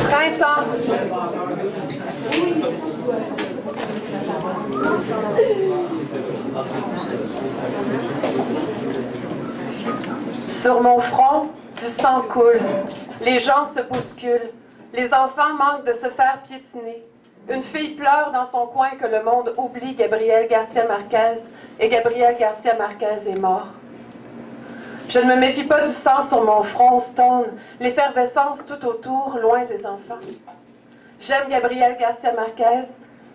Printemps. Sur mon front, du sang coule. Les gens se bousculent. Les enfants manquent de se faire piétiner. Une fille pleure dans son coin que le monde oublie Gabriel Garcia Marquez, et Gabriel Garcia Marquez est mort. Je ne me méfie pas du sang sur mon front stone, l'effervescence tout autour, loin des enfants. J'aime Gabriel Garcia Marquez,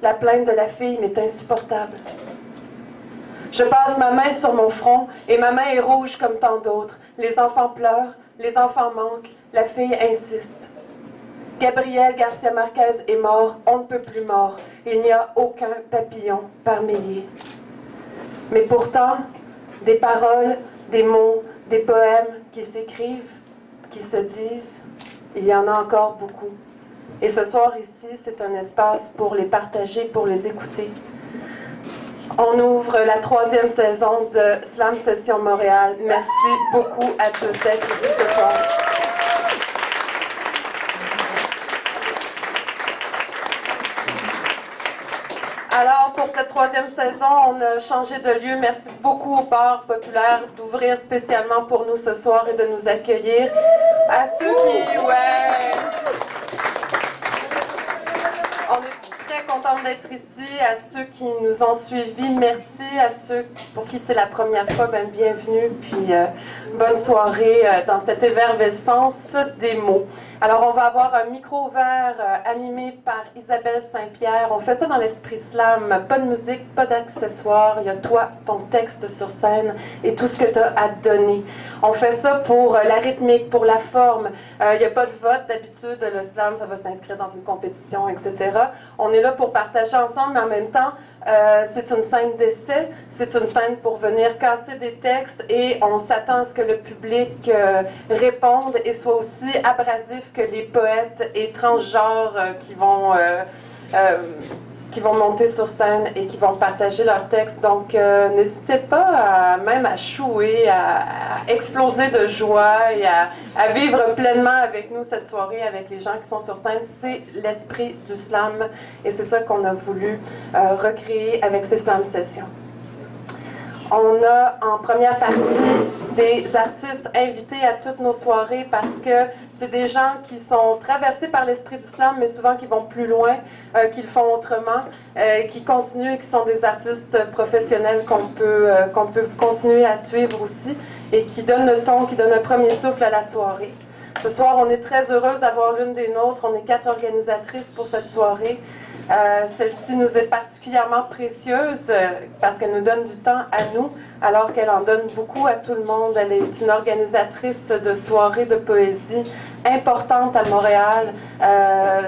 la plainte de la fille m'est insupportable. Je passe ma main sur mon front et ma main est rouge comme tant d'autres. Les enfants pleurent, les enfants manquent, la fille insiste. Gabriel Garcia Marquez est mort, on ne peut plus mort. Il n'y a aucun papillon par milliers. Mais pourtant, des paroles, des mots, des poèmes qui s'écrivent, qui se disent, il y en a encore beaucoup. Et ce soir ici, c'est un espace pour les partager, pour les écouter. On ouvre la 3e saison de Slam Session Montréal. Merci beaucoup à tous d'être ici ce soir. Alors, pour cette 3e saison, on a changé de lieu. Merci beaucoup au Bar Populaire d'ouvrir spécialement pour nous ce soir et de nous accueillir. À ceux qui... Ouais! On est très contents d'être ici. À ceux qui nous ont suivis, merci. À ceux pour qui c'est la première fois, bienvenue. Puis, bonne soirée dans cette effervescence des mots. Alors, on va avoir un micro ouvert animé par Isabelle Saint-Pierre. On fait ça dans l'esprit slam. Pas de musique, pas d'accessoires. Il y a toi, ton texte sur scène et tout ce que tu as à donner. On fait ça pour la rythmique, pour la forme. Il n'y a pas de vote d'habitude. Le slam, ça va s'inscrire dans une compétition, etc. On est là pour partager ensemble, mais en même temps, c'est une scène d'essai. C'est une scène pour venir casser des textes et on s'attend à ce que le public réponde et soit aussi abrasif que les poètes et transgenres qui vont monter sur scène et qui vont partager leurs textes. Donc, n'hésitez pas même à chouer, à exploser de joie et à vivre pleinement avec nous cette soirée, avec les gens qui sont sur scène. C'est l'esprit du slam et c'est ça qu'on a voulu recréer avec ces slam sessions. On a en première partie des artistes invités à toutes nos soirées parce que c'est des gens qui sont traversés par l'esprit du slam, mais souvent qui vont plus loin, qui le font autrement, qui continuent et qui sont des artistes professionnels qu'on peut continuer à suivre aussi et qui donnent le ton, qui donnent un premier souffle à la soirée. Ce soir, on est très heureuse d'avoir l'une des nôtres. On est 4 organisatrices pour cette soirée. Celle-ci nous est particulièrement précieuse parce qu'elle nous donne du temps à nous, alors qu'elle en donne beaucoup à tout le monde. Elle est une organisatrice de soirées de poésie importante à Montréal,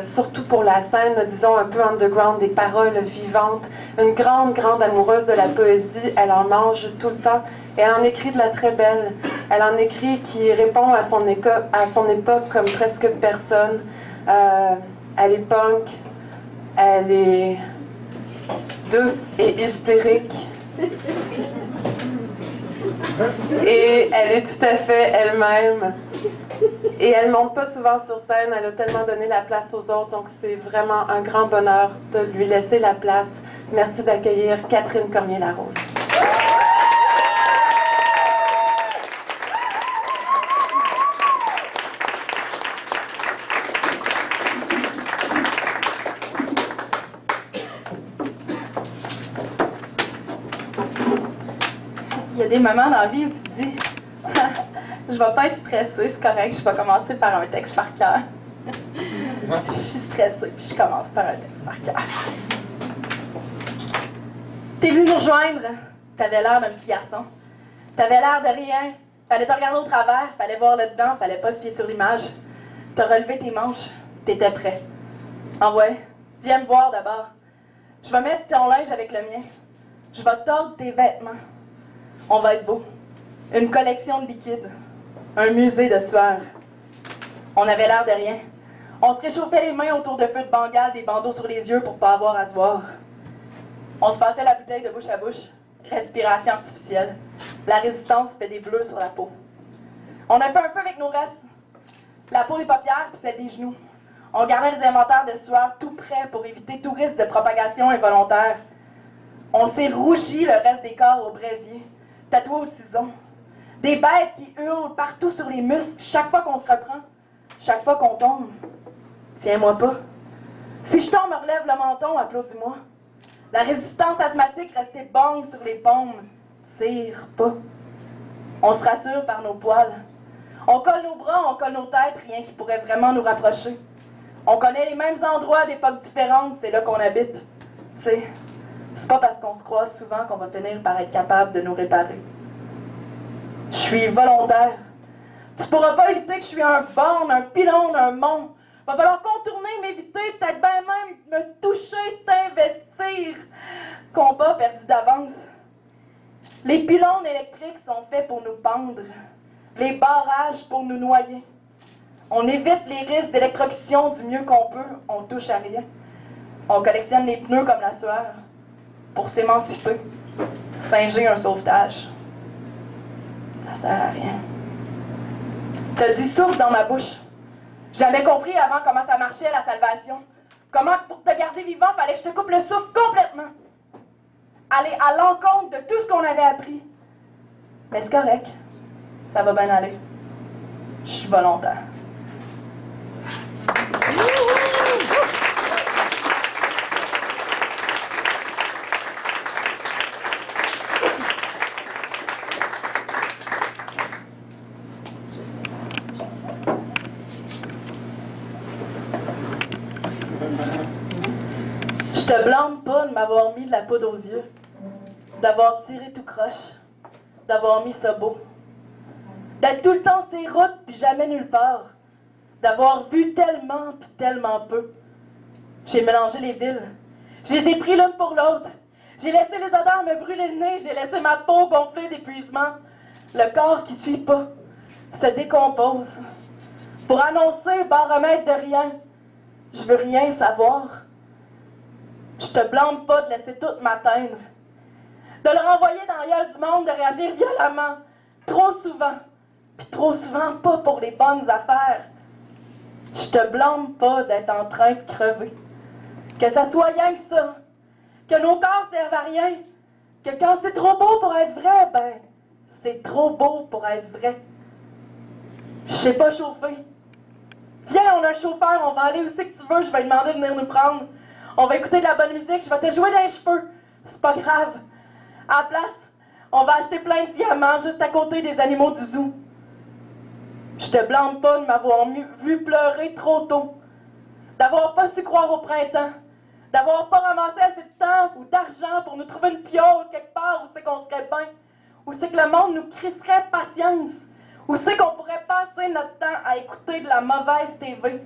surtout pour la scène, disons, un peu underground, des paroles vivantes. Une grande, grande amoureuse de la poésie. Elle en mange tout le temps. Et elle en écrit de la très belle. Elle en écrit qui répond à son époque comme presque personne. Elle est punk. Elle est douce et hystérique. Et elle est tout à fait elle-même. Et elle ne monte pas souvent sur scène. Elle a tellement donné la place aux autres. Donc, c'est vraiment un grand bonheur de lui laisser la place. Merci d'accueillir Catherine Cormier-Larose. Il y a des moments dans la vie où tu te dis je vais pas être stressée, c'est correct, je vais commencer par un texte par cœur. Je suis stressée, puis je commence par un texte par cœur. T'es venu nous rejoindre, t'avais l'air d'un petit garçon. T'avais l'air de rien, fallait te regarder au travers, fallait voir le dedans, fallait pas se fier sur l'image. T'as relevé tes manches, t'étais prêt. Ah ouais, viens me voir d'abord. Je vais mettre ton linge avec le mien. Je vais tordre tes vêtements. On va être beau. Une collection de liquides. Un musée de sueur. On avait l'air de rien. On se réchauffait les mains autour de feux de bengale, des bandeaux sur les yeux pour pas avoir à se voir. On se passait la bouteille de bouche à bouche. Respiration artificielle. La résistance fait des bleus sur la peau. On a fait un feu avec nos restes. La peau des paupières puis celle des genoux. On gardait les inventaires de sueur tout prêts pour éviter tout risque de propagation involontaire. On s'est rougi le reste des corps au brésier, tatoués au tison. Des bêtes qui hurlent partout sur les muscles chaque fois qu'on se reprend, chaque fois qu'on tombe. Tiens-moi pas. Si je tombe, me relève le menton, applaudis-moi. La résistance asthmatique restait bang sur les paumes. Tire pas. On se rassure par nos poils. On colle nos bras, on colle nos têtes, rien qui pourrait vraiment nous rapprocher. On connaît les mêmes endroits d'époques différentes, c'est là qu'on habite. Tu sais, c'est pas parce qu'on se croise souvent qu'on va finir par être capable de nous réparer. Je suis volontaire. Tu pourras pas éviter que je suis un borne, un pylône, un mont. Va falloir contourner, m'éviter, peut-être bien même me toucher, t'investir. Combat perdu d'avance. Les pylônes électriques sont faits pour nous pendre. Les barrages pour nous noyer. On évite les risques d'électrocution du mieux qu'on peut, on touche à rien. On collectionne les pneus comme la sueur pour s'émanciper, singer un sauvetage. Ça sert à rien. T'as dit souffle dans ma bouche. J'avais compris avant comment ça marchait la salvation. Comment pour te garder vivant, fallait que je te coupe le souffle complètement. Aller à l'encontre de tout ce qu'on avait appris. Mais c'est correct. Ça va bien aller. Je suis volontaire. Je te blâme pas de m'avoir mis de la poudre aux yeux, d'avoir tiré tout croche, d'avoir mis ça beau, d'être tout le temps sur ces routes puis jamais nulle part, d'avoir vu tellement puis tellement peu. J'ai mélangé les villes, je les ai pris l'une pour l'autre, j'ai laissé les odeurs me brûler le nez, j'ai laissé ma peau gonfler d'épuisement, le corps qui suit pas se décompose. Pour annoncer, baromètre de rien, je veux rien savoir. Je te blâme pas de laisser tout m'atteindre, de le renvoyer dans la gueule du monde, de réagir violemment, trop souvent, puis trop souvent pas pour les bonnes affaires. Je te blâme pas d'être en train de crever, que ça soit rien que ça, que nos corps servent à rien, que quand c'est trop beau pour être vrai, ben, c'est trop beau pour être vrai. Je sais pas chauffer. Viens, on a un chauffeur, on va aller où c'est que tu veux, je vais lui demander de venir nous prendre. On va écouter de la bonne musique, je vais te jouer dans les cheveux. C'est pas grave. À la place, on va acheter plein de diamants juste à côté des animaux du zoo. Je te blâme pas de m'avoir vu pleurer trop tôt, d'avoir pas su croire au printemps, d'avoir pas ramassé assez de temps ou d'argent pour nous trouver une piole quelque part où c'est qu'on serait bien, où c'est que le monde nous crisserait patience, où c'est qu'on pourrait passer notre temps à écouter de la mauvaise TV,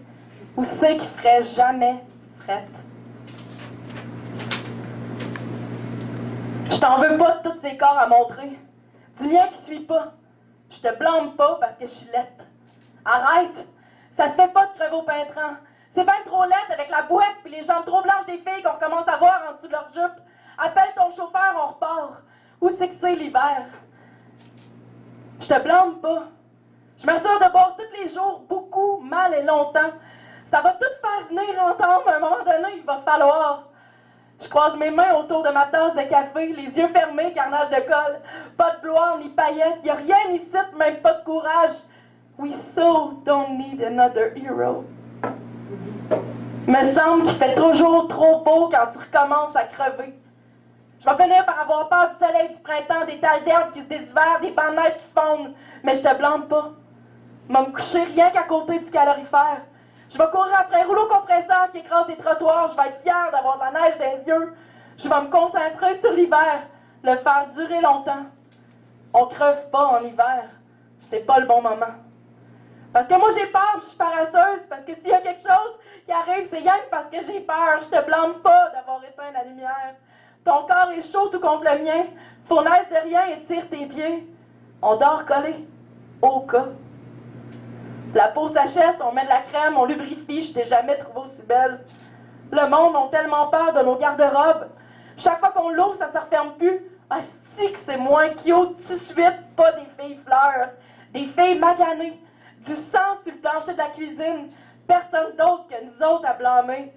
où c'est qu'il ferait jamais frette. Je t'en veux pas de tous ces corps à montrer. Du mien qui suit pas. Je te blâme pas parce que je suis laite. Arrête! Ça se fait pas de crever au pintran. C'est ben trop laite avec la bouette puis les jambes trop blanches des filles qu'on recommence à voir en dessous de leur jupe. Appelle ton chauffeur, on repart. Où c'est l'hiver? Je te blâme pas. Je m'assure de boire tous les jours, beaucoup, mal et longtemps. Ça va tout faire venir entendre, à un moment donné, il va falloir. Je croise mes mains autour de ma tasse de café, les yeux fermés, carnage de colle. Pas de gloire ni paillettes, y a rien ici, même pas de courage. We so don't need another hero. Me semble qu'il fait toujours trop beau quand tu recommences à crever. Je vais finir par avoir peur du soleil du printemps, des tales d'herbe qui se déshiverent, des bancs de neige qui fondent. Mais je te blâme pas. Je vais me coucher rien qu'à côté du calorifère. Je vais courir après un rouleau compresseur qui écrase des trottoirs. Je vais être fière d'avoir de la neige dans les yeux. Je vais me concentrer sur l'hiver, le faire durer longtemps. On crève pas en hiver. C'est pas le bon moment. Parce que moi j'ai peur, je suis paresseuse. Parce que s'il y a quelque chose qui arrive, c'est rien que parce que j'ai peur. Je te blâme pas d'avoir éteint la lumière. Ton corps est chaud tout contre le mien. Fournaise de rien et tire tes pieds. On dort collé. Au cas. La peau s'achèsse, on met de la crème, on lubrifie, je t'ai jamais trouvée aussi belle. Le monde a tellement peur de nos garde-robes. Chaque fois qu'on l'ouvre, ça se referme plus. Asti que c'est moins cute, tout de suite, pas des filles fleurs. Des filles maganées. Du sang sur le plancher de la cuisine. personne d'autre que nous autres à blâmer.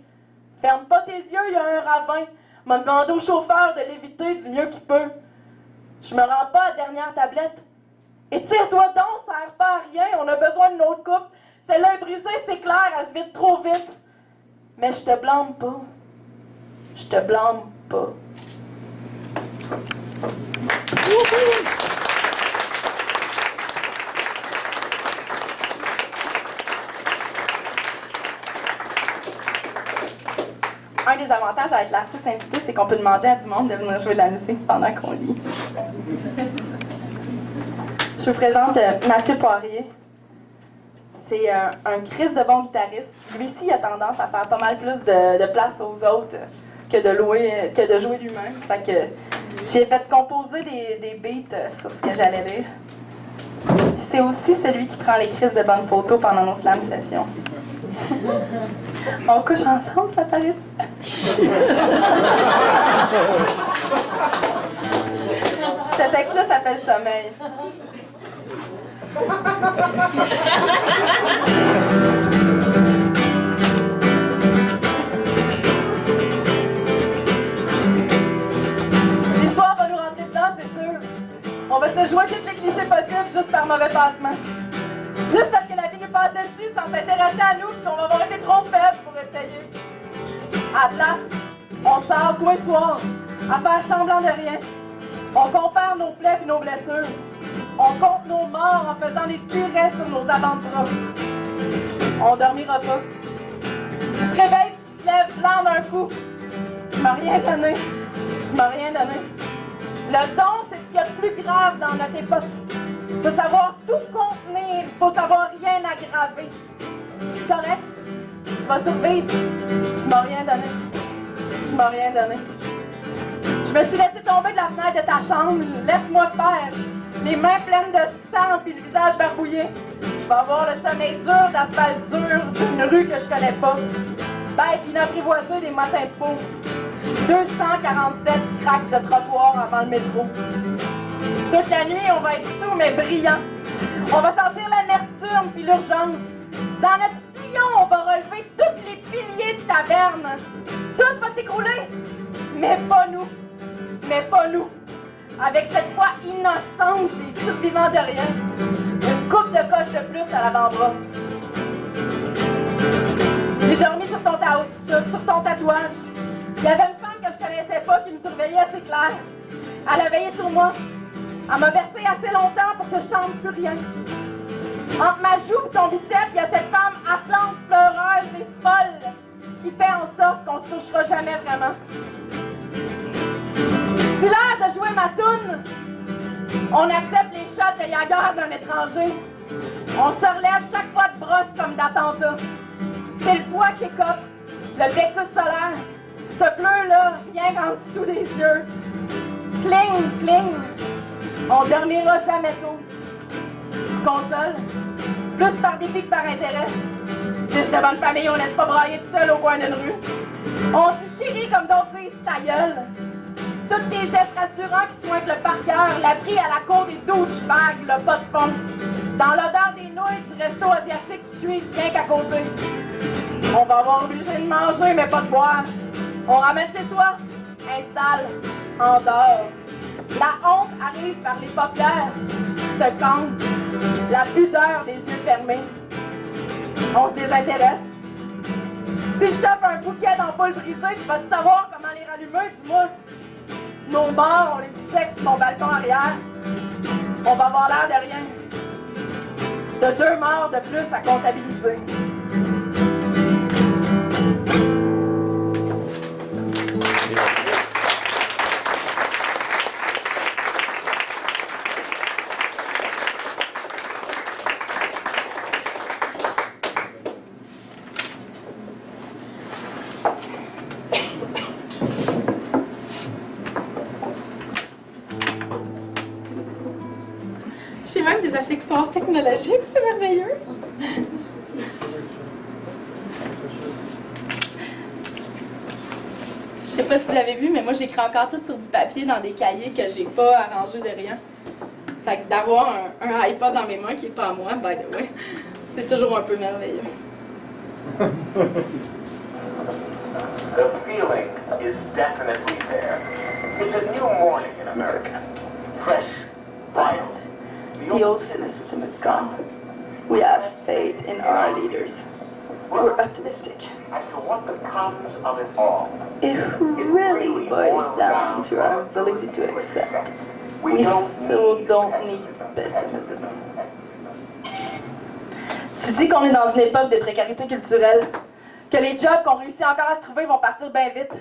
Ferme pas tes yeux, il y a un ravin. M'a demandé au chauffeur de l'éviter du mieux qu'il peut. Je me rends pas à la dernière tablette. Et tire-toi donc, ça sert pas à rien, on a besoin d'une autre coupe. Celle-là est brisée, c'est clair, elle se vide trop vite. Mais je te blâme pas. Je te blâme pas. Un des avantages avec l'artiste invité, c'est qu'on peut demander à du monde de venir jouer de la musique pendant qu'on lit. Je vous présente Mathieu Poirier. C'est un Christ de bon guitariste. Lui-ci, il a tendance à faire pas mal plus de place aux autres que de jouer lui-même. Fait que j'ai fait composer des beats sur ce que j'allais lire. C'est aussi celui qui prend les crises de bonnes photos pendant nos slam sessions. On couche ensemble, ça paraît-tu? Ce texte-là s'appelle Sommeil. L'histoire va nous rentrer dedans, c'est sûr. On va se jouer tous les clichés possibles juste par mauvais passement. Juste parce que la vie nous passe dessus sans s'intéresser à nous et qu'on va avoir été trop faibles pour essayer. À la place, on sort tous les soirs à faire semblant de rien. On compare nos plaies et nos blessures. On compte nos morts en faisant des tirets sur nos avant-bras. On dormira pas. Tu te réveilles, tu te lèves blanc d'un coup. Tu m'as rien donné. Tu m'as rien donné. Le don, c'est ce qu'il y a de plus grave dans notre époque. Faut savoir tout contenir, faut savoir rien aggraver. C'est correct? Tu vas survivre. Tu m'as rien donné. Tu m'as rien donné. Je me suis laissé tomber de la fenêtre de ta chambre. Laisse-moi faire. Les mains pleines de sang puis le visage barbouillé. Je vais avoir le sommeil dur d'asphalte dur d'une rue que je connais pas. Bête inapprivoisée des matins de peau. 247 craques de trottoir avant le métro. Toute la nuit, on va être sous mais brillant. On va sentir l'amertume puis l'urgence. Dans notre sillon, on va relever tous les piliers de taverne. Tout va s'écrouler. Mais pas nous. Mais pas nous. Avec cette foi innocente des survivants de rien. Une coupe de coche de plus à l'avant-bras. J'ai dormi sur ton tatouage. Il y avait une femme que je connaissais pas qui me surveillait assez clair. Elle a veillé sur moi. Elle m'a bercé assez longtemps pour que je chante plus rien. Entre ma joue et ton biceps, il y a cette femme atlante, pleureuse et folle qui fait en sorte qu'on se touchera jamais vraiment. C'est l'heure de jouer ma toune. On accepte les shots de Jagger d'un étranger. On se relève chaque fois de brosse comme d'attentat. C'est le foie qui écope, le plexus solaire. Ce bleu-là, rien qu'en dessous des yeux. Cling, cling. On dormira jamais tôt. Tu consoles, plus par défi que par intérêt. Fils de bonne famille, on laisse pas brailler tout seul au coin d'une rue. On dit chérie comme d'autres disent ta gueule. Tous tes gestes rassurants qui soignent le par cœur, l'abri à la cour des douchebags, le pas de fond. Dans l'odeur des nouilles du resto asiatique qui cuise rien qu'à côté. On va avoir obligé de manger, mais pas de boire. On ramène chez soi, installe, endort. La honte arrive par les paupières, se campe, la pudeur des yeux fermés. On se désintéresse. Si je t'offre un bouquet d'ampoules brisées, tu vas-tu savoir comment les rallumer, dis-moi? Nos morts, on les dissèque sur mon balcon arrière. On va avoir l'air de rien. De 2 morts de plus à comptabiliser. J'ai même des accessoires technologiques, c'est merveilleux. Je sais pas si vous l'avez vu, mais moi j'écris encore tout sur du papier dans des cahiers que j'ai pas arrangé de rien. Fait que d'avoir un iPod dans mes mains qui est pas à moi, by the way, c'est toujours un peu merveilleux. The feeling is definitely there. It's a new morning in America. Fresh, violent. The old cynicism is gone. We have faith in our leaders. We're optimistic. As to what becomes of it all, It really boils down to our ability to accept. We still don't need pessimism. Tu dis qu'on est dans une époque de précarité culturelle, que les jobs qu'on réussit encore à se trouver vont partir bien vite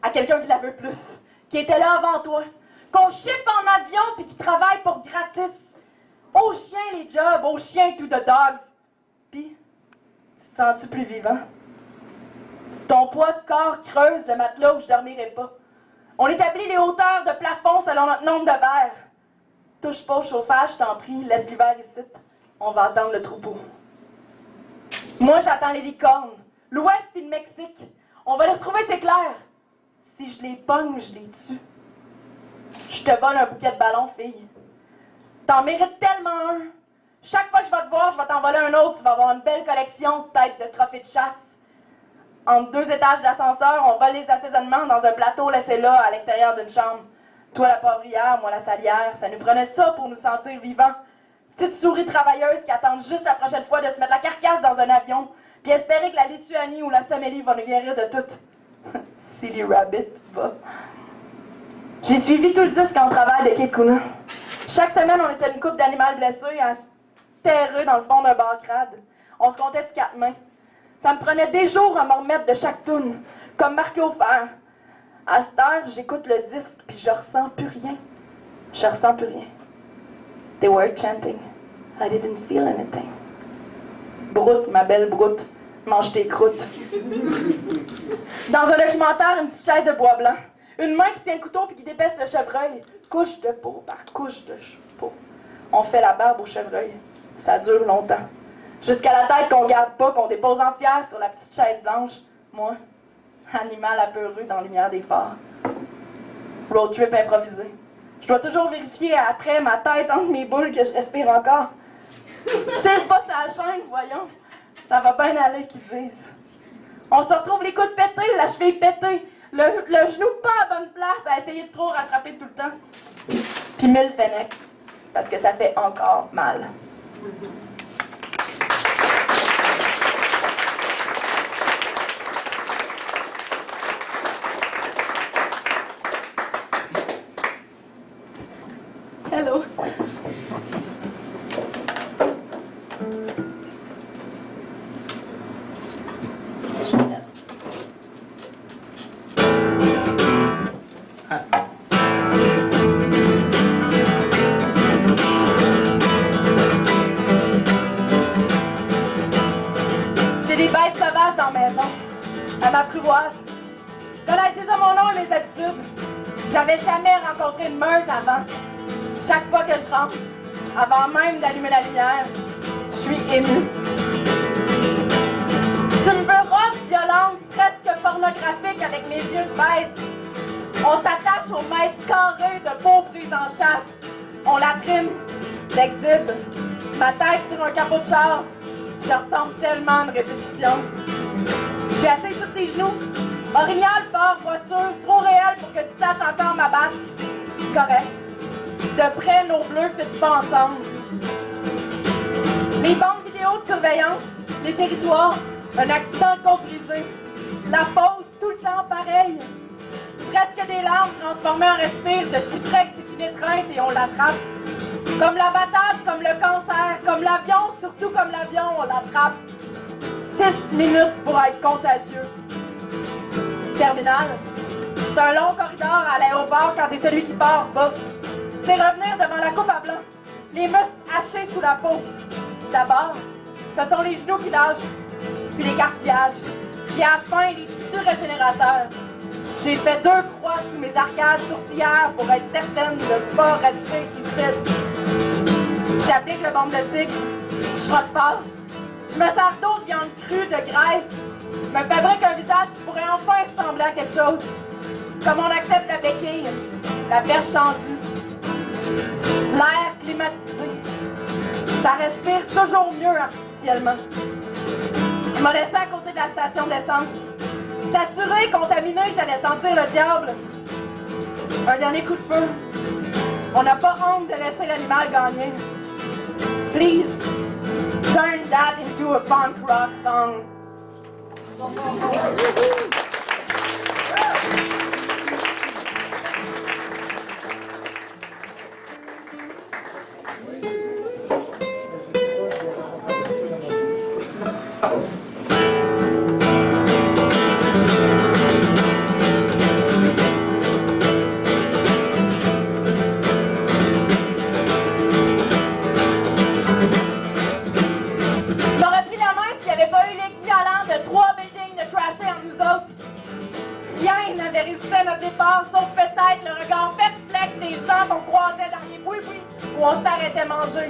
à quelqu'un qui la veut plus, qui était là avant toi, qu'on ship en avion puis qui travaille pour gratis. Aux chiens les jobs, aux chiens to the dogs. Puis, tu te sens-tu plus vivant? Ton poids de corps creuse le matelas où je dormirai pas. On établit les hauteurs de plafond selon notre nombre de verres. Touche pas au chauffage, je t'en prie, laisse l'hiver ici. On va attendre le troupeau. Moi, j'attends les licornes, l'Ouest puis le Mexique. On va les retrouver, c'est clair. Si je les pogne, je les tue. Je te vole un bouquet de ballons, fille. T'en mérites tellement un. Chaque fois que je vais te voir, je vais t'en voler un autre. Tu vas avoir une belle collection de têtes de trophées de chasse. Entre 2 étages d'ascenseur, on vole les assaisonnements dans un plateau laissé là, à l'extérieur d'une chambre. Toi la poivrière, moi la salière. Ça nous prenait ça pour nous sentir vivants. Petites souris travailleuses qui attendent juste la prochaine fois de se mettre la carcasse dans un avion, puis espérer que la Lituanie ou la Somalie va nous guérir de tout. Silly Rabbit, va. J'ai suivi tout le disque en travail de Kate Kuna. Chaque semaine, on était une couple d'animaux blessés à se terrer dans le fond d'un bar crade. On se comptait sur 4 mains. Ça me prenait des jours à me remettre de chaque toune, comme marqué au fer. À cette heure, j'écoute le disque, puis je ressens plus rien. Je ressens plus rien. They were chanting. I didn't feel anything. Broute, ma belle broute, mange tes croûtes. Dans un documentaire, une petite chaise de bois blanc. Une main qui tient le couteau puis qui dépaisse le chevreuil. Couche de peau par couche de peau. On fait la barbe au chevreuil. Ça dure longtemps. Jusqu'à la tête qu'on garde pas, qu'on dépose entière sur la petite chaise blanche. Moi, animal apeureux dans la lumière des phares. Road trip improvisé. Je dois toujours vérifier après ma tête entre mes boules que je respire encore. Tire pas sa chaîne, voyons. Ça va bien aller, qu'ils disent. On se retrouve les coudes pétés, la cheville pétée, le genou pas à bonne place, à essayer de trop rattraper tout le temps. Puis 1000 fenêtres, parce que ça fait encore mal. Hello. J'ai des bêtes sauvages dans la maison, à ma pruvoise. Collège déjà mon nom et mes habitudes. J'avais jamais rencontré une meute avant. Chaque fois que je rentre, avant même d'allumer la lumière, je suis émue. Tu me veux rough, violente, presque pornographique avec mes yeux de bête. On s'attache au mètre carré de peau prise en chasse. On la trime, l'exhibe. Ma tête sur un capot de char. Je ressemble tellement à une répétition. Je suis assise sur tes genoux. Orignal, fort, voiture, trop réel pour que tu saches encore ma batte. Correct. De près, nos bleus fit pas ensemble. Les bandes vidéo de surveillance, les territoires, un accident de côte brisé. La pause, tout le temps pareil. Presque des larmes transformées en respire, de si près que c'est une étreinte et on l'attrape. Comme l'abattage, comme le cancer, comme l'avion, surtout comme l'avion, on l'attrape. 6 minutes pour être contagieux. Terminal. C'est un long corridor à l'aéroport quand t'es celui qui part bas. C'est revenir devant la coupe à blanc. Les muscles hachés sous la peau. D'abord, ce sont les genoux qui lâchent, puis les cartilages, puis à la fin, les tissus régénérateurs. J'ai fait 2 croix sous mes arcades sourcilières pour être certaine de ne pas rester ici. J'applique le bombe de tigre, je frotte pas. Je me sers d'eau de viande crue, de graisse. Je me fabrique un visage qui pourrait enfin ressembler à quelque chose. Comme on accepte la béquille, la perche tendue, l'air climatisé. Ça respire toujours mieux artificiellement. Tu m'as laissé à côté de la station d'essence. Saturé, contaminé, j'allais sentir le diable. Un dernier coup de feu. On n'a pas honte de laisser l'animal gagner. Please, turn that into a punk rock song. Sauf peut-être le regard perplexe des gens qu'on croisait dans les bouis-bouis où on s'arrêtait manger.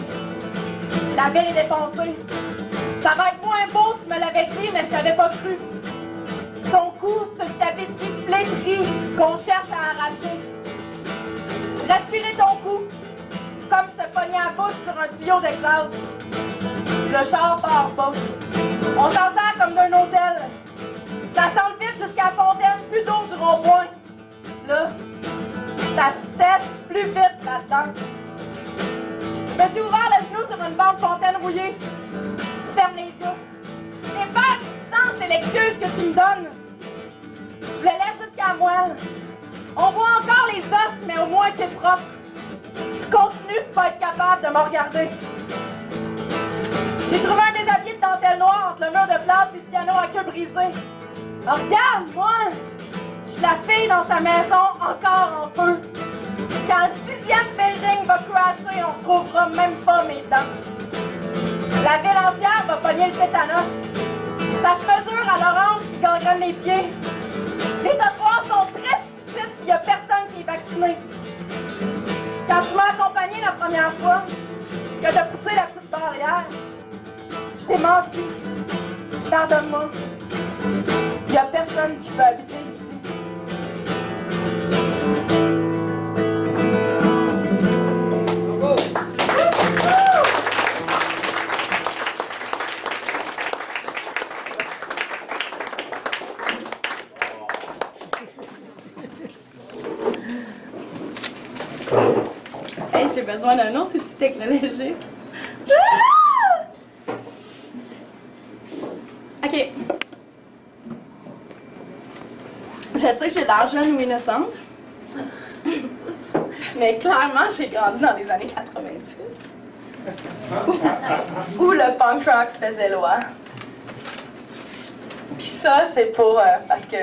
La ville est défoncée. Ça va être moins beau, tu me l'avais dit, mais je t'avais pas cru. Ton cou, c'est une tapisserie flétrie qu'on cherche à arracher. Respirer ton cou, comme se pogner à bouche sur un tuyau d'exhaust. Le char part pas. On s'en sert comme d'un hôtel. Ça sent le vide jusqu'à la fontaine, plus d'eau du rond-point. Là, ça sèche plus vite là-dedans. Je me suis ouvert le genou sur une bande fontaine rouillée. Tu fermes les yeux. J'ai peur du sang, c'est l'excuse que tu me donnes. Je le laisse jusqu'à la moelle. On voit encore les os, mais au moins c'est propre. Tu continues de pas être capable de me regarder. J'ai trouvé un déshabillé de dentelle noire entre le mur de plâtre et le piano à queue brisée. Alors, regarde, moi! Je suis la fille dans sa maison encore en feu. Quand le 6e building va crasher, on retrouvera même pas mes dents. La ville entière va pogner le tétanos. Ça se mesure à l'orange qui gangrène les pieds. Les trottoirs sont tristes ici, puis il y a personne qui est vacciné. Quand tu m'as accompagné la première fois, que t'as poussé la petite barrière, je t'ai menti. Pardonne-moi. Il y a personne qui peut habiter ici. Hey, j'ai besoin d'un autre outil technologique. OK. Je sais que j'ai l'air jeune ou innocente, mais clairement, j'ai grandi dans les années 90, où le punk rock faisait loi. Puis ça, c'est pour... parce que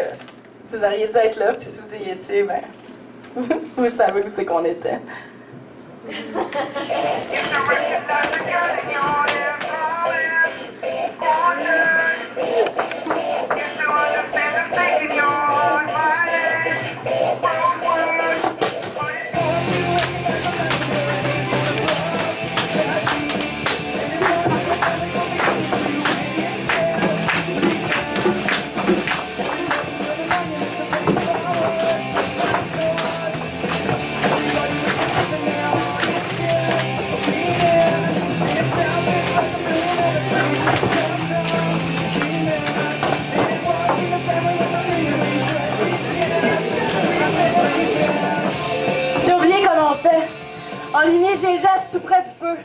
vous auriez dû être là, puis si vous y étiez, ben... vous savez où c'est qu'on était. Enligner j'ai les gestes tout près du feu.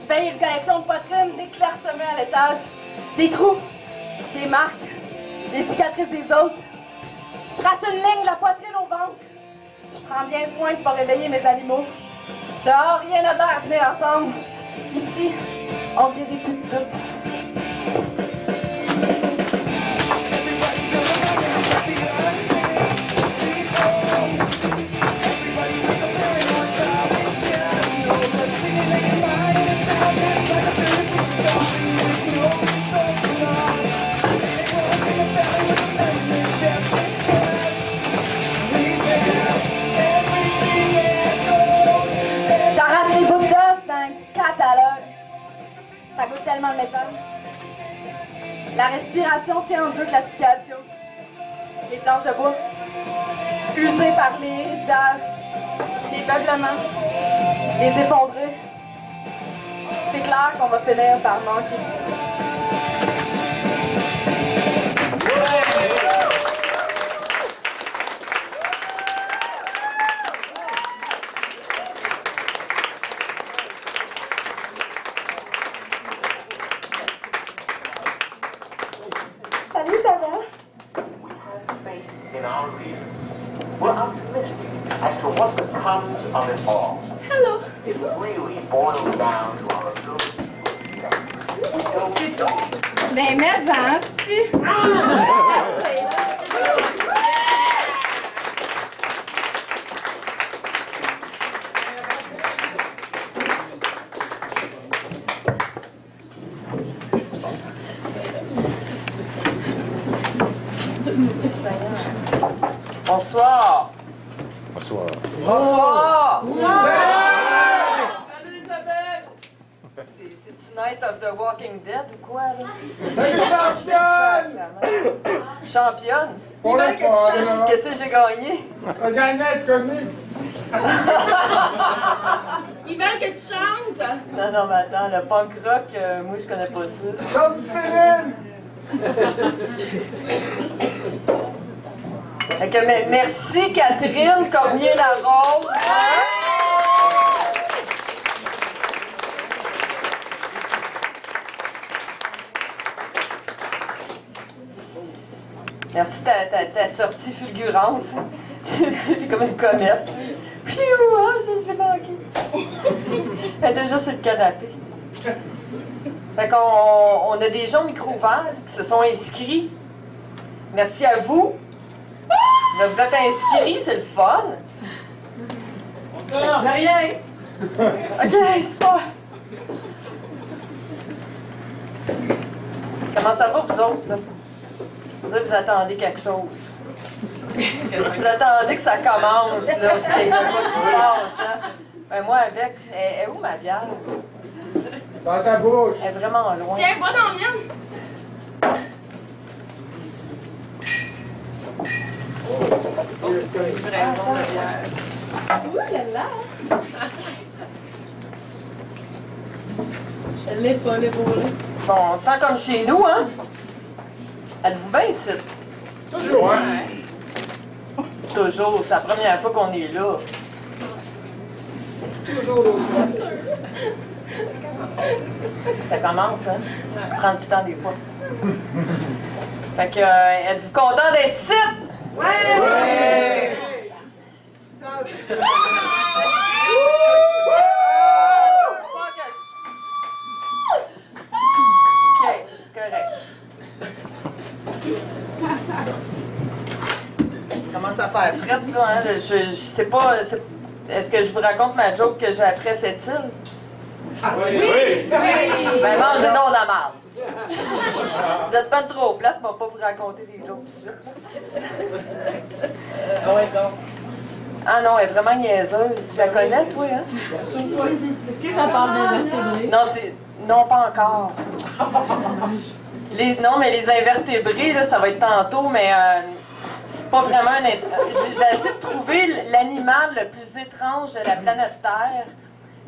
Je veille une collection de poitrines, des clairsements à l'étage, des trous, des marques, des cicatrices des autres. Je trace une ligne de la poitrine au ventre. Je prends bien soin de ne pas réveiller mes animaux. Dehors, rien n'a l'air de venir ensemble. Ici, on guérit plus de tout. J'arrache les bouts d'os d'un catalogue. Ça goûte tellement le métal. La respiration tient en deux classifications. Les planches de bois, usées par les dalles, les beuglements, les effondrés. C'est clair qu'on va finir par manquer. in our reason, we're optimistic as to what becomes of it all. Hello. It really boils down to our ability to accept. We don't Ben, mais hein, si. Bonsoir. Bonsoir. Bonsoir. Salut Isabelle! C'est-tu Night of the Walking Dead ou quoi, là? Salut championne! Championne? Pour le fun! Qu'est-ce que j'ai gagné? Un gagnant connu! Ils veulent que tu chantes. Non, non, mais attends, le punk rock, moi, je connais pas ça. Comme Céline! Fait que, merci Catherine Cormier-Larose. Merci ta sortie fulgurante. T'es comme une comète. Piou, ah, j'ai manqué. Elle est déjà sur le canapé. Fait qu'on a des gens au micro ouvert qui se sont inscrits. Merci à vous. Là, vous êtes inscrits, c'est le fun. De rien. OK, c'est pas. Comment ça va, vous autres, là? Vous dites que vous attendez quelque chose. Vous attendez que ça commence, là, puis qu'il y ait quoi qui se passe, hein? Ben, moi, avec. Elle est où ma bière? Dans ta bouche! Elle est vraiment loin. Tiens, bois dans la mienne. Ouh là là. Je l'ai pas, le beau là. Bon, on sent comme chez nous, hein? Êtes-vous bien ici? Toujours, hein? Toujours, c'est la première fois qu'on est là. Ça commence, hein? Prendre du temps des fois. Fait que, êtes-vous content d'être ici? Ouais! Focus! OK, c'est correct. Commence à faire frette, là, hein? Je sais pas. Est-ce que je vous raconte ma joke que j'ai appris à cette île? Oui! Ben, mangez donc la marde. Vous êtes pas trop plate, mais on va pas vous raconter des jokes tout de suite. Ah non, elle est vraiment niaiseuse. Tu la connais, toi, hein? Est-ce que ça parle d'invertébrés? Non, non, pas encore. Non, mais les invertébrés, là, ça va être tantôt, mais c'est pas vraiment un... J'ai essayé de trouver l'animal le plus étrange de la planète Terre,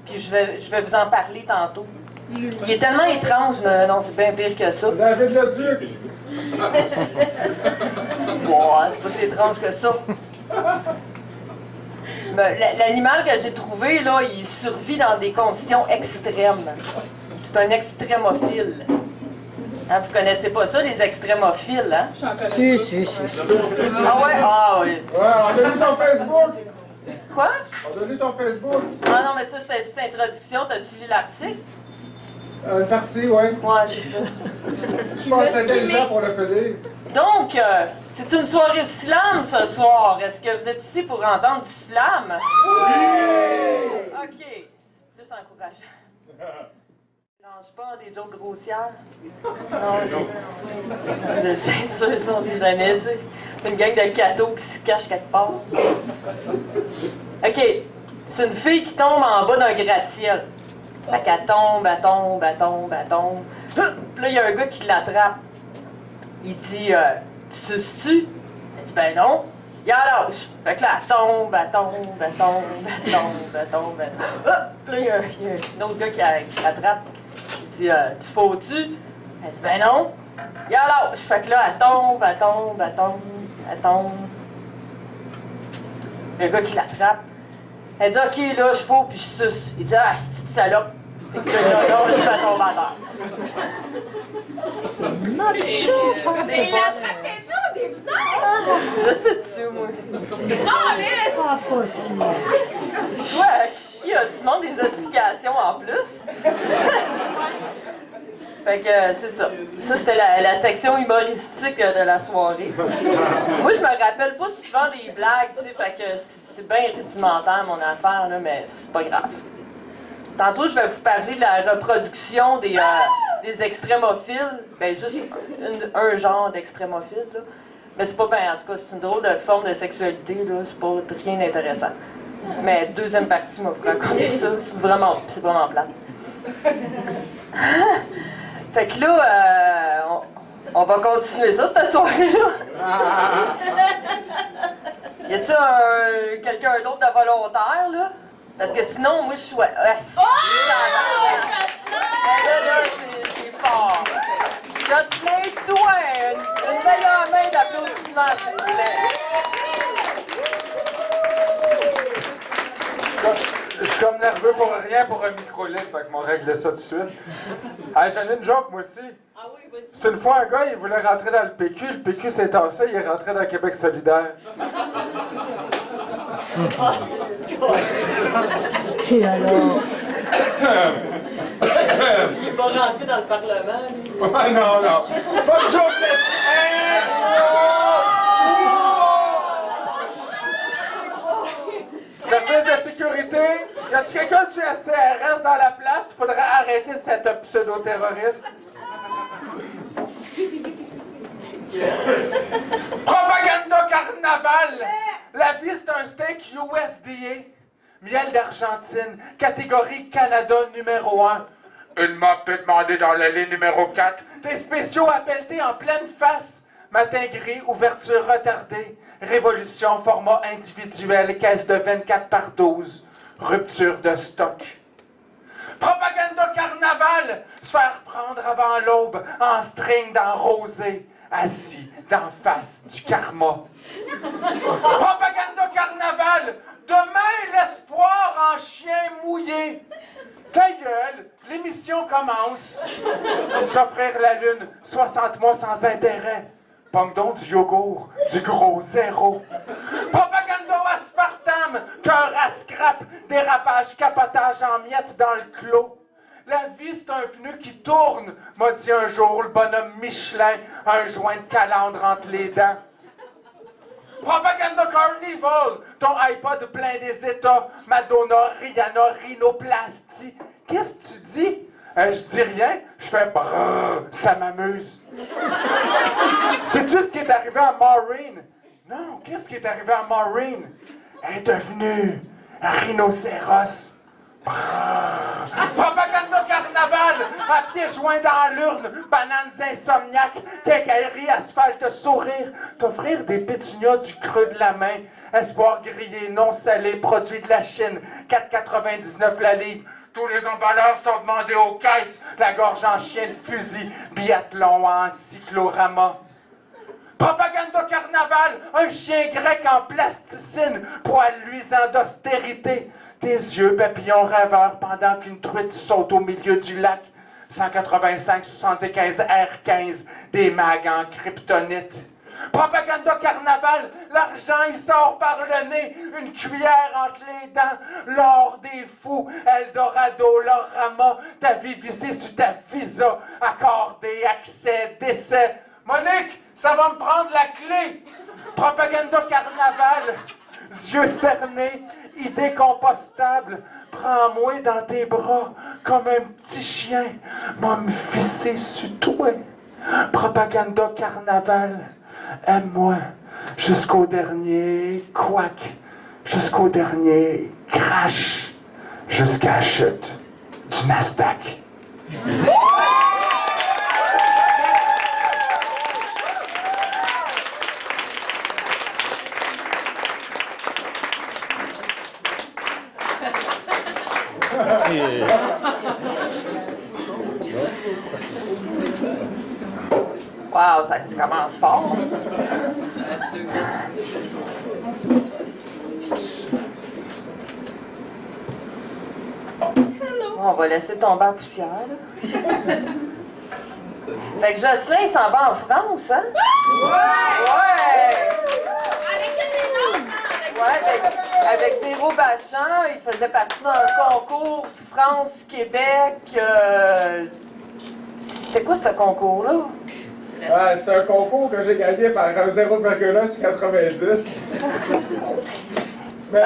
puis je vais vous en parler tantôt. Il est tellement étrange, non, c'est bien pire que ça. David le Duc! Bon, c'est pas si étrange que ça. L'animal que j'ai trouvé, là, il survit dans des conditions extrêmes. C'est un extrémophile. Hein, vous connaissez pas ça, les extrémophiles, hein? Si. Ah ouais? Ah oui. Ouais, on a lu ton Facebook! Quoi? On a lu ton Facebook! Ah non, mais ça, c'était juste l'introduction. T'as-tu lu l'article? Une partie, ouais. Ouais, c'est ça. Je pense que c'est intelligent pour le finir. Donc, c'est une soirée slam ce soir. Est-ce que vous êtes ici pour entendre du slam? Oui! OK. C'est plus encourageant. Non, je pas des jokes grossières. Non, je sais, ça, on sait jamais, tu sais. C'est une gang de cadeaux qui se cachent quelque part. OK. C'est une fille qui tombe en bas d'un gratte-ciel. Fait qu'elle tombe, elle tombe, elle tombe, elle tombe. Puis là, il y a un gars qui l'attrape. Il dit, tu suces-tu? Elle dit, ben non. Il en lâche. Fait que là, elle tombe, elle tombe, elle tombe, elle tombe, elle tombe, elle tombe. Puis là, il y a un autre gars qui l'attrape. Il dit, tu fous-tu? Elle dit, ben non. Il en lâche. Fait que là, elle tombe, elle tombe, elle tombe, elle tombe. Le gars qui l'attrape. Elle dit, OK, là, je fous, puis je suce. Il dit, ah, c'est une salope. Fait que là, je vais tomber à terre. Mais il attrapait pas des fenêtres! Là, c'est moi. Ah, pas si. Toi, qui tu demandes des explications en plus? Fait que c'est ça. Ça, c'était la section humoristique de la soirée. Moi, je me rappelle pas souvent des blagues, tu sais, fait que c'est bien rudimentaire, mon affaire, là, mais c'est pas grave. Tantôt, je vais vous parler de la reproduction des extrémophiles. Ben, juste un genre d'extrémophile, là. Mais c'est pas bien, en tout cas, c'est une drôle de forme de sexualité, là. C'est pas rien d'intéressant. Mais deuxième partie, m'a vous raconter ça. C'est vraiment plate. Fait que là, on va continuer ça, cette soirée-là. Y a-t-il quelqu'un d'autre de volontaire, là? Parce que sinon, moi, je suis... Là, c'est fort. Jocelyn, toi, une meilleure main d'applaudissement, s'il vous plaît. Je suis comme nerveux pour rien pour un micro-lit, fait qu'on règle ça tout de suite. Hey, j'en ai une joke, moi aussi. Ah oui, vas-y. C'est une fois un gars, il voulait rentrer dans le PQ. Le PQ s'est tassé, il est rentré dans le Québec solidaire. Et alors? Il est pas rentré dans le Parlement, lui. Non, non. Pas de joke là-dessus. Hey, service de sécurité, y a-t-il quelqu'un du SCRS dans la place? Il faudrait arrêter cette pseudo-terroriste. Propaganda carnaval! La vie, c'est un steak USDA. Miel d'Argentine, catégorie Canada numéro 1. Une mop peut demander dans le lit numéro 4. Des spéciaux à pelleter en pleine face. Matin gris, ouverture retardée. Révolution, format individuel, caisse de 24 par 12. Rupture de stock. Propaganda carnaval! Se faire prendre avant l'aube, en string dans rosé, assis d'en face du karma. Propaganda carnaval! Demain, l'espoir en chien mouillé. Ta gueule, l'émission commence. S'offrir la lune, 60 mois sans intérêt. Pomme donc du yogourt, du gros zéro. Propaganda aspartame, cœur à scrap, dérapage, capotage en miettes dans le clos. La vie, c'est un pneu qui tourne, m'a dit un jour le bonhomme Michelin, un joint de calandre entre les dents. Propaganda Carnival, ton iPod plein des états, Madonna, Rihanna, rhinoplastie. Qu'est-ce que tu dis? Je dis rien, je fais brrr, ça m'amuse. Sais-tu ce qui est arrivé à Maureen? Non, qu'est-ce qui est arrivé à Maureen? Elle est devenue un rhinocéros. Propaganda carnaval, à pieds joints dans l'urne, bananes insomniaques, quincaillerie, asphalte, sourire, t'offrir des pétunias du creux de la main, espoir grillé, non salé, produit de la Chine, 4,99 la livre. Tous les emballeurs sont demandés aux caisses, la gorge en chien de fusil, biathlon en cyclorama. Propaganda carnaval, un chien grec en plasticine, poil luisant d'austérité. Tes yeux papillons rêveurs pendant qu'une truite saute au milieu du lac. 185-75 R15, des mags en kryptonite. Propaganda carnaval, l'argent il sort par le nez, une cuillère entre les dents, l'or des fous, Eldorado, l'orama, ta vie vissée sur ta visa, accordé, accès, décès. Monique, ça va me prendre la clé. Propaganda carnaval, yeux cernés, idée compostable, prends-moi dans tes bras comme un petit chien, m'a me fisser sur toi. Propaganda carnaval, aime-moi jusqu'au dernier couac, jusqu'au dernier crash, jusqu'à la chute du Nasdaq. Wow, ça commence fort. On va laisser tomber la poussière, là. Fait que Jocelyn, il s'en va en France, hein? Ouais! Avec une Vachon, il faisait partie d'un concours France-Québec. C'était quoi ce concours-là? C'est un concours que j'ai gagné par 0,1 sur 90. Mais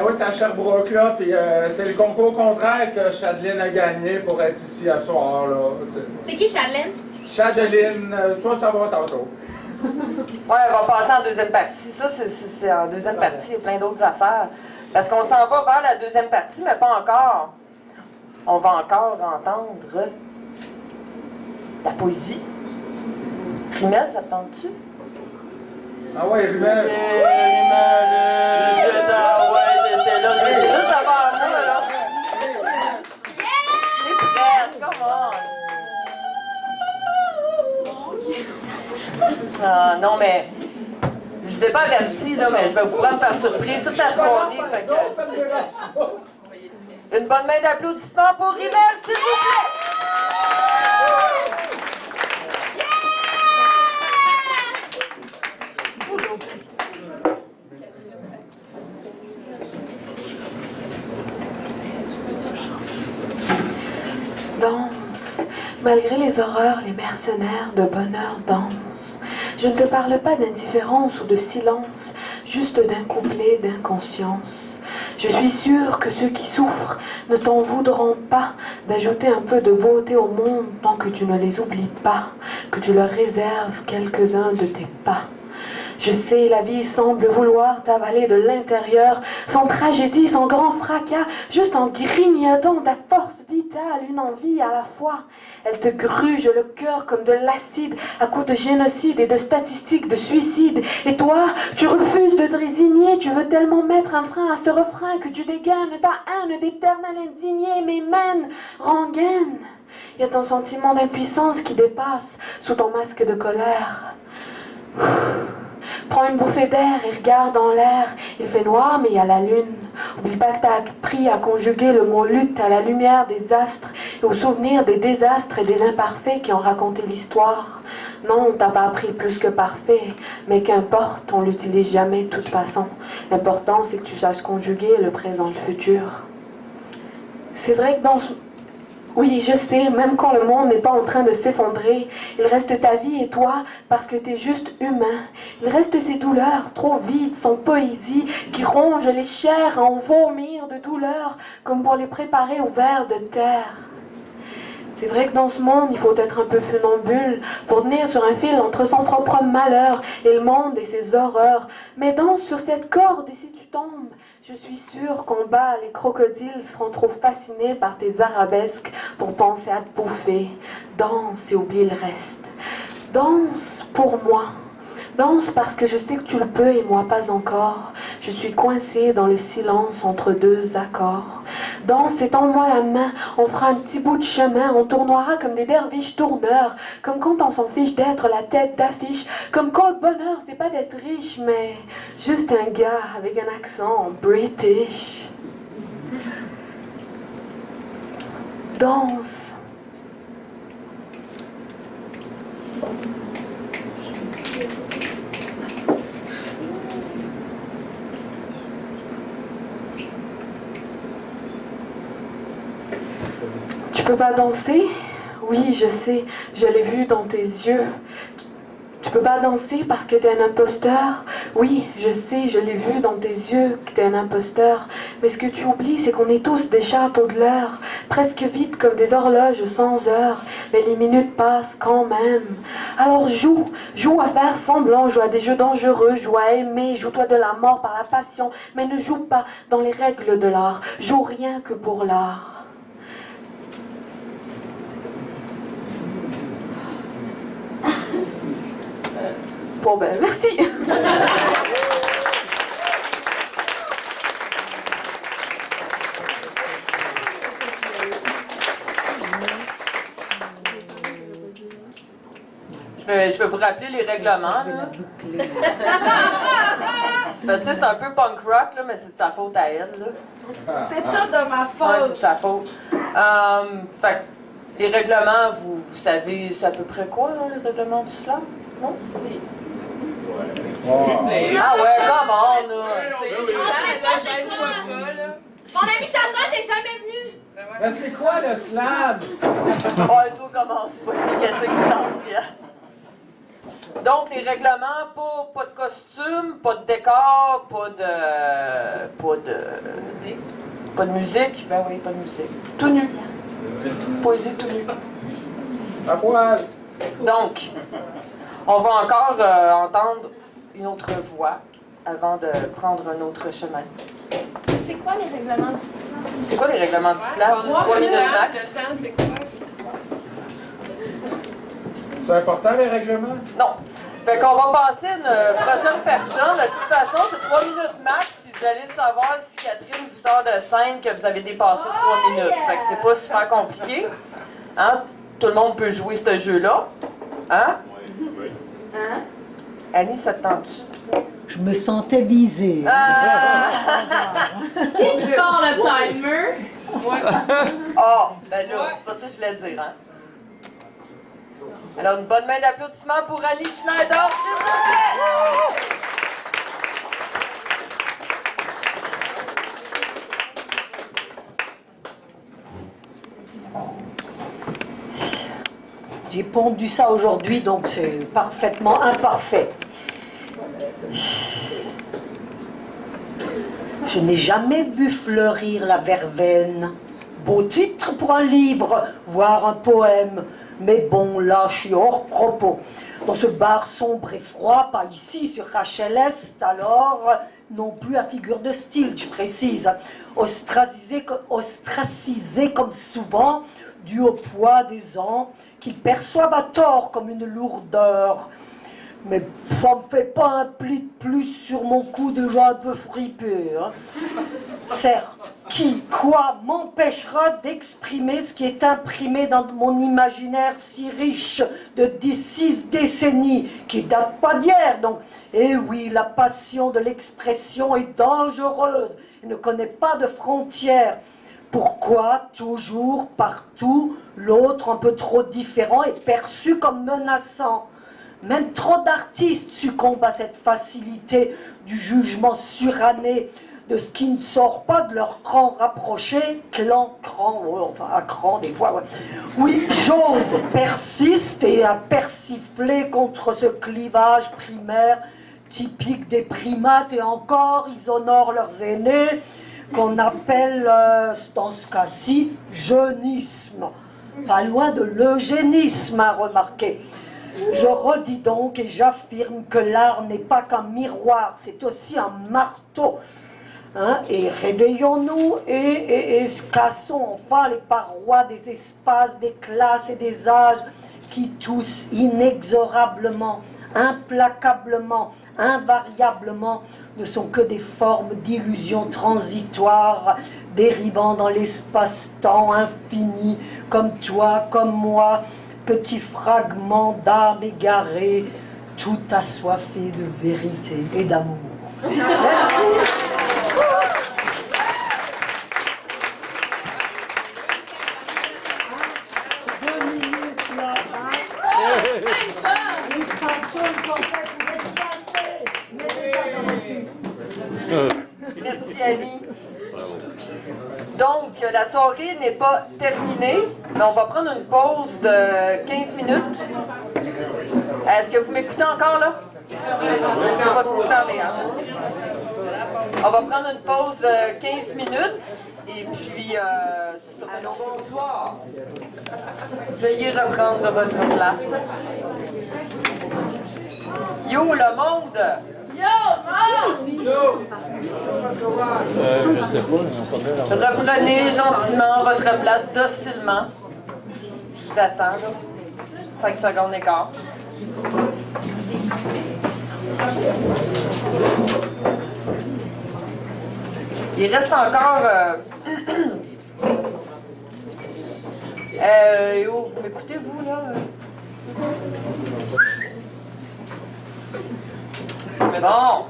oui, c'est à Sherbrooke, là, puis c'est le concours contraire que Chadeline a gagné pour être ici à soir, là. C'est qui, Chadeline? Chadeline, toi, ça va tantôt. Ouais, on va passer en deuxième partie. Ça, c'est en deuxième partie, il y a plein d'autres affaires. Parce qu'on s'en va vers la deuxième partie, mais pas encore. On va encore entendre la poésie. Rimel, ça te tente-tu? Ah ouais, Rimel. T'es là, t'es juste avant moi, là. T'es prête, come on. Ah, non, mais je vous ai pas averti, là, mais je vais vous prendre par surprise toute la soirée. Fait que... Une bonne main d'applaudissements pour Rimel, s'il vous plaît! Danse, malgré les horreurs, les mercenaires de bonheur dansent. Je ne te parle pas d'indifférence ou de silence, juste d'un couplet d'inconscience. Je suis sûre que ceux qui souffrent ne t'en voudront pas d'ajouter un peu de beauté au monde tant que tu ne les oublies pas, que tu leur réserves quelques-uns de tes pas. Je sais, la vie semble vouloir t'avaler de l'intérieur, sans tragédie, sans grand fracas, juste en grignotant ta force vitale, une envie à la fois. Elle te gruge le cœur comme de l'acide, à coups de génocide et de statistiques de suicide. Et toi, tu refuses de te résigner, tu veux tellement mettre un frein à ce refrain que tu dégaines ta haine d'éternel indigné, mais mène, rengaine. Il y a ton sentiment d'impuissance qui dépasse sous ton masque de colère. Prends une bouffée d'air et regarde en l'air. Il fait noir, mais il y a la lune. Oublie pas que t'as appris à conjuguer le mot lutte à la lumière des astres et au souvenir des désastres et des imparfaits qui ont raconté l'histoire. Non, t'as pas appris plus que parfait, mais qu'importe, on l'utilise jamais de toute façon. L'important, c'est que tu saches conjuguer le présent et le futur. C'est vrai que dans ce... Oui, je sais, même quand le monde n'est pas en train de s'effondrer, il reste ta vie et toi parce que t'es juste humain. Il reste ces douleurs trop vides, sans poésie, qui rongent les chairs à en vomir de douleur, comme pour les préparer au ver de terre. C'est vrai que dans ce monde, il faut être un peu funambule pour tenir sur un fil entre son propre malheur et le monde et ses horreurs. Mais danse sur cette corde et si tu tombes, je suis sûre qu'en bas, les crocodiles seront trop fascinés par tes arabesques pour penser à te bouffer. Danse et oublie le reste. Danse pour moi. Danse parce que je sais que tu le peux et moi pas encore. Je suis coincée dans le silence entre deux accords. Danse et tends-moi la main, on fera un petit bout de chemin, on tournera comme des derviches tourneurs, comme quand on s'en fiche d'être la tête d'affiche, comme quand le bonheur c'est pas d'être riche, mais juste un gars avec un accent british. Danse. Tu peux pas danser? Oui, je sais, je l'ai vu dans tes yeux. Tu peux pas danser parce que t'es un imposteur? Oui, je sais, je l'ai vu dans tes yeux que t'es un imposteur. Mais ce que tu oublies, c'est qu'on est tous des châteaux de l'heure, presque vides comme des horloges sans heure. Mais les minutes passent quand même. Alors joue à faire semblant, joue à des jeux dangereux, joue à aimer, joue-toi de la mort par la passion, mais ne joue pas dans les règles de l'art. Joue rien que pour l'art. Bon ben, merci. Je vais vous rappeler les règlements. Là. C'est un peu punk rock, là, mais c'est de sa faute à elle. Là. C'est tout de ma faute. Ouais, c'est de sa faute. Fait que les règlements, vous savez, c'est à peu près quoi, là, les règlements du slam? Non? Ah ouais, comment, là? On sait pas c'est quoi. Mon ami chasseur, t'es jamais venu! Mais c'est quoi le slam? Ouais, tout commence pas une question existentielle. Donc, les règlements, pas de costume, pas de décor, pas de musique. Ben oui, pas de musique. Tout nu. Poésie tout nu. À poil. Donc, on va encore entendre une autre voix avant de prendre un autre chemin. C'est quoi les règlements du slam? C'est quoi les règlements du slam? C'est 3 minutes max. C'est important, les règlements? Non. Fait qu'on va passer à une prochaine personne. De toute façon, c'est 3 minutes max, puis vous allez savoir si Catherine vous sort de scène que vous avez dépassé 3 minutes. Fait que c'est pas super compliqué. Hein? Tout le monde peut jouer ce jeu-là. Hein? Hein? Annie, ça te tente-tu? Je me sentais visée. Qui sort le timer? Ah, ben là, c'est pas ça que je voulais dire, hein? Alors, une bonne main d'applaudissements pour Annie Schneider, s'il vous plaît! J'ai pondu ça aujourd'hui, donc c'est parfaitement imparfait. Je n'ai jamais vu fleurir la verveine. Beau titre pour un livre, voire un poème. Mais bon, là, je suis hors propos. Dans ce bar sombre et froid, pas ici, sur Rachel Est, alors, non plus à figure de style, je précise. Ostracisé comme souvent, dû au poids des ans, qu'ils perçoivent à tort comme une lourdeur. Mais ça me fait pas un pli de plus sur mon cou déjà un peu fripé. Hein. Certes, quoi m'empêchera d'exprimer ce qui est imprimé dans mon imaginaire si riche de 6 décennies, qui date pas d'hier donc. Et oui, la passion de l'expression est dangereuse et ne connaît pas de frontières. Pourquoi toujours, partout, l'autre un peu trop différent est perçu comme menaçant? Même trop d'artistes succombent à cette facilité du jugement suranné de ce qui ne sort pas de leur cran rapproché, à cran des fois. Ouais. Oui, chose persiste et à persifler contre ce clivage primaire typique des primates, et encore ils honorent leurs aînés, qu'on appelle, dans ce cas-ci, jeunisme. Pas loin de l'eugénisme, à remarquer. Je redis donc et j'affirme que l'art n'est pas qu'un miroir, c'est aussi un marteau. Hein, et réveillons-nous et cassons enfin les parois des espaces, des classes et des âges qui tous inexorablement, implacablement, invariablement ne sont que des formes d'illusions transitoires dérivant dans l'espace-temps infini, comme toi, comme moi, petits fragments d'âme égarée, tout assoiffé de vérité et d'amour. Merci. Merci Annie. Donc, la soirée n'est pas terminée, mais on va prendre une pause de 15 minutes. Est-ce que vous m'écoutez encore, là? On va finir de parler, hein? On va prendre une pause de 15 minutes, et puis, alors bonsoir. Veuillez reprendre votre place. Yo, le monde! Je sais pas, Reprenez gentiment votre place, docilement. Je vous attends, là. 5 secondes et quart. Il reste encore... vous m'écoutez, vous, là? Bon.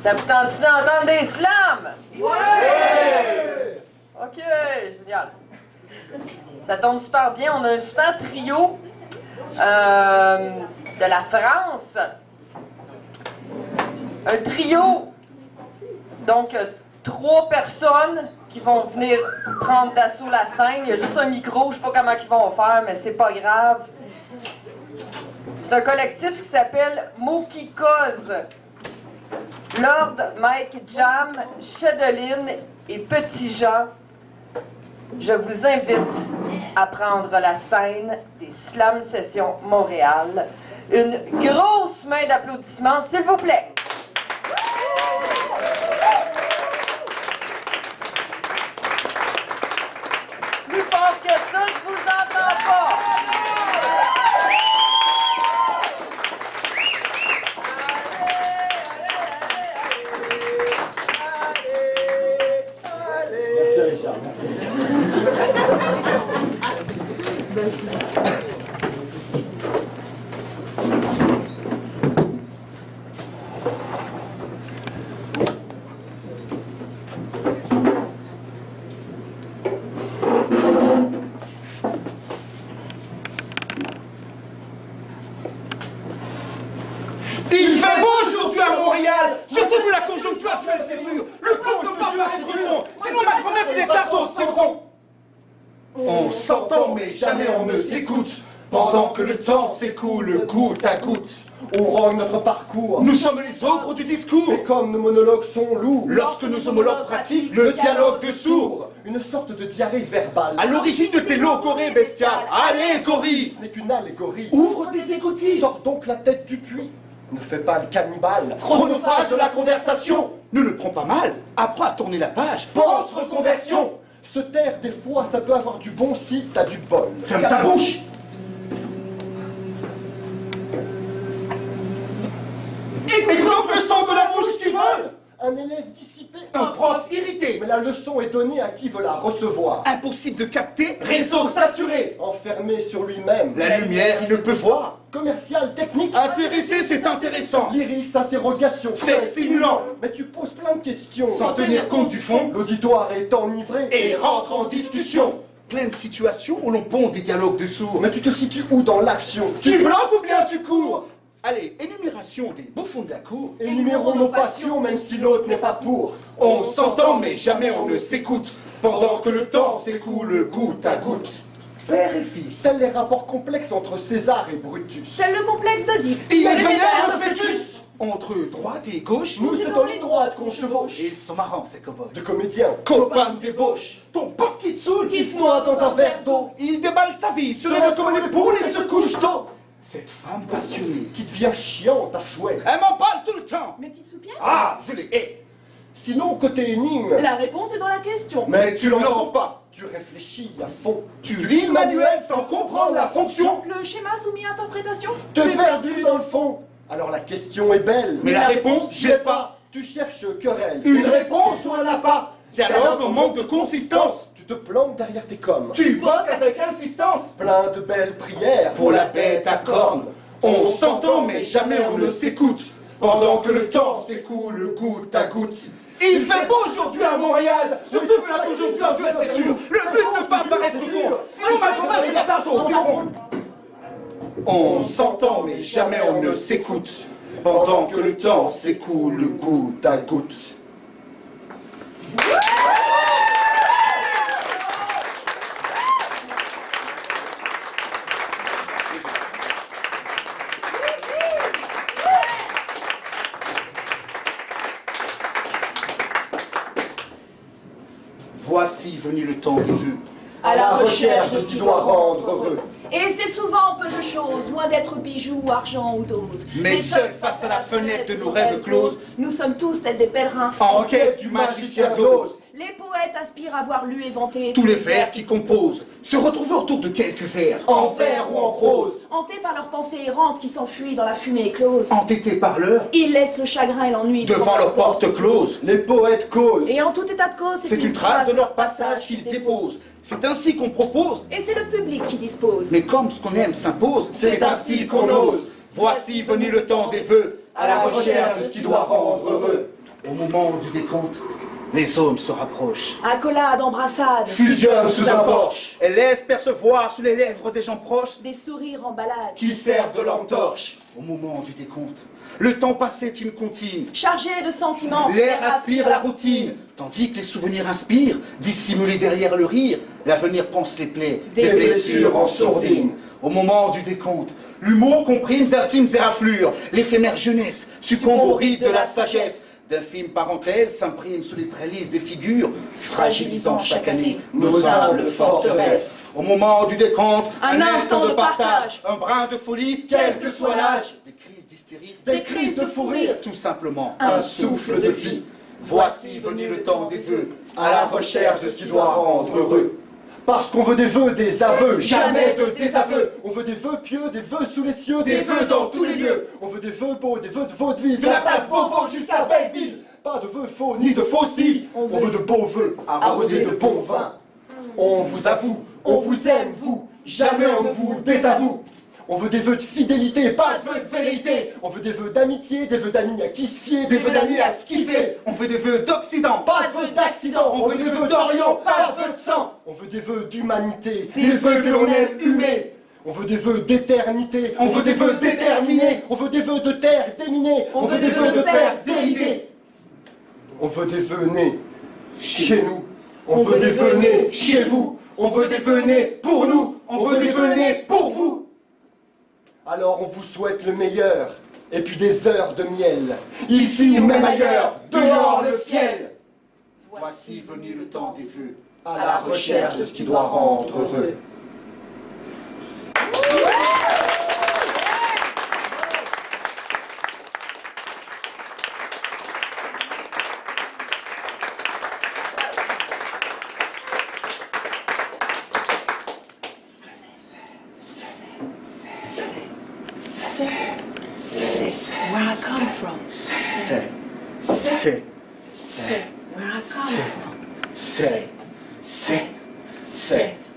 Ça vous tente d'entendre des slams? Oui! OK, génial. Ça tombe super bien. On a un super trio de la France. Un trio, donc, 3 personnes qui vont venir prendre d'assaut la scène. Il y a juste un micro, je sais pas comment ils vont faire, mais c'est pas grave. C'est un collectif qui s'appelle Mokikos. Lord, Mike, Jam, Chedeline et Petit Jean, je vous invite à prendre la scène des Slam Sessions Montréal. Une grosse main d'applaudissements, s'il vous plaît. Plus fort que ça, je vous entends pas. Merci Richard, merci. Il fait beau aujourd'hui à Montréal, surtout vu la conjoncture actuelle, c'est sûr. Le compte ne peut pas être non, sinon ma grand-mère fait des tartes au citron. On s'entend mais jamais on ne s'écoute. Pendant que le temps s'écoule goutte à goutte. On rogne notre parcours. Nous sommes les ogres du discours. Et comme nos monologues sont lourds, Lorsque nos homologues pratiquent le dialogue de sourds, une sorte de diarrhée verbale. à l'origine de tes logorées bestiales, allégorie. Ce n'est qu'une allégorie. Ouvre tes écoutilles. Sors donc la tête du puits. Ne fais pas le cannibale. Chronophage de la conversation. Ne le prends pas mal. Apprends à tourner la page. Pense reconversion. Se taire des fois, ça peut avoir du bon si t'as du bol. Ferme ta bouche. Écoute le son de la bouche qui vole. Un élève dissipé. Un prof irrité. Mais la leçon est donnée à qui veut la recevoir. Impossible de capter. Réseau saturé. Enfermé sur lui-même. La lumière, il ne peut voir. Commercial, technique. Intéressé, c'est intéressant. Lyrics, interrogation. C'est stimulant. Mais tu poses plein de questions. Sans tenir compte du fond. L'auditoire est enivré. Et rentre en discussion. Plein de situations où l'on pond des dialogues de sourds. Mais tu te situes où dans l'action? Tu bloques ou bien tu cours? Allez, énumération des bouffons de la cour. Énumérons nos passions, même si l'autre n'est pas pour. On s'entend, mais jamais on ne s'écoute. Pendant que le temps s'écoule goutte à goutte. Père et fils. Tels les rapports complexes entre César et Brutus. C'est le complexe d'Oedipe. Il vénère le fœtus. Entre droite et gauche, Nous, c'est en ligne droite qu'on chevauche. Et ils sont marrants, ces cow-boys. De comédiens. Copain de débauche. Ton pote qui te saoule. Qui se noie dans un verre d'eau. Il déballe sa vie, se lève comme une poule et se couche tôt. Cette femme passionnée, Qui devient chiante à souhait. elle m'en parle tout le temps. Mes petites soupières? Ah, je les hais. Sinon, côté énigme. La réponse est dans la question. Mais tu l'entends pas. Tu réfléchis à fond. Tu lis le manuel sans comprendre la fonction. Le schéma soumis à interprétation? T'es perdu dans le fond. Alors la question est belle. Mais la réponse, j'ai pas. Tu cherches querelle. Une réponse ou un appât. Dialogue en manque de consistance. Tu te plantes derrière tes coms. Tu boques avec insistance. Plein de belles prières. Pour la bête à cornes. On s'entend mais jamais on ne s'écoute. Pendant que le temps s'écoule goutte à goutte. Il fait beau aujourd'hui à Montréal. Surtout que la conjoncture actuelle, c'est sûr. Le but ne pas paraître court. Sinon ma grand-mère fait la tarte au citron. On s'entend mais jamais on ne s'écoute. Pendant que le temps s'écoule goutte à goutte. Voici venu le temps des vœux. À la recherche de ce qui doit rendre heureux. Et c'est souvent peu de choses, loin d'être bijoux, argent ou dose. Mais seuls face à la fenêtre de nos rêves closes, nous sommes tous tels des pèlerins. en quête du magicien d'Oz. Les poètes aspirent à avoir lu et vanté Tous les vers qui composent se retrouvent autour de quelques vers, En vers ou en prose. hantés par leurs pensées errantes qui s'enfuient dans la fumée éclose. entêtés par l'heure, Ils laissent le chagrin et l'ennui devant leurs portes closes. Les poètes causent. Et en tout état de cause, C'est une trace de leur passage qu'ils déposent. C'est ainsi qu'on propose, Et c'est le public qui dispose. mais comme ce qu'on aime s'impose, c'est ainsi qu'on ose. Voici venu le temps des vœux, À la recherche de ce qui doit rendre heureux. Au moment du décompte, Les hommes se rapprochent. Accolade, embrassade. Fusionne sous un porche. Elle laisse percevoir sous les lèvres des gens proches Des sourires en balade. Qui servent de lampe torche. au moment du décompte. Le temps passé est une comptine. Chargé de sentiments. L'air aspire la routine, tandis que les souvenirs inspirent, dissimulés derrière le rire. L'avenir pense les plaies, Des blessures en sourdine. Au moment du décompte, l'humour comprime d'intimes éraflures. L'éphémère jeunesse succombe au rite de la sagesse. D'infimes parenthèses s'impriment sous les trellises des figures, fragilisant chaque année Nos humbles forteresses. Au moment du décompte, Un instant de partage. un brin de folie, Quel que soit l'âge. des crises d'hystérie, Des crises de fou rire. tout simplement Un souffle de vie. Voici venu le temps des vœux. À la recherche de ce qui doit rendre heureux. Parce qu'on veut des vœux, des aveux, jamais de désaveux. On veut des vœux pieux, des vœux sous les cieux, des vœux dans tous les lieux. On veut des vœux beaux, des vœux de vaudeville, de la place Beauvau jusqu'à Belleville. Pas de vœux faux, ni de faux si. On veut de beaux vœux, arrosés de bons vins. On vous avoue, on vous aime, vous. Jamais on ne vous désavoue. On veut des vœux de fidélité, pas de vœux de velléité. On veut des vœux d'amitié, des vœux d'amis à qui se fier, des vœux d'amis à se kiffer. On veut des vœux d'Occident, Pas de vœux d'accident, on veut des vœux d'Orient, pas de vœux de sang. On veut des vœux d'humanité, des vœux que l'on aime humer. On veut des vœux d'éternité, on veut des vœux déterminés. On veut des vœux de terre déminée, on veut des vœux de père déridé. On veut des vœux nés chez nous, on veut des vœux nés chez vous. On veut des vœux nés pour nous, on veut des vœux nés pour vous. Alors on vous souhaite le meilleur, et puis des heures de miel, ici ou même ailleurs, dehors le fiel. voici venu le temps des vœux. À la recherche de ce qui doit rendre heureux. Where I come from. C'est Where I come from.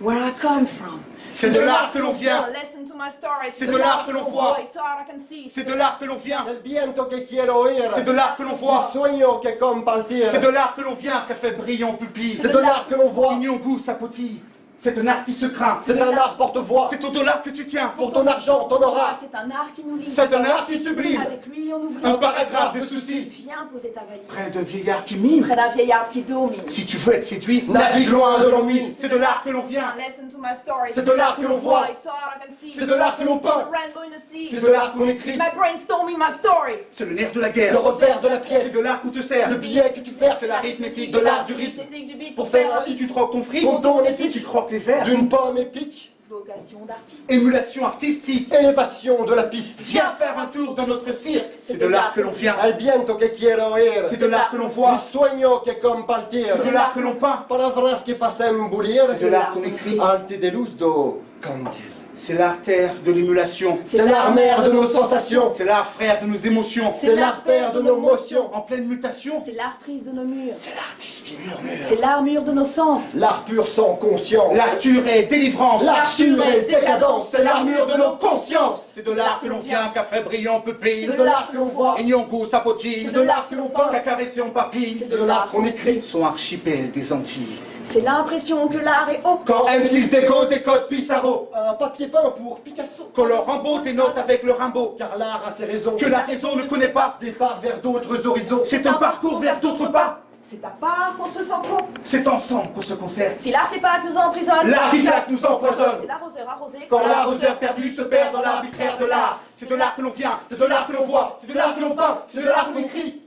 Where I come from. C'est de là que l'on vient, Listen to my story. C'est de là que l'on voit. It's all I can see. c'est de là que l'on vient, El viento que quiero oír, c'est de là que l'on el voit, sueño que compartir, c'est de là que l'on vient qu'a fait brillant pupille. c'est de l'art que l'on voit, Mignon goût sapotille, c'est un art qui se craint, c'est un art porte-voix. c'est au dollar que tu tiens, Pour ton argent, ton aura, C'est un art qui nous lie. c'est un art qui sublime, Avec lui, on oublie. un paragraphe de soucis, Viens poser ta valise. près d'un vieillard qui mime. Près d'un vieillard qui domine. Si tu veux être séduit, navigue loin de l'ennui. c'est de l'art que l'on vient, Listen to my story. C'est de l'art que l'on voit. It's all I can see. C'est de l'art que l'on peint, The rainbow in the sea. c'est de l'art qu'on écrit, My brainstorming my story. c'est le nerf de la le guerre, revers de la c'est pièce, de l'art qu'on te sert, le billet que tu verses, c'est l'arithmétique de l'art du rythme. Technique du beat Pour faire un et hit tu troques ton fric, Ton don tu éthique croques les vers, d'une pomme épique, Vocation d'artiste. émulation artistique, élévation de la piste. viens faire un tour dans notre cirque, c'est de l'art que l'on vient, El viento que quiero oír, c'est de l'art que l'on el voit, sueño que compartir, c'est de l'art que l'on peint, palabras que facen bullir, c'est de l'art qu'on écrit, arte de luz do cantil. c'est l'art terre de l'émulation, C'est l'art mère de nos sensations, c'est l'art frère de nos émotions, c'est l'art père de nos motions, en pleine mutation, C'est l'artrice de nos murs. c'est l'artiste qui murmure, C'est l'armure de nos sens. l'art pur sans conscience, l'arture est délivrance, l'art sûr et décadence, c'est l'armure de nos consciences, c'est de l'art que l'on vient, qu'a fait brillant pupille, c'est de l'art que l'on voit, et Nyongo sapotille, c'est de l'art que l'on peint, qu'a caressé en papille, c'est de l'art qu'on écrit. son archipel des Antilles. C'est l'impression que l'art est au Quand M6 décode Pissarro, un papier peint pour Picasso, Qu'on leur Rimbaud tes notes avec le Rimbaud, car l'art a ses raisons, que la raison ne connaît pas, départ vers d'autres horizons, c'est un parcours vers d'autres pas, C'est à part qu'on se sent con. c'est ensemble qu'on se concerte, Si l'artefact nous emprisonne. l'artefact nous empoisonne. C'est l'arroseur arrosé. Quand l'arroseur perdu se perd dans l'arbitraire de l'art, c'est de l'art que l'on vient, c'est de l'art que l'on voit, c'est de l'art que l'on peint, c'est de l'art qu'on écrit.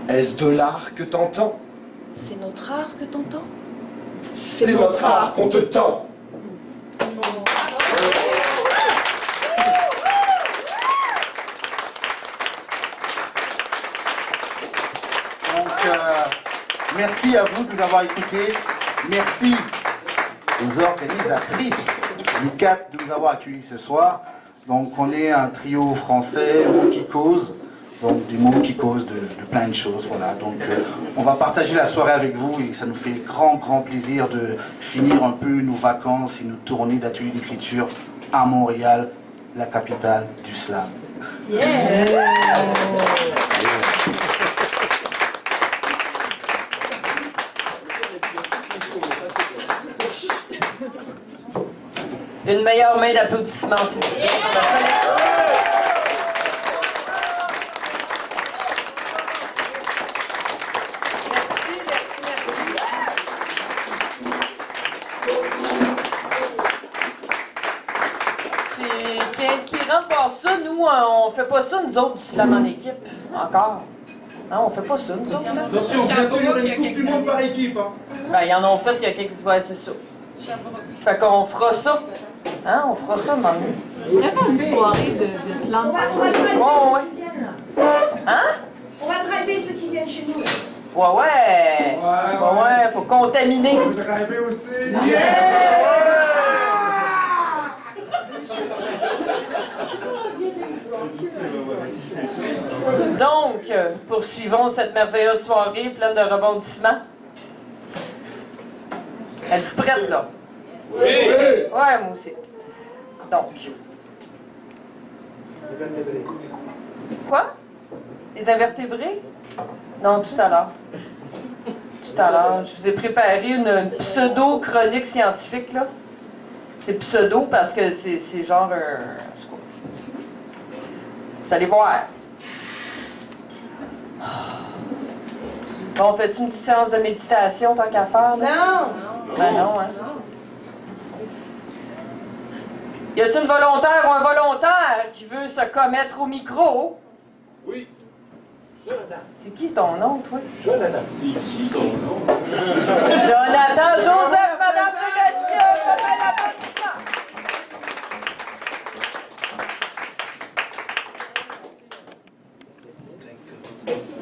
Est-ce de l'art que t'entends? C'est notre art que t'entends. C'est notre art qu'on te tend. Donc, merci à vous de nous avoir écoutés. Merci aux organisatrices du CAT de nous avoir accueillis ce soir. Donc, on est un trio français, Mots qui cause. Donc, du mot qui cause de plein de choses. Voilà. Donc, on va partager la soirée avec vous et ça nous fait grand plaisir de finir un peu nos vacances et nos tournées d'ateliers d'écriture à Montréal la capitale du slam. Une meilleure main d'applaudissements, s'il vous plaît, pour la sélection. C'est inspirant de voir ça. Nous, on fait pas ça, nous autres, du slam en équipe, encore. Non, on fait pas ça, nous autres. Là. Attention, bientôt il y aura une Coupe du Monde par équipe. Hein. Ben, ils en ont fait il y a quelques... Ouais, c'est ça. Fait qu'on fera ça. Hein, on fera ça, maintenant. On pourrait faire une soirée de slam. Ouais, ouais. Hein? On va driver ceux qui viennent chez nous. Ouais, faut contaminer. Vous drivez aussi? Donc, poursuivons cette merveilleuse soirée pleine de rebondissements. Êtes-vous prête, là? Oui! Ouais, moi aussi. Donc. Quoi? Les invertébrés? Non, tout à l'heure. Tout à l'heure. Je vous ai préparé une pseudo-chronique scientifique, là. C'est pseudo parce que c'est genre un... Vous allez voir. Bon, fais-tu une petite séance de méditation tant qu'à faire? Là? Non! Ben non, hein? Y a-t-il une volontaire ou un volontaire qui veut se commettre au micro? Oui. Jonathan. C'est qui ton nom, toi? Jonathan. C'est qui ton nom? Jonathan Joseph, mesdames et messieurs, faites un applaudissement.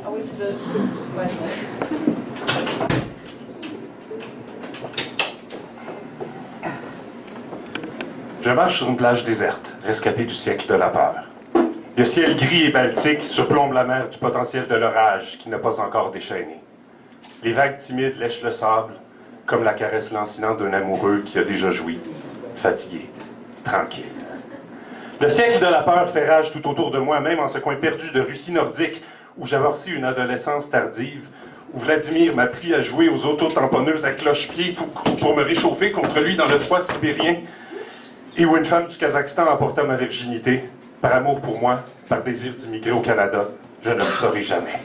Ah oui, tu veux. Ouais, c'est ça. Je marche sur une plage déserte, rescapée du siècle de la peur. Le ciel gris et baltique surplombe la mer du potentiel de l'orage qui n'a pas encore déchaîné. Les vagues timides lèchent le sable, comme la caresse lancinante d'un amoureux qui a déjà joui, fatigué, tranquille. Le siècle de la peur fait rage tout autour de moi, même en ce coin perdu de Russie nordique, où j'amorcis une adolescence tardive, où Vladimir m'a pris à jouer aux autotamponneuses à cloche-pied pour me réchauffer contre lui dans le froid sibérien, et où une femme du Kazakhstan emporta ma virginité, par amour pour moi, par désir d'immigrer au Canada. Je ne le saurai jamais.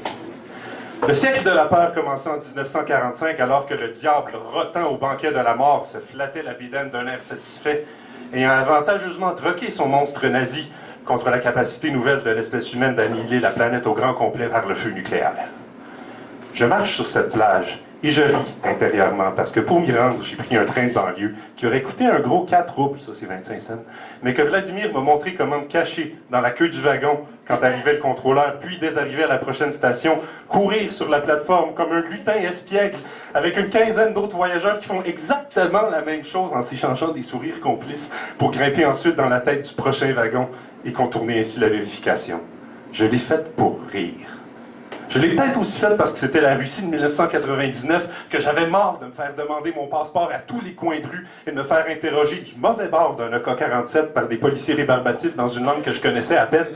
Le siècle de la peur commençait en 1945, alors que le diable rotant au banquet de la mort se flattait la bédaine d'un air satisfait, ayant avantageusement troqué son monstre nazi contre la capacité nouvelle de l'espèce humaine d'annihiler la planète au grand complet par le feu nucléaire. Je marche sur cette plage et je ris intérieurement parce que pour m'y rendre, j'ai pris un train de banlieue qui aurait coûté un gros 4 roubles, ça c'est 25 cents, mais que Vladimir m'a montré comment me cacher dans la queue du wagon quand arrivait le contrôleur, puis dès arrivé à la prochaine station, courir sur la plateforme comme un lutin espiègle avec une quinzaine d'autres voyageurs qui font exactement la même chose en s'échangeant des sourires complices pour grimper ensuite dans la tête du prochain wagon et contourner ainsi la vérification. Je l'ai faite pour rire. Je l'ai peut-être aussi faite parce que c'était la Russie de 1999 que j'avais marre de me faire demander mon passeport à tous les coins de rue et de me faire interroger du mauvais bord d'un AK-47 par des policiers rébarbatifs dans une langue que je connaissais à peine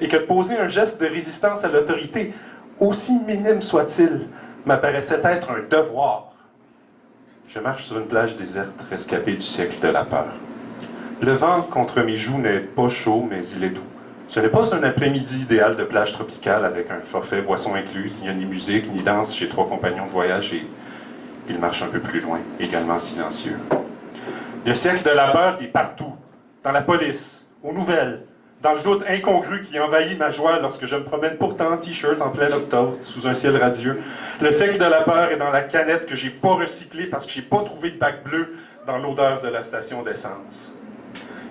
et que de poser un geste de résistance à l'autorité, aussi minime soit-il, m'apparaissait être un devoir. Je marche sur une plage déserte rescapée du siècle de la peur. Le vent contre mes joues n'est pas chaud, mais il est doux. Ce n'est pas un après-midi idéal de plage tropicale avec un forfait boisson incluse. Il n'y a ni musique, ni danse. J'ai 3 compagnons de voyage et ils marchent un peu plus loin, également silencieux. Le siècle de la peur est partout. Dans la police, aux nouvelles, dans le doute incongru qui envahit ma joie lorsque je me promène pourtant en t-shirt en plein octobre, sous un ciel radieux. Le siècle de la peur est dans la canette que j'ai pas recyclée parce que j'ai pas trouvé de bac bleu dans l'odeur de la station d'essence.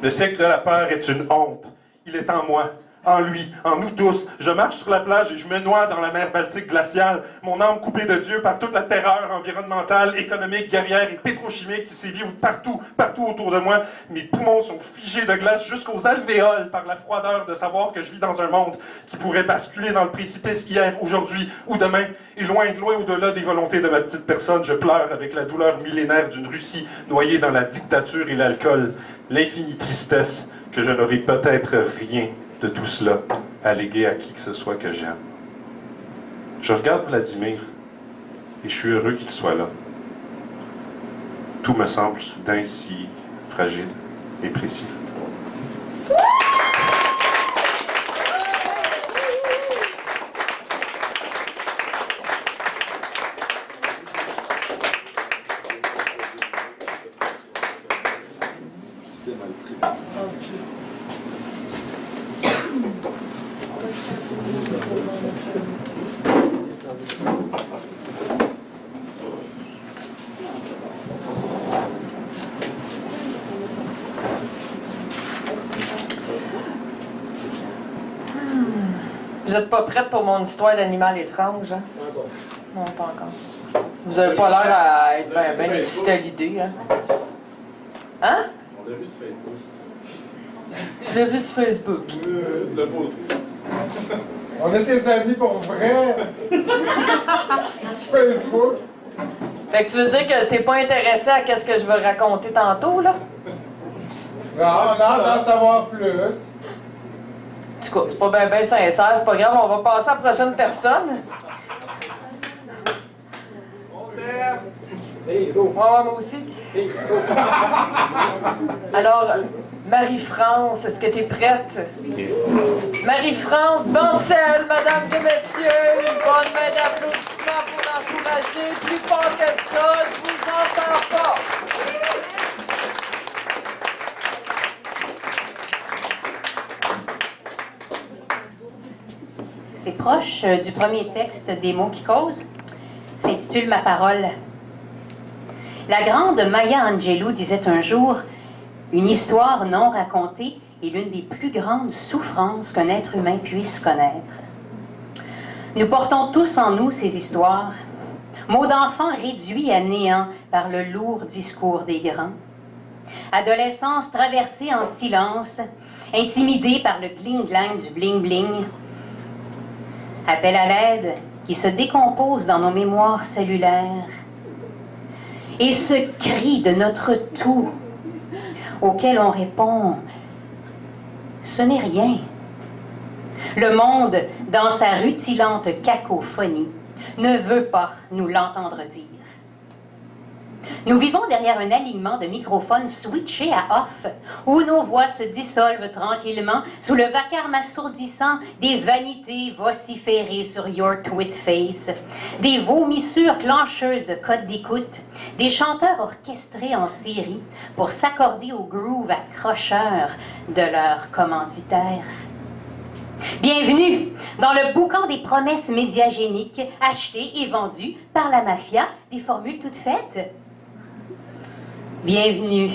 Le siècle de la peur est une honte. Il est en moi, en lui, en nous tous. Je marche sur la plage et je me noie dans la mer Baltique glaciale, mon âme coupée de Dieu par toute la terreur environnementale, économique, guerrière et pétrochimique qui sévit partout autour de moi. Mes poumons sont figés de glace jusqu'aux alvéoles par la froideur de savoir que je vis dans un monde qui pourrait basculer dans le précipice hier, aujourd'hui ou demain. Et loin au-delà des volontés de ma petite personne, je pleure avec la douleur millénaire d'une Russie noyée dans la dictature et l'alcool, l'infinie tristesse que je n'aurai peut-être rien de tout cela à léguer à qui que ce soit que j'aime. Je regarde Vladimir et je suis heureux qu'il soit là. Tout me semble soudain si fragile et précis. Vous êtes pas prête pour mon histoire d'animal étrange, hein? Non, pas encore. Vous avez pas l'air à être bien excité à l'idée, hein? Hein? On l'a vu sur Facebook. Tu l'as vu sur Facebook? Tu l'as posté. On est tes amis pour vrai. Sur Facebook. Fait que tu veux dire que t'es pas intéressé à qu'est-ce que je vais raconter tantôt, là? Non, on a d'en savoir plus. En tout cas, c'est pas bien sincère, c'est pas grave, on va passer à la prochaine personne. Ouais, moi aussi. Alors, Marie-France, est-ce que t'es prête? Marie-France Bancel, mesdames et messieurs, une bonne main d'applaudissements pour l'encourager. Plus fort que ça, je vous entends pas. C'est proche du premier texte des mots qui causent. S'intitule Ma parole. La grande Maya Angelou disait un jour: une histoire non racontée est l'une des plus grandes souffrances qu'un être humain puisse connaître. Nous portons tous en nous ces histoires, mots d'enfants réduits à néant par le lourd discours des grands. Adolescence traversée en silence, intimidée par le gling-glang du bling-bling. Appel à l'aide qui se décompose dans nos mémoires cellulaires. Et ce cri de notre tout auquel on répond « ce n'est rien ». Le monde, dans sa rutilante cacophonie, ne veut pas nous l'entendre dire. Nous vivons derrière un alignement de microphones switchés à off, où nos voix se dissolvent tranquillement sous le vacarme assourdissant des vanités vociférées sur Your Tweet Face, des vomissures clencheuses de codes d'écoute, des chanteurs orchestrés en série pour s'accorder au groove accrocheur de leurs commanditaires. Bienvenue dans le boucan des promesses médiagéniques achetées et vendues par la mafia des formules toutes faites. Bienvenue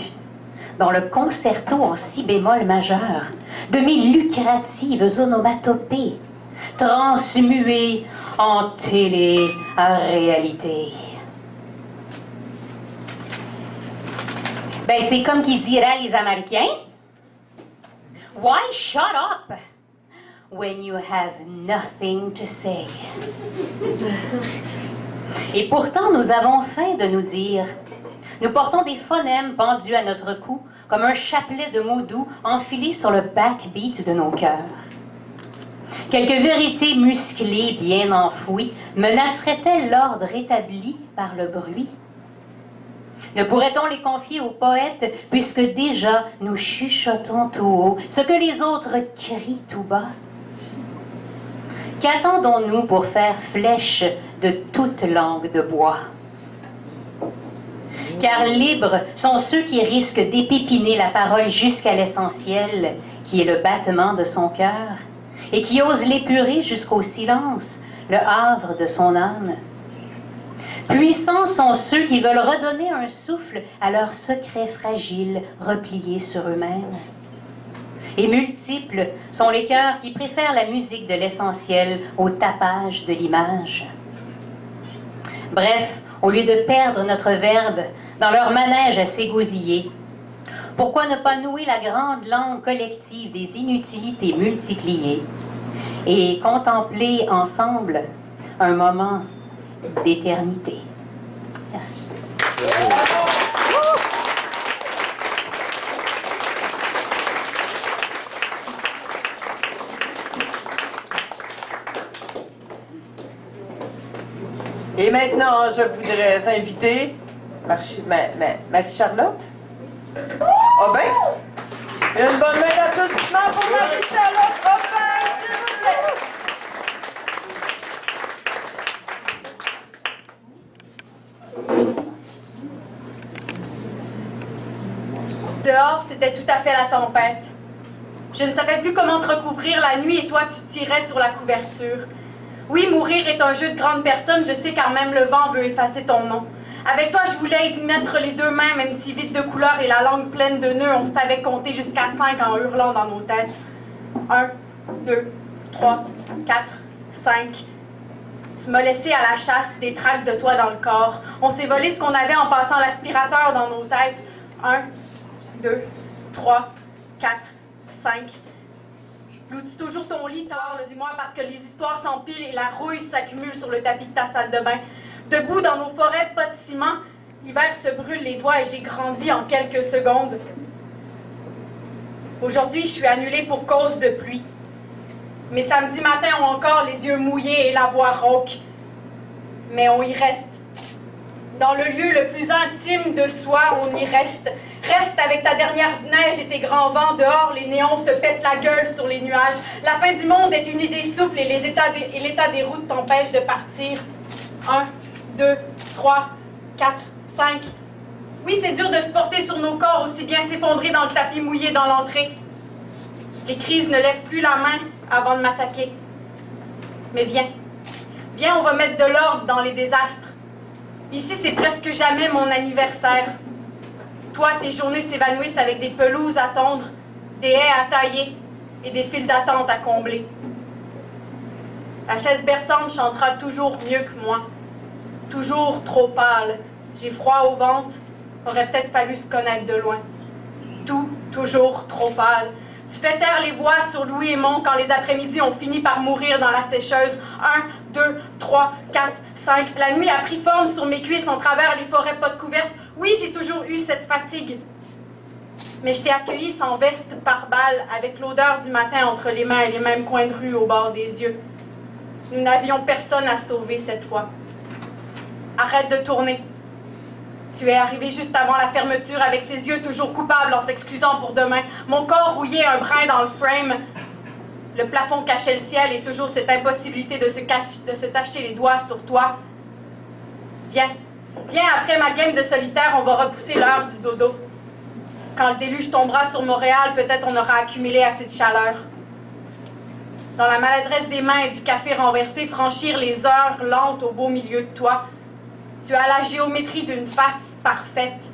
dans le concerto en si bémol majeur de mes lucratives onomatopées, transmuées en télé-réalité. Ben, c'est comme qui diraient les Américains. Why shut up when you have nothing to say? Et pourtant, nous avons faim de nous dire. Nous portons des phonèmes pendus à notre cou, comme un chapelet de mots doux enfilés sur le backbeat de nos cœurs. Quelques vérités musclées, bien enfouies, menaceraient-elles l'ordre établi par le bruit? Ne pourrait-on les confier aux poètes, puisque déjà nous chuchotons tout haut ce que les autres crient tout bas? Qu'attendons-nous pour faire flèche de toute langue de bois? Car libres sont ceux qui risquent d'épépiner la parole jusqu'à l'essentiel, qui est le battement de son cœur, et qui osent l'épurer jusqu'au silence, le havre de son âme. Puissants sont ceux qui veulent redonner un souffle à leurs secrets fragiles repliés sur eux-mêmes. Et multiples sont les cœurs qui préfèrent la musique de l'essentiel au tapage de l'image. Bref, au lieu de perdre notre verbe dans leur manège à s'égosiller, pourquoi ne pas nouer la grande langue collective des inutilités multipliées et contempler ensemble un moment d'éternité? Merci. Et maintenant, je voudrais inviter Marie-Charlotte. Ah ben, une bonne main d'applaudissement pour Marie-Charlotte. Ah ben, s'il vous plaît. Dehors, c'était tout à fait la tempête. Je ne savais plus comment te recouvrir la nuit et toi, tu tirais sur la couverture. Oui, mourir est un jeu de grande personne, je sais, car même le vent veut effacer ton nom. Avec toi, je voulais y mettre les deux mains, même si vide de couleurs et la langue pleine de nœuds, on savait compter jusqu'à 5 en hurlant dans nos têtes. 1, 2, 3, 4, 5. Tu m'as laissé à la chasse, des traces de toi dans le corps. On s'est volé ce qu'on avait en passant l'aspirateur dans nos têtes. 1, 2, 3, 4, 5. Loues-tu toujours ton lit, dis-moi, parce que les histoires s'empilent et la rouille s'accumule sur le tapis de ta salle de bain. Debout dans nos forêts, pas de ciment, l'hiver se brûle les doigts et j'ai grandi en quelques secondes. Aujourd'hui, je suis annulée pour cause de pluie. Mes samedis matins ont encore les yeux mouillés et la voix rauque. Mais on y reste. Dans le lieu le plus intime de soi, on y reste. Reste avec ta dernière neige et tes grands vents. Dehors, les néons se pètent la gueule sur les nuages. La fin du monde est une idée souple et l'état des routes t'empêche de partir. 1, 2, 3, 4, 5. Oui, c'est dur de se porter sur nos corps, aussi bien s'effondrer dans le tapis mouillé dans l'entrée. Les crises ne lèvent plus la main avant de m'attaquer. Mais viens. Viens, on va mettre de l'ordre dans les désastres. Ici, c'est presque jamais mon anniversaire. Toi, tes journées s'évanouissent avec des pelouses à tondre, des haies à tailler et des files d'attente à combler. La chaise berçante chantera toujours mieux que moi. Toujours trop pâle. J'ai froid au ventre. Aurait peut-être fallu se connaître de loin. Toujours trop pâle. Tu fais taire les voix sur Louis et Mon quand les après-midi ont fini par mourir dans la sécheuse. 1, 2, 3, 4, 5. La nuit a pris forme sur mes cuisses en travers les forêts pas de couvertes. Oui, j'ai toujours eu cette fatigue. Mais je t'ai accueilli sans veste par balle, avec l'odeur du matin entre les mains et les mêmes coins de rue au bord des yeux. Nous n'avions personne à sauver cette fois. Arrête de tourner. Tu es arrivé juste avant la fermeture avec ses yeux toujours coupables en s'excusant pour demain. Mon corps rouillé un brin dans le frame. Le plafond cachait le ciel et toujours cette impossibilité de se tacher les doigts sur toi. Viens. Viens, après ma game de solitaire, on va repousser l'heure du dodo. Quand le déluge tombera sur Montréal, peut-être on aura accumulé assez de chaleur. Dans la maladresse des mains et du café renversé, franchir les heures lentes au beau milieu de toi. Tu as la géométrie d'une face parfaite.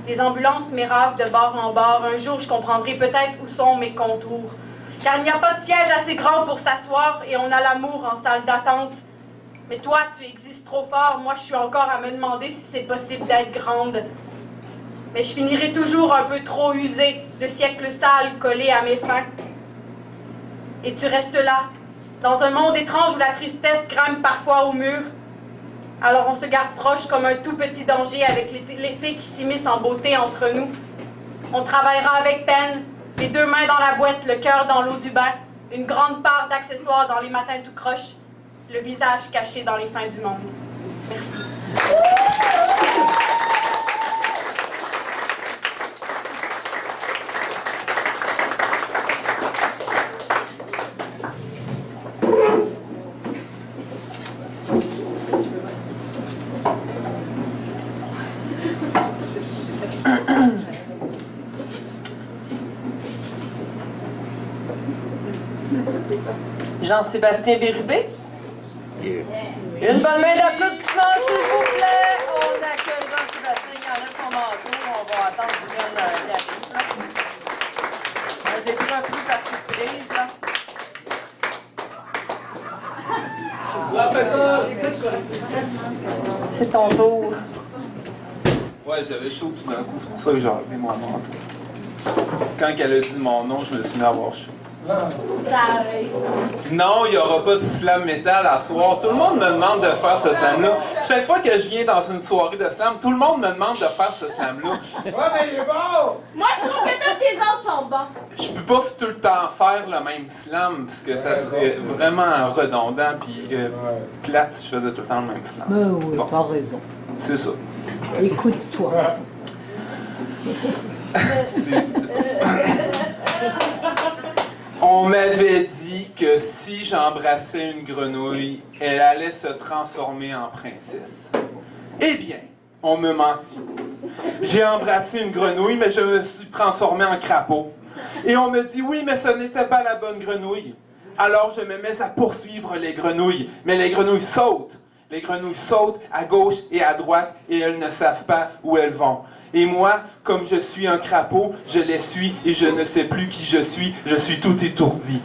Les ambulances m'éravent de bord en bord. Un jour, je comprendrai peut-être où sont mes contours. Car il n'y a pas de siège assez grand pour s'asseoir et on a l'amour en salle d'attente. Mais toi, tu existes trop fort. Moi, je suis encore à me demander si c'est possible d'être grande. Mais je finirai toujours un peu trop usée, le siècle sale collé à mes seins. Et tu restes là, dans un monde étrange où la tristesse grimpe parfois au mur. Alors on se garde proche comme un tout petit danger avec l'été qui s'immisce en beauté entre nous. On travaillera avec peine, les deux mains dans la boîte, le cœur dans l'eau du bain, une grande part d'accessoires dans les matins tout croche, le visage caché dans les fins du monde. Merci. Jean-Sébastien Bérubé. Une bonne main d'applaudissement, s'il vous plaît. On accueille Jean-Sébastien, il enlève son manteau. On va attendre qu'il vienne y arriver. On a découvert un peu par surprise, là. C'est ton tour. Ouais, j'avais chaud tout d'un coup, c'est pour ça que j'ai enlevé mon manteau. Quand elle a dit mon nom, je me suis mis à avoir chaud. Ça arrive. Non, il n'y aura pas de slam métal à soir. Tout le monde me demande de faire ce slam-là. Chaque fois que je viens dans une soirée de slam, tout le monde me demande de faire ce slam-là. Ouais, mais il est bon! Moi, je trouve que t'as tes autres sont bons. Je peux pas tout le temps faire le même slam, parce que ça serait vraiment redondant, puis plate si je faisais tout le temps le même slam. Mais oui, Bon. t'as raison. C'est ça. Écoute-toi. C'est ça. On m'avait dit que si j'embrassais une grenouille, elle allait se transformer en princesse. Eh bien, on me mentit. J'ai embrassé une grenouille, mais je me suis transformé en crapaud. Et on me dit oui, mais ce n'était pas la bonne grenouille. Alors je me mets à poursuivre les grenouilles, mais les grenouilles sautent. Les grenouilles sautent à gauche et à droite et elles ne savent pas où elles vont. Et moi, comme je suis un crapaud, je les suis et je ne sais plus qui je suis tout étourdi.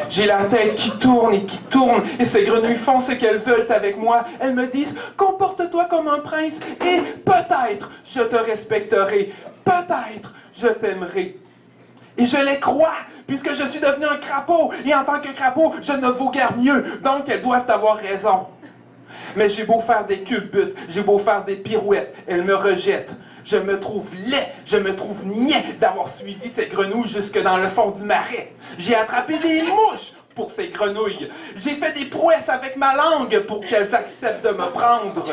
J'ai la tête qui tourne et ces grenouilles font ce qu'elles veulent avec moi. Elles me disent « Comporte-toi comme un prince et peut-être je te respecterai, peut-être je t'aimerai. » Et je les crois, puisque je suis devenu un crapaud, et en tant que crapaud, je ne vaux guère mieux, donc elles doivent avoir raison. Mais j'ai beau faire des culbutes, j'ai beau faire des pirouettes, elles me rejettent. Je me trouve laid, je me trouve niais d'avoir suivi ces grenouilles jusque dans le fond du marais. J'ai attrapé des mouches pour ces grenouilles. J'ai fait des prouesses avec ma langue pour qu'elles acceptent de me prendre.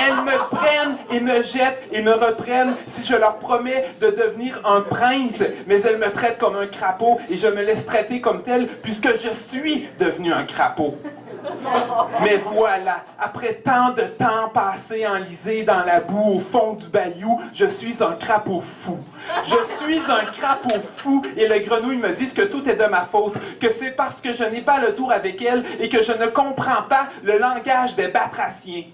Elles me prennent et me jettent et me reprennent si je leur promets de devenir un prince. Mais elles me traitent comme un crapaud et je me laisse traiter comme tel puisque je suis devenu un crapaud. Mais voilà, après tant de temps passé enlisé dans la boue au fond du bayou, je suis un crapaud fou. Je suis un crapaud fou et les grenouilles me disent que tout est de ma faute, que c'est parce que je n'ai pas le tour avec elles et que je ne comprends pas le langage des batraciens.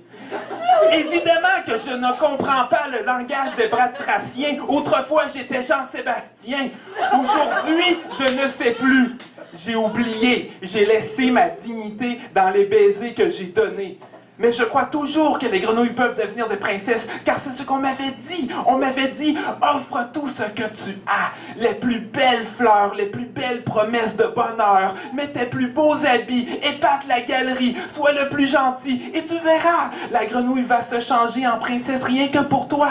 Évidemment que je ne comprends pas le langage des batraciens. Autrefois, j'étais Jean-Sébastien. Aujourd'hui, je ne sais plus. J'ai oublié, j'ai laissé ma dignité dans les baisers que j'ai donnés. Mais je crois toujours que les grenouilles peuvent devenir des princesses, car c'est ce qu'on m'avait dit. On m'avait dit, offre tout ce que tu as. Les plus belles fleurs, les plus belles promesses de bonheur. Mets tes plus beaux habits, épate la galerie, sois le plus gentil. Et tu verras, la grenouille va se changer en princesse rien que pour toi.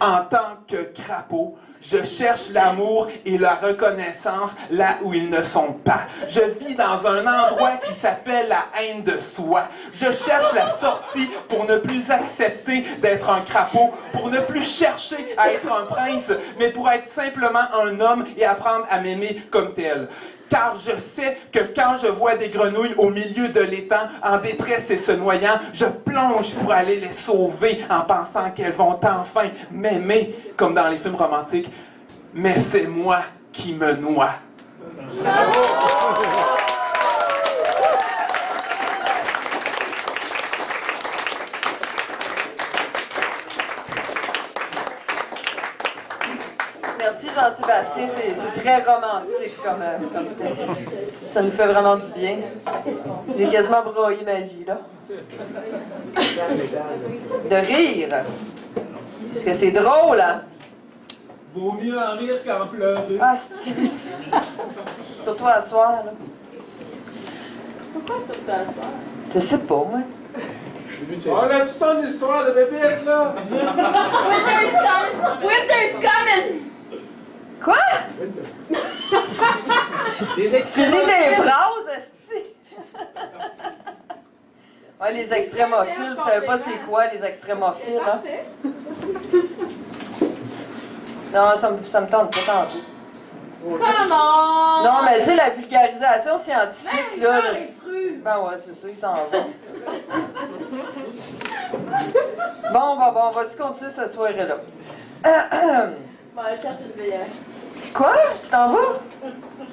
En tant que crapaud, je cherche l'amour et la reconnaissance là où ils ne sont pas. Je vis dans un endroit qui s'appelle la haine de soi. Je cherche la sortie pour ne plus accepter d'être un crapaud, pour ne plus chercher à être un prince, mais pour être simplement un homme et apprendre à m'aimer comme tel. Car je sais que quand je vois des grenouilles au milieu de l'étang, en détresse et se noyant, je plonge pour aller les sauver en pensant qu'elles vont enfin m'aimer, comme dans les films romantiques. Mais c'est moi qui me noie. Merci Jean-Sébastien, c'est très romantique comme texte. Ça nous fait vraiment du bien. J'ai quasiment broyé ma vie, là. De rire. Parce que c'est drôle, hein? Vaut mieux en rire qu'en pleurer. Ah, c'est... Surtout à soir, là. Pourquoi surtout à soir? Je sais pas, moi. On a-tu ton histoire de bébête, là? Winter's coming! Quoi? Finis tes phrases, esti! Ouais, les extrémophiles, je savais pas c'est quoi, les extrémophiles, hein? Non, ça me tente pas tantôt. Comment? Non, mais tu sais, la vulgarisation scientifique, là... Ben ouais, c'est ça, il s'en va. Bon, on va-tu continuer cette soirée-là? Bon, aller chercher une bière. Quoi? Tu t'en vas?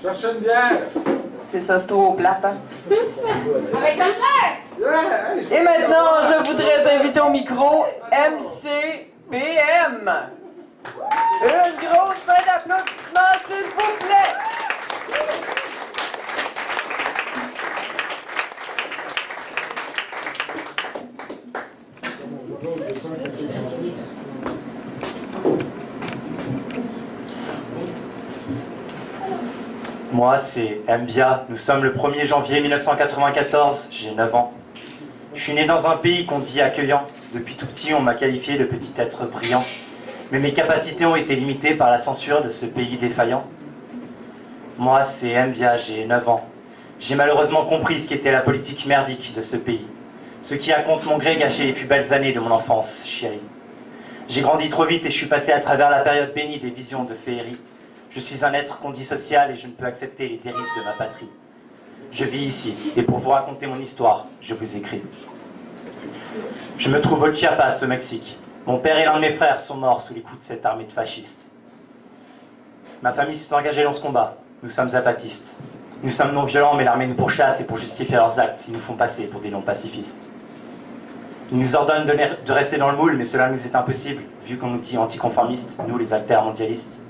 Cherche une bière. C'est ça, c'est trop plate, hein? Avec la fleur! Et maintenant, je voudrais inviter au micro MCBM. Une grosse main d'applaudissements, s'il vous plaît! Moi, c'est Mbia. Nous sommes le 1er janvier 1994. J'ai 9 ans. Je suis né dans un pays qu'on dit accueillant. Depuis tout petit, on m'a qualifié de petit être brillant. Mais mes capacités ont été limitées par la censure de ce pays défaillant. Moi, c'est Mbia, j'ai 9 ans. J'ai malheureusement compris ce qu'était la politique merdique de ce pays. Ce qui a contre mon gré gâché les plus belles années de mon enfance, chérie. J'ai grandi trop vite et je suis passé à travers la période bénie des visions de féerie. Je suis un être condisocial et je ne peux accepter les dérives de ma patrie. Je vis ici, et pour vous raconter mon histoire, je vous écris. Je me trouve au Chiapas, au Mexique. Mon père et l'un de mes frères sont morts sous les coups de cette armée de fascistes. Ma famille s'est engagée dans ce combat. Nous sommes zapatistes. Nous sommes non violents, mais l'armée nous pourchasse et pour justifier leurs actes, ils nous font passer pour des non-pacifistes. Ils nous ordonnent de rester dans le moule, mais cela nous est impossible, vu qu'on nous dit anticonformistes, nous les altermondialistes.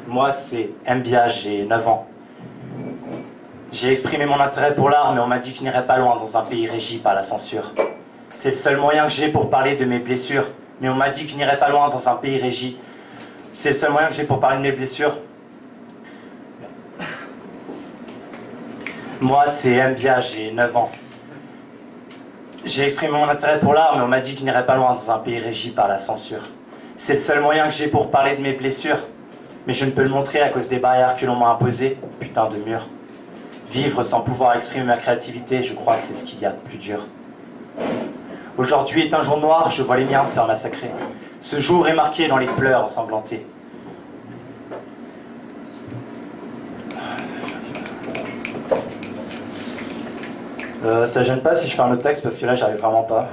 Moi, c'est Mbia, j'ai 9 ans. J'ai exprimé mon intérêt pour l'art, mais on m'a dit que je n'irais pas loin dans un pays régi par la censure. C'est le seul moyen que j'ai pour parler de mes blessures, mais on m'a dit que je n'irais pas loin dans un pays régi. C'est le seul moyen que j'ai pour parler de mes blessures. Moi, c'est Mbia, j'ai 9 ans. J'ai exprimé mon intérêt pour l'art, mais on m'a dit que je n'irais pas loin dans un pays régi par la censure. C'est le seul moyen que j'ai pour parler de mes blessures, mais je ne peux le montrer à cause des barrières que l'on m'a imposées, putain de mur. Vivre sans pouvoir exprimer ma créativité, je crois que c'est ce qu'il y a de plus dur. Aujourd'hui est un jour noir, je vois les miens se faire massacrer. Ce jour est marqué dans les pleurs ensanglantés. Ça gêne pas si je fais un autre texte parce que là j'arrive vraiment pas.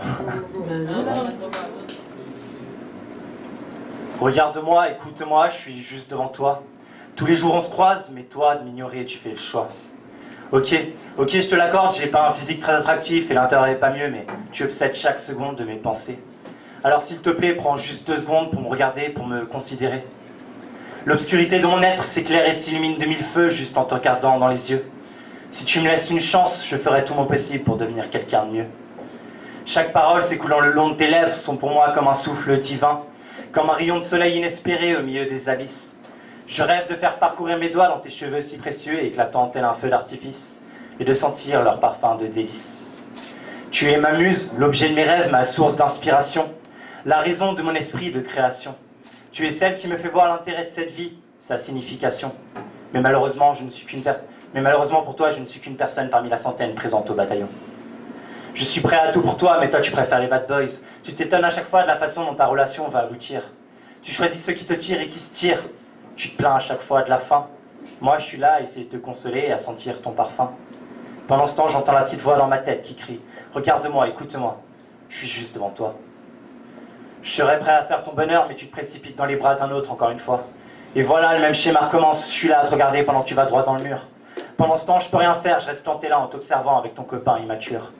Regarde-moi, écoute-moi, je suis juste devant toi. Tous les jours on se croise, mais toi de m'ignorer tu fais le choix. Ok, je te l'accorde, j'ai pas un physique très attractif et l'intérieur est pas mieux, mais tu obsèdes chaque seconde de mes pensées. Alors s'il te plaît, prends juste 2 secondes pour me regarder, pour me considérer. L'obscurité de mon être s'éclaire et s'illumine de 1000 feux juste en te regardant dans les yeux. Si tu me laisses une chance, je ferai tout mon possible pour devenir quelqu'un de mieux. Chaque parole s'écoulant le long de tes lèvres sont pour moi comme un souffle divin, comme un rayon de soleil inespéré au milieu des abysses. Je rêve de faire parcourir mes doigts dans tes cheveux si précieux et éclatant tel un feu d'artifice, et de sentir leur parfum de délice. Tu es ma muse, l'objet de mes rêves, ma source d'inspiration, la raison de mon esprit de création. Tu es celle qui me fait voir l'intérêt de cette vie, sa signification. Mais malheureusement pour toi, je ne suis qu'une personne parmi la centaine présente au bataillon. Je suis prêt à tout pour toi, mais toi tu préfères les bad boys. Tu t'étonnes à chaque fois de la façon dont ta relation va aboutir. Tu choisis ceux qui te tirent et qui se tirent. Tu te plains à chaque fois de la faim. Moi je suis là à essayer de te consoler et à sentir ton parfum. Pendant ce temps, j'entends la petite voix dans ma tête qui crie « Regarde-moi, écoute-moi, je suis juste devant toi. » Je serais prêt à faire ton bonheur, mais tu te précipites dans les bras d'un autre encore une fois. Et voilà, le même schéma recommence. Je suis là à te regarder pendant que tu vas droit dans le mur. Pendant ce temps, je peux rien faire, je reste planté là en t'observant avec ton copain immature.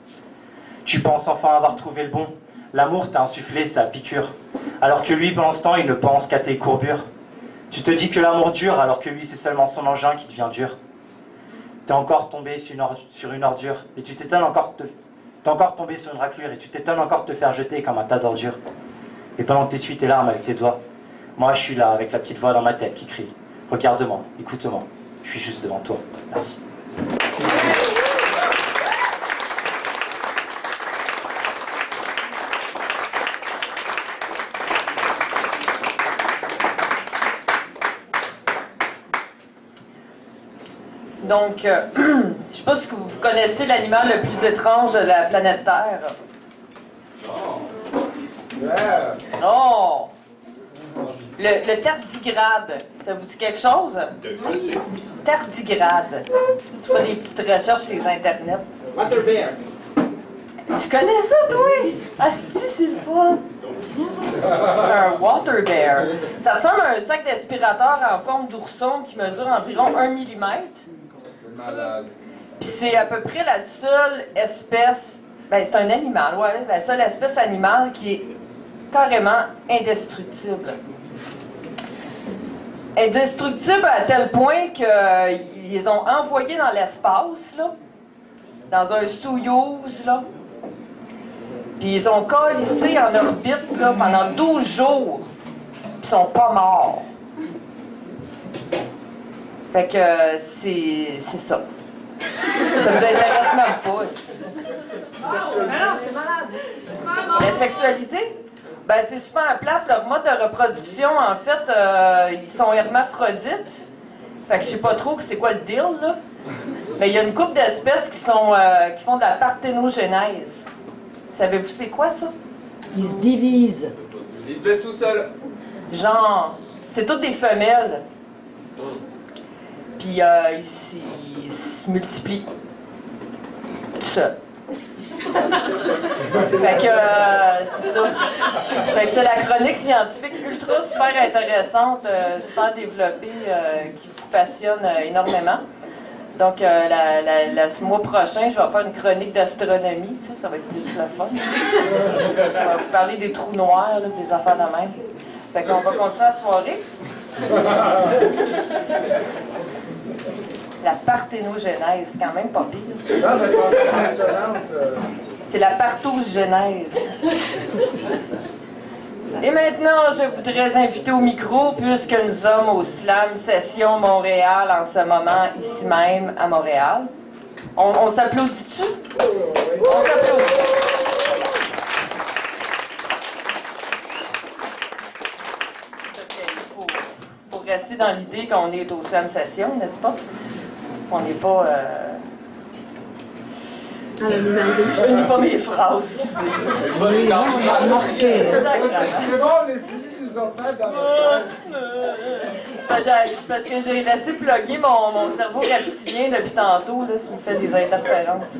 Tu penses enfin avoir trouvé le bon. L'amour t'a insufflé sa piqûre. Alors que lui, pendant ce temps, il ne pense qu'à tes courbures. Tu te dis que l'amour dure, alors que lui, c'est seulement son engin qui devient dur. T'es encore tombé sur une ordure, et tu t'étonnes encore t'es encore tombé sur une raclure, et tu t'étonnes encore de te faire jeter comme un tas d'ordures. Et pendant que t'essuies tes larmes avec tes doigts, moi je suis là avec la petite voix dans ma tête qui crie « Regarde-moi, écoute-moi, je suis juste devant toi. » Merci. Donc, je sais pas si vous connaissez l'animal le plus étrange de la planète Terre. Non! Le tardigrade, ça vous dit quelque chose? Tardigrade. Tu fais des petites recherches sur les internets. Water bear. Tu connais ça, toi? Asti, c'est le fun! Un water bear. Ça ressemble à un sac d'aspirateur en forme d'ourson qui mesure environ 1 mm. C'est malade. Puis c'est à peu près la seule espèce, ben c'est un animal, ouais, la seule espèce animale qui est carrément indestructible. Indestructible à tel point qu'ils les ont envoyés dans l'espace, là, dans un Soyouz, là. Puis ils ont calissé en orbite là, pendant 12 jours. Puis ils sont pas morts. Fait que c'est ça. Ça vous intéresse même pas. Non, c'est malade. La sexualité? Ben, c'est super plate. Leur mode de reproduction, en fait, ils sont hermaphrodites. Fait que je sais pas trop c'est quoi le deal, là. Mais il y a une couple d'espèces qui font de la parthénogenèse. Savez-vous c'est quoi, ça? Ils se divisent. Ils se laissent tout seuls. Genre, c'est toutes des femelles. Puis ils se multiplient. Tout seul. Fait que c'est ça. Fait que c'est la chronique scientifique ultra super intéressante, super développée, qui vous passionne énormément. Donc, ce mois prochain, je vais faire une chronique d'astronomie, tu sais, ça va être plus le fun. Je vais vous parler des trous noirs, là, des affaires de même. Fait qu'on va continuer la soirée. La parthénogenèse, c'est quand même pas pire. Non, mais c'est impressionnant. C'est la parthogenèse. Et maintenant, je voudrais inviter au micro, puisque nous sommes au Slam Session Montréal en ce moment, ici même à Montréal. On s'applaudit-tu? On s'applaudit. Il faut rester dans l'idée qu'on est au Slam Session, n'est-ce pas? On n'est pas... Je finis pas mes phrases, tu sais. C'est bon, les filles, ils ont peut-être dans le C'est parce que j'ai laissé plugger mon cerveau reptilien depuis tantôt, là, ça me fait des interférences.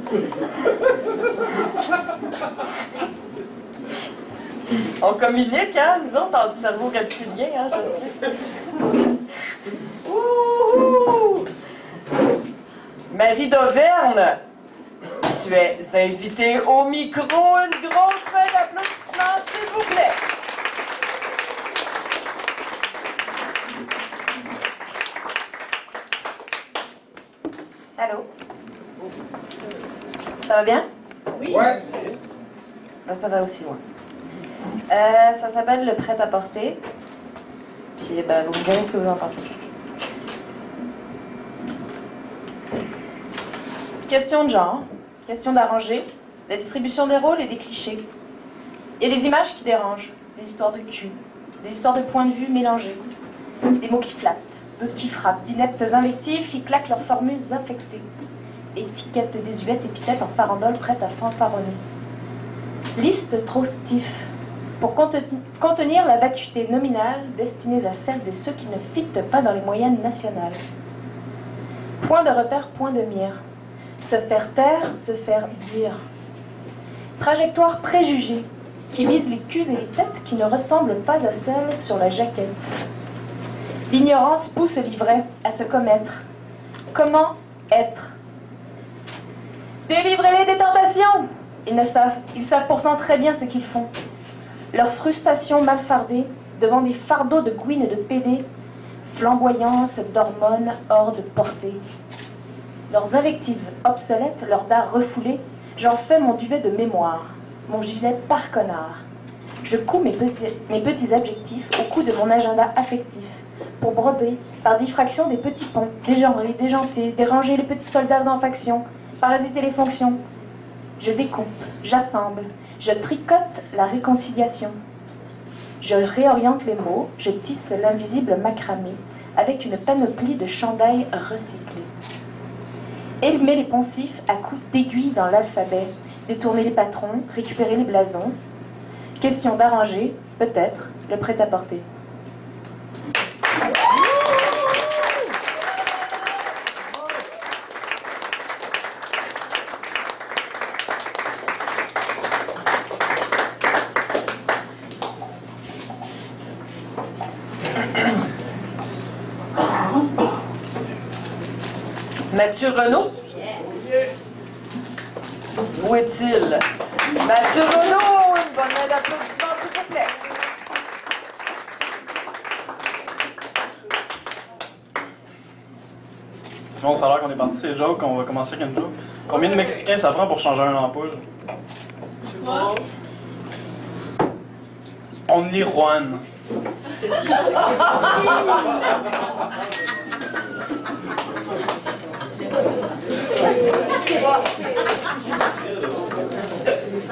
On communique, hein, nous autres, entre cerveau reptilien, hein, je sais. Ouh! Marie d'Auvergne, tu es invitée au micro. Une grosse main d'applaudissements, s'il vous plaît. Allô? Ça va bien? Oui. Ouais. Ben, ça va aussi, moi. Ça s'appelle le prêt-à-porter. Puis, ben, vous me direz ce que vous en pensez. Question de genre, question d'arranger, la distribution des rôles et des clichés. Il y a des images qui dérangent, des histoires de cul, des histoires de points de vue mélangés, des mots qui flattent, d'autres qui frappent, d'ineptes invectives qui claquent leurs formules infectées, étiquettes désuètes, épithètes en farandole prêtes à fanfaronner. Liste trop stiff pour contenir la vacuité nominale destinée à celles et ceux qui ne fitent pas dans les moyennes nationales. Point de repère, point de mire. Se faire taire, se faire dire. Trajectoire préjugée, qui vise les culs et les têtes qui ne ressemblent pas à celles sur la jaquette. L'ignorance pousse l'ivraie à se commettre. Comment être? Délivrez-les des tentations! Ils savent pourtant très bien ce qu'ils font. Leur frustration mal fardée, devant des fardeaux de gouines et de pédés, flamboyance d'hormones hors de portée. Leurs invectives obsolètes, leurs dards refoulés, j'en fais mon duvet de mémoire, mon gilet par connard. Je couds mes petits adjectifs au cou de mon agenda affectif, pour broder, par diffraction des petits ponts, dégenrer, déjanter, déranger les petits soldats en faction, parasiter les fonctions. Je découpe, j'assemble, je tricote la réconciliation. Je réoriente les mots, je tisse l'invisible macramé, avec une panoplie de chandails recyclés. Élimer les poncifs à coups d'aiguille dans l'alphabet, détourner les patrons, récupérer les blasons. Question d'arranger, peut-être, le prêt-à-porter. Mathieu Renaud? Où est-il? Mathieu Renaud, une bonne main d'applaudissements, s'il vous plaît. Bon, ça a l'air qu'on est parti ces jokes, on va commencer avec une joke. Combien de Mexicains ça prend pour changer une ampoule? Je sais pas. Only Juan.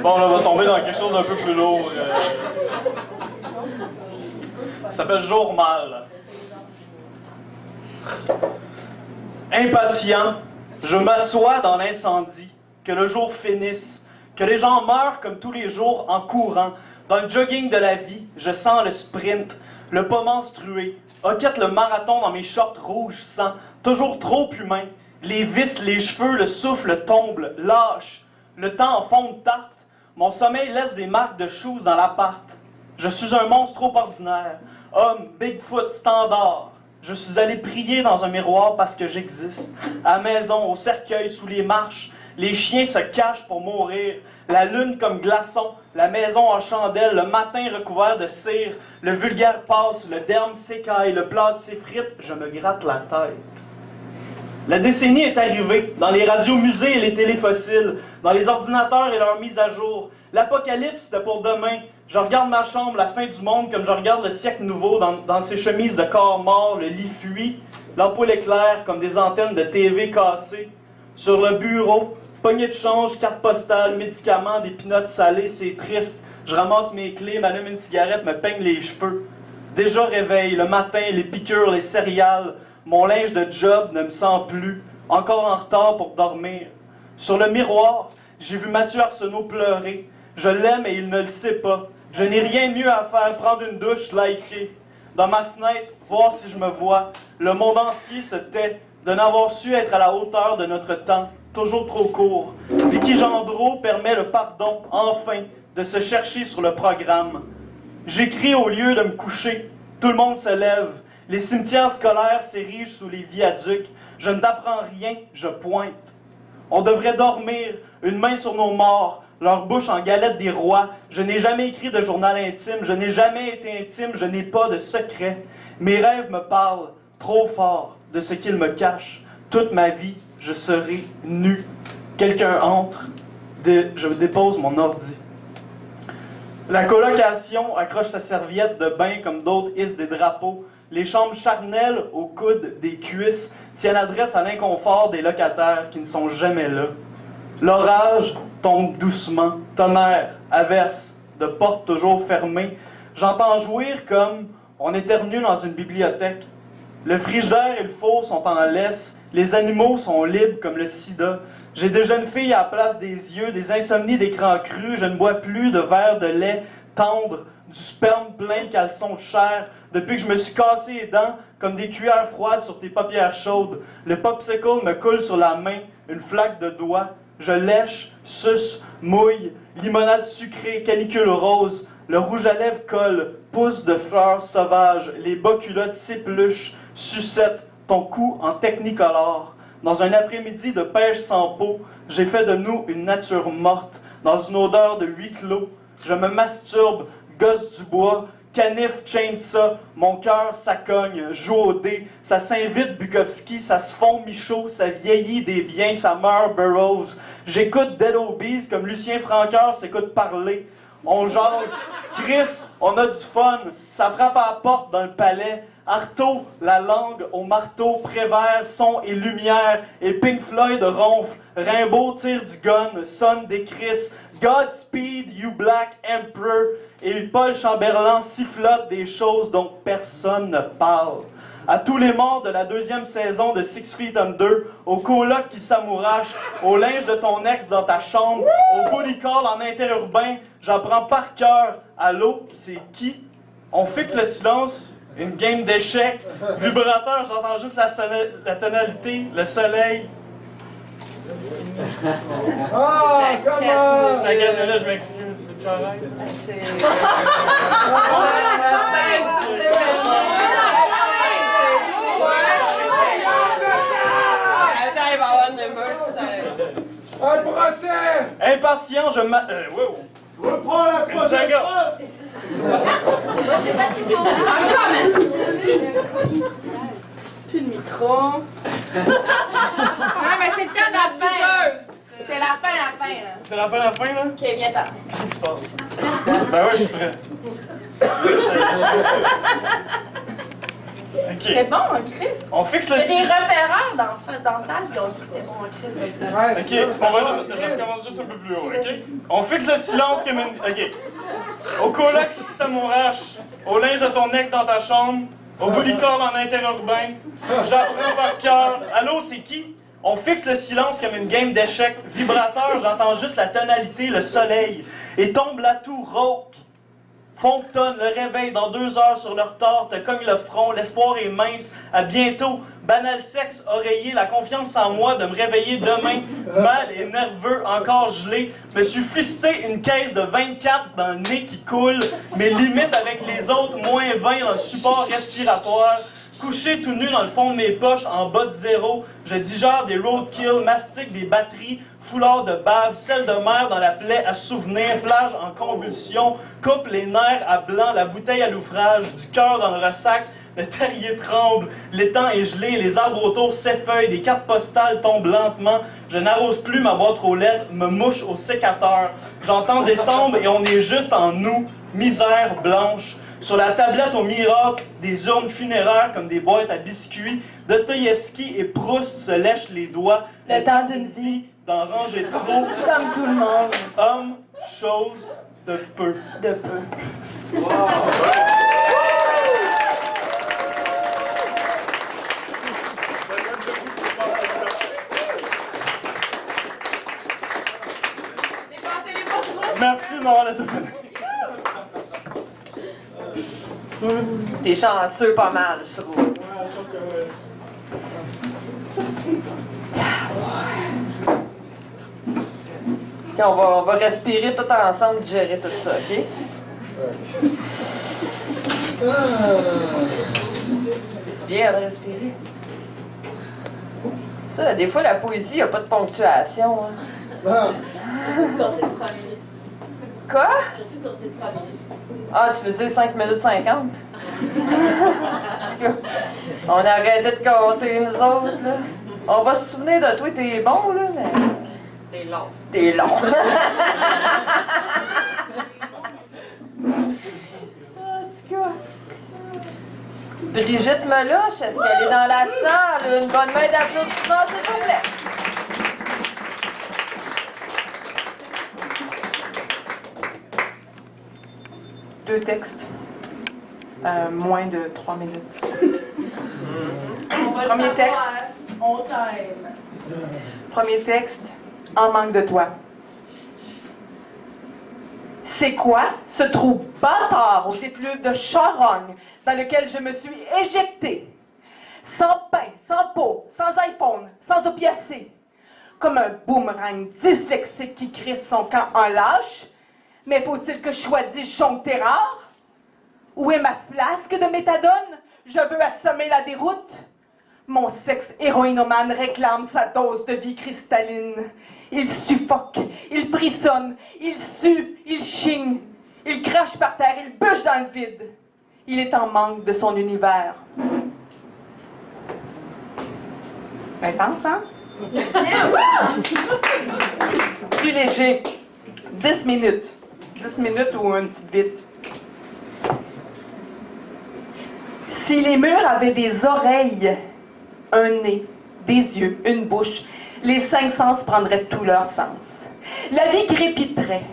Bon, là, on va tomber dans quelque chose d'un peu plus lourd. Ça s'appelle Jour mal. Impatient, je m'assois dans l'incendie, que le jour finisse, que les gens meurent comme tous les jours en courant. Dans le jogging de la vie, je sens le sprint, le pas menstrué, hoquette le marathon dans mes shorts rouges sang, toujours trop humain. Les vis, les cheveux, le souffle tombe, lâche. Le temps en fond de tarte, mon sommeil laisse des marques de shoes dans l'appart. Je suis un monstre trop ordinaire, homme, Bigfoot, standard. Je suis allé prier dans un miroir parce que j'existe. À la maison, au cercueil, sous les marches, les chiens se cachent pour mourir. La lune comme glaçon, la maison en chandelle, le matin recouvert de cire. Le vulgaire passe, le derme s'écaille, le plat s'effrite, je me gratte la tête. La décennie est arrivée, dans les radios musées et les téléfossiles, dans les ordinateurs et leurs mises à jour. L'apocalypse, c'était pour demain. Je regarde ma chambre, la fin du monde, comme je regarde le siècle nouveau dans ses chemises de corps mort, le lit fuit, l'ampoule éclaire comme des antennes de TV cassées. Sur le bureau, poignée de change, carte postale, médicaments, des pinottes salées, c'est triste. Je ramasse mes clés, m'allume une cigarette, me peigne les cheveux. Déjà réveil, le matin, les piqûres, les céréales. Mon linge de job ne me sent plus. Encore en retard pour dormir. Sur le miroir, j'ai vu Mathieu Arsenault pleurer. Je l'aime et il ne le sait pas. Je n'ai rien de mieux à faire, prendre une douche, liker. Dans ma fenêtre, voir si je me vois. Le monde entier se tait de n'avoir su être à la hauteur de notre temps, toujours trop court. Vicky Gendreau permet le pardon, enfin, de se chercher sur le programme. J'écris au lieu de me coucher. Tout le monde se lève. Les cimetières scolaires s'érigent sous les viaducs. Je ne t'apprends rien, je pointe. On devrait dormir, une main sur nos morts, leur bouche en galette des rois. Je n'ai jamais écrit de journal intime, je n'ai jamais été intime, je n'ai pas de secret. Mes rêves me parlent trop fort de ce qu'ils me cachent. Toute ma vie, je serai nu. Quelqu'un entre, je dépose mon ordi. La colocation accroche sa serviette de bain comme d'autres hissent des drapeaux. Les chambres charnelles aux coudes des cuisses tiennent adresse à l'inconfort des locataires qui ne sont jamais là. L'orage tombe doucement, tonnerre, averse, de portes toujours fermées. J'entends jouir comme on éternue dans une bibliothèque. Le frigidaire et le four sont en laisse, les animaux sont libres comme le sida. J'ai des jeunes filles à la place des yeux, des insomnies d'écran cru, je ne bois plus de verre de lait tendre, du sperme plein de caleçons de chair, depuis que je me suis cassé les dents comme des cuillères froides sur tes paupières chaudes. Le popsicle me coule sur la main, une flaque de doigt. Je lèche, suce, mouille, limonade sucrée, canicule rose. Le rouge à lèvres colle, pousse de fleurs sauvages, les bas culottes s'épluchent, sucette, ton cou en technicolore. Dans un après-midi de pêche sans peau, j'ai fait de nous une nature morte, dans une odeur de huis clos. Je me masturbe, gosse du bois, canif, chainsaw, mon cœur, ça cogne, joue au dé, ça s'invite Bukowski, ça se fond Michaud, ça vieillit des biens, ça meurt Burroughs. J'écoute Dead Obies comme Lucien Francoeur s'écoute parler. On jase, Chris, on a du fun, ça frappe à la porte dans le palais. Artaud, la langue au marteau, Prévert, son et lumière, et Pink Floyd ronfle, Rimbaud tire du gun, sonne des cris, Godspeed, you Black Emperor, et Paul Chamberlain sifflote des choses dont personne ne parle. À tous les morts de la deuxième saison de 6 Feet Under, au coloc qui s'amourache, au linge de ton ex dans ta chambre, au booty call en interurbain, j'apprends par cœur. Allô, c'est qui? On fixe le silence. Une game d'échecs. Vibrateur, j'entends juste la tonalité, le soleil. Ah, comment? Je la gagne là, je m'excuse. C'est-tu correct? Un procès! Impatient, je m'a... wow. Reprends la troisième fois! Plus de micro. Ouais, mais c'est le temps de la fin. C'est la fin, là. C'est la fin, là? Ok, viens-t'en. Qu'est-ce qui se passe? Ben ouais, je suis prêt. C'était bon, Chris. On fixe Il y le a des silence. repéreurs dans la salle qui ont dit que c'était bon, Chris. Ok, je recommence juste un peu plus haut, ok? On fixe le silence comme une. Ok. Au coloc qui s'amourache, au linge de ton ex dans ta chambre, au bout du corps en interurbain, j'apprends par cœur. Allô, c'est qui? On fixe le silence comme une game d'échecs. Vibrateur, j'entends juste la tonalité, le soleil. Et tombe l'atout rauque. Fonctonne, le réveil dans 2 heures sur le retard, te cogne le front, l'espoir est mince, à bientôt, banal sexe, oreiller, la confiance en moi de me réveiller demain, mal et nerveux, encore gelé, me suis fisté une caisse de 24 dans le nez qui coule, mes limites avec les autres, moins 20 dans le support respiratoire, couché tout nu dans le fond de mes poches, en bas de zéro, je digère des roadkill, mastique des batteries, foulard de bave, sel de mer dans la plaie à souvenir, plage en convulsion, coupe les nerfs à blanc, la bouteille à l'ouvrage, du cœur dans le ressac, le terrier tremble, l'étang est gelé, les arbres autour s'effeuillent, des cartes postales tombent lentement, je n'arrose plus ma boîte aux lettres, me mouche au sécateur, j'entends décembre et on est juste en nous, misère blanche. Sur la tablette au miracle, des urnes funéraires comme des boîtes à biscuits, Dostoïevski et Proust se lèchent les doigts. Le temps d'une vie. D'en ranger trop. Comme tout le monde. Homme, chose, de peu. De peu. Wow. Merci de m'avoir laissé finir. T'es chanceux pas mal, je trouve. Okay, on va respirer tout ensemble, digérer tout ça, OK? C'est bien de respirer. Ça, des fois, la poésie, il n'y a pas de ponctuation. Hein. Surtout quand c'est 3 minutes. Quoi? Surtout quand c'est 3 minutes. Ah, tu veux dire 5 minutes 50? En tout cas, on a arrêté de compter, nous autres, là. On va se souvenir de toi, t'es bon, là, mais... T'es long. T'es long. En tout cas... Brigitte Meloche, est-ce qu'elle est dans la salle? Une bonne main d'applaudissements, s'il vous plaît. Deux textes. Moins de 3 minutes. Premier texte. On t'aime. Premier texte. En manque de toi. C'est quoi ce trou bâtard aux effluves de charogne dans lequel je me suis éjectée? Sans pain, sans peau, sans iPhone, sans opiacés. Comme un boomerang dyslexique qui crisse son camp en lâche. Mais faut-il que je sois disjonctérare? Où est ma flasque de méthadone? Je veux assommer la déroute. Mon sexe héroïnomane réclame sa dose de vie cristalline. Il suffoque, il frissonne, il sue, il chigne. Il crache par terre, il bûche dans le vide. Il est en manque de son univers. Intense, hein? Plus léger. 10 minutes. 10 minutes ou une petite vite. Si les murs avaient des oreilles, un nez, des yeux, une bouche, les 5 sens prendraient tout leur sens. La vie crépiterait.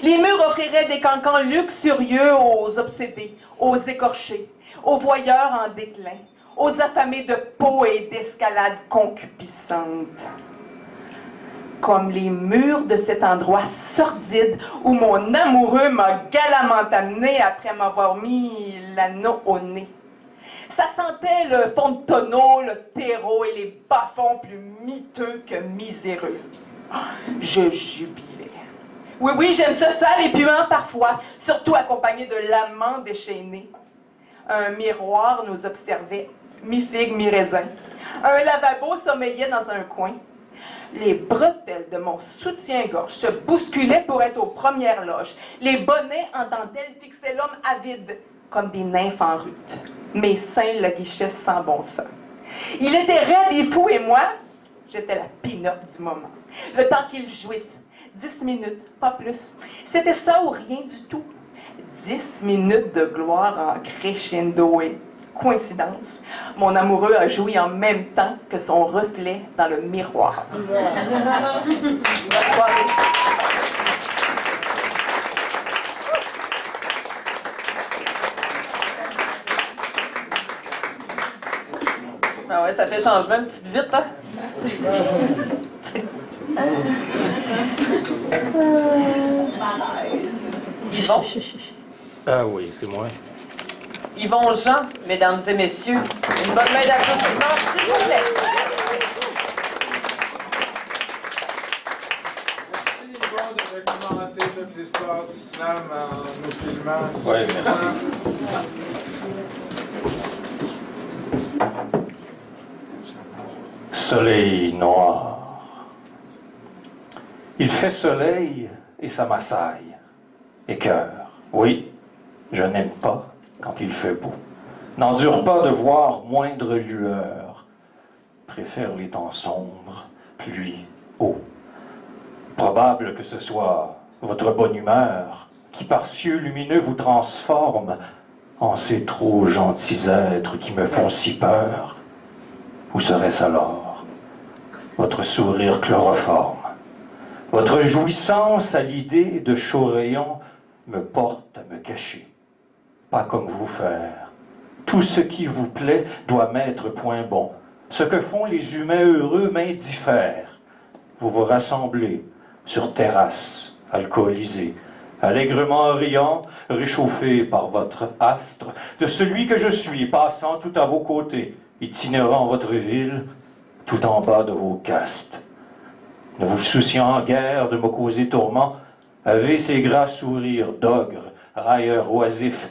Les murs offriraient des cancans luxurieux aux obsédés, aux écorchés, aux voyeurs en déclin, aux affamés de peau et d'escalade concupiscente. Comme les murs de cet endroit sordide où mon amoureux m'a galamment amené après m'avoir mis l'anneau au nez. Ça sentait le fond de tonneau, le terreau et les bas-fonds plus miteux que miséreux. Je jubilais. Oui, oui, j'aime ça sale et puant parfois, surtout accompagné de l'amant déchaîné. Un miroir nous observait, mi-figue, mi-raisin. Un lavabo sommeillait dans un coin. Les bretelles de mon soutien-gorge se bousculaient pour être aux premières loges. Les bonnets en dentelle fixaient l'homme avide, comme des nymphes en rute. Mes seins le guichaient sans bon sens. Il était raide et fou et moi, j'étais la pin-up du moment. Le temps qu'il jouisse. 10 minutes, pas plus. C'était ça ou rien du tout. 10 minutes de gloire en crescendo et coïncidence. Mon amoureux a joui en même temps que son reflet dans le miroir. Bonne soirée. Ah ouais, ça fait changement, une petite vite, hein? Yvon? Ah oui, c'est moi. Yvon Jean, mesdames et messieurs. Une bonne main d'applaudissements, s'il vous plaît. Merci Yvon de documenter toute l'histoire du slam en nous filmant. Oui, merci. Soleil noir. Il fait soleil et ça m'assaille. Et cœur. Oui, je n'aime pas quand il fait beau. N'endure pas de voir moindre lueur. Préfère les temps sombres, pluie, eau. Probable que ce soit votre bonne humeur qui par cieux lumineux vous transforme en ces trop gentils êtres qui me font si peur. Où serait-ce alors votre sourire chloroforme? Votre jouissance à l'idée de chauds rayons me porte à me cacher. Pas comme vous faire. Tout ce qui vous plaît doit m'être point bon. Ce que font les humains heureux m'indiffère. Vous vous rassemblez sur terrasse, alcoolisés, allègrement riant, réchauffé par votre astre, de celui que je suis, passant tout à vos côtés, itinérant votre ville, tout en bas de vos castes. Ne vous souciant guère de me causer tourment, avez ces gras sourires d'ogre, railleur oisif,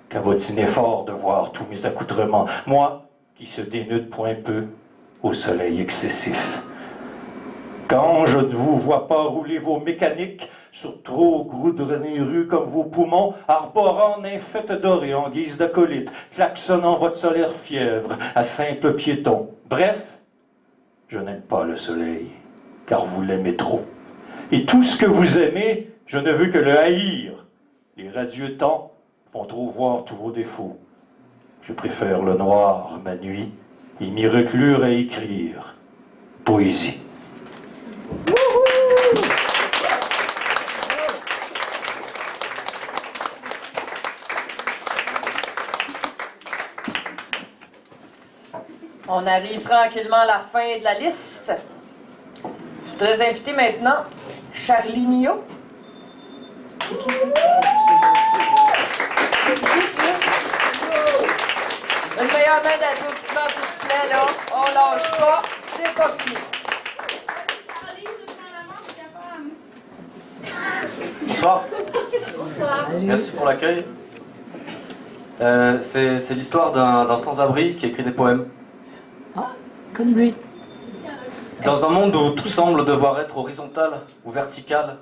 cabotiner fort de voir tous mes accoutrements, moi qui se dénude point peu au soleil excessif. Quand je ne vous vois pas rouler vos mécaniques sur trop goudronnées rues comme vos poumons, arborant nymphette dorée en guise d'acolyte, klaxonnant votre solaire fièvre à simple piéton. Bref, je n'aime pas le soleil, car vous l'aimez trop. Et tout ce que vous aimez, je ne veux que le haïr. Les radieux temps font trop voir tous vos défauts. Je préfère le noir, ma nuit, et m'y reclure à écrire. Poésie. On arrive tranquillement à la fin de la liste. Je voudrais inviter maintenant Charlie Nio. C'est qui ça? C'est qui ça? Une meilleure main d'applaudissement, s'il vous plaît, là. On lâche pas. C'est pas qui. Bonsoir. Merci pour l'accueil. C'est l'histoire d'un sans-abri qui écrit des poèmes. Ah, comme lui. Dans un monde où tout semble devoir être horizontal ou vertical,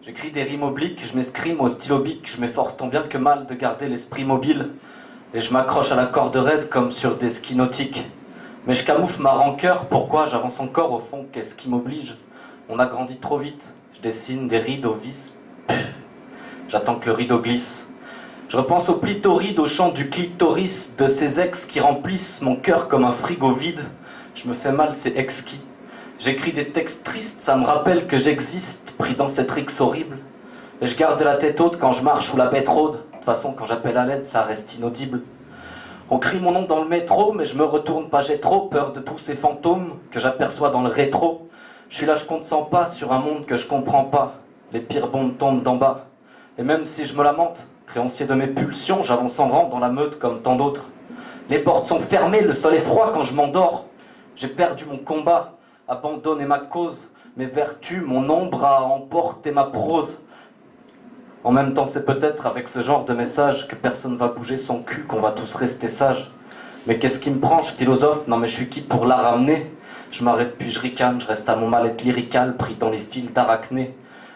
j'écris des rimes obliques, je m'escrime au stylo bic, je m'efforce tant bien que mal de garder l'esprit mobile, et je m'accroche à la corde raide comme sur des skis nautiques. Mais je camoufle ma rancœur, pourquoi j'avance encore au fond, qu'est-ce qui m'oblige? On a grandi trop vite, je dessine des rides au vis. J'attends que le rideau glisse. Je repense aux clitorides, au chant du clitoris, de ces ex qui remplissent mon cœur comme un frigo vide. Je me fais mal, c'est exquis. J'écris des textes tristes, ça me rappelle que j'existe, pris dans cette rixe horrible. Et je garde la tête haute quand je marche ou la bête rôde. De toute façon, quand j'appelle à l'aide, ça reste inaudible. On crie mon nom dans le métro, mais je me retourne pas, j'ai trop peur de tous ces fantômes que j'aperçois dans le rétro. Je suis là, je compte 100 pas sur un monde que je comprends pas. Les pires bombes tombent d'en bas. Et même si je me lamente, créancier de mes pulsions, j'avance en rang dans la meute comme tant d'autres. Les portes sont fermées, le sol est froid quand je m'endors. J'ai perdu mon combat, abandonné ma cause. Mes vertus, mon ombre a emporté ma prose. En même temps, c'est peut-être avec ce genre de message que personne va bouger son cul, qu'on va tous rester sages. Mais qu'est-ce qui me prend, je philosophe? Non mais je suis qui pour la ramener? Je m'arrête puis je ricane, je reste à mon mal-être lyrical, pris dans les fils d'arachné.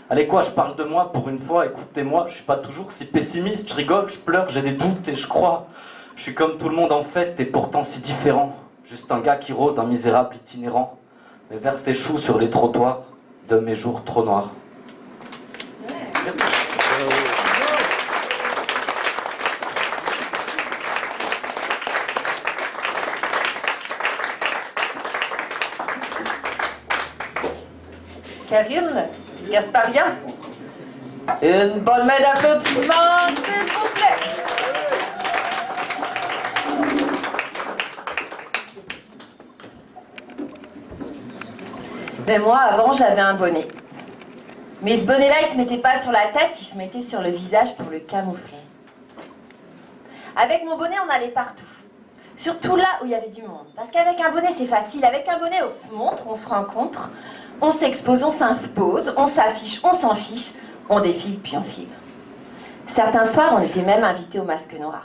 Allez quoi, je parle de moi pour une fois, écoutez-moi, je suis pas toujours si pessimiste, je rigole, je pleure, j'ai des doutes et je crois. Je suis comme tout le monde en fait et pourtant si différent. Juste un gars qui rôde, un misérable itinérant. Mes vers s'échouent sur les trottoirs de mes jours trop noirs. Merci. Karine Gasparian. Une bonne main d'applaudissements, s'il vous plaît. Ben moi, avant, j'avais un bonnet. Mais ce bonnet-là, il se mettait pas sur la tête, il se mettait sur le visage pour le camoufler. Avec mon bonnet, on allait partout. Surtout là où il y avait du monde. Parce qu'avec un bonnet, c'est facile. Avec un bonnet, on se montre, on se rencontre, on s'expose, on s'impose, on s'affiche, on s'en fiche, on défile puis on file. Certains soirs, on était même invités au masque noir.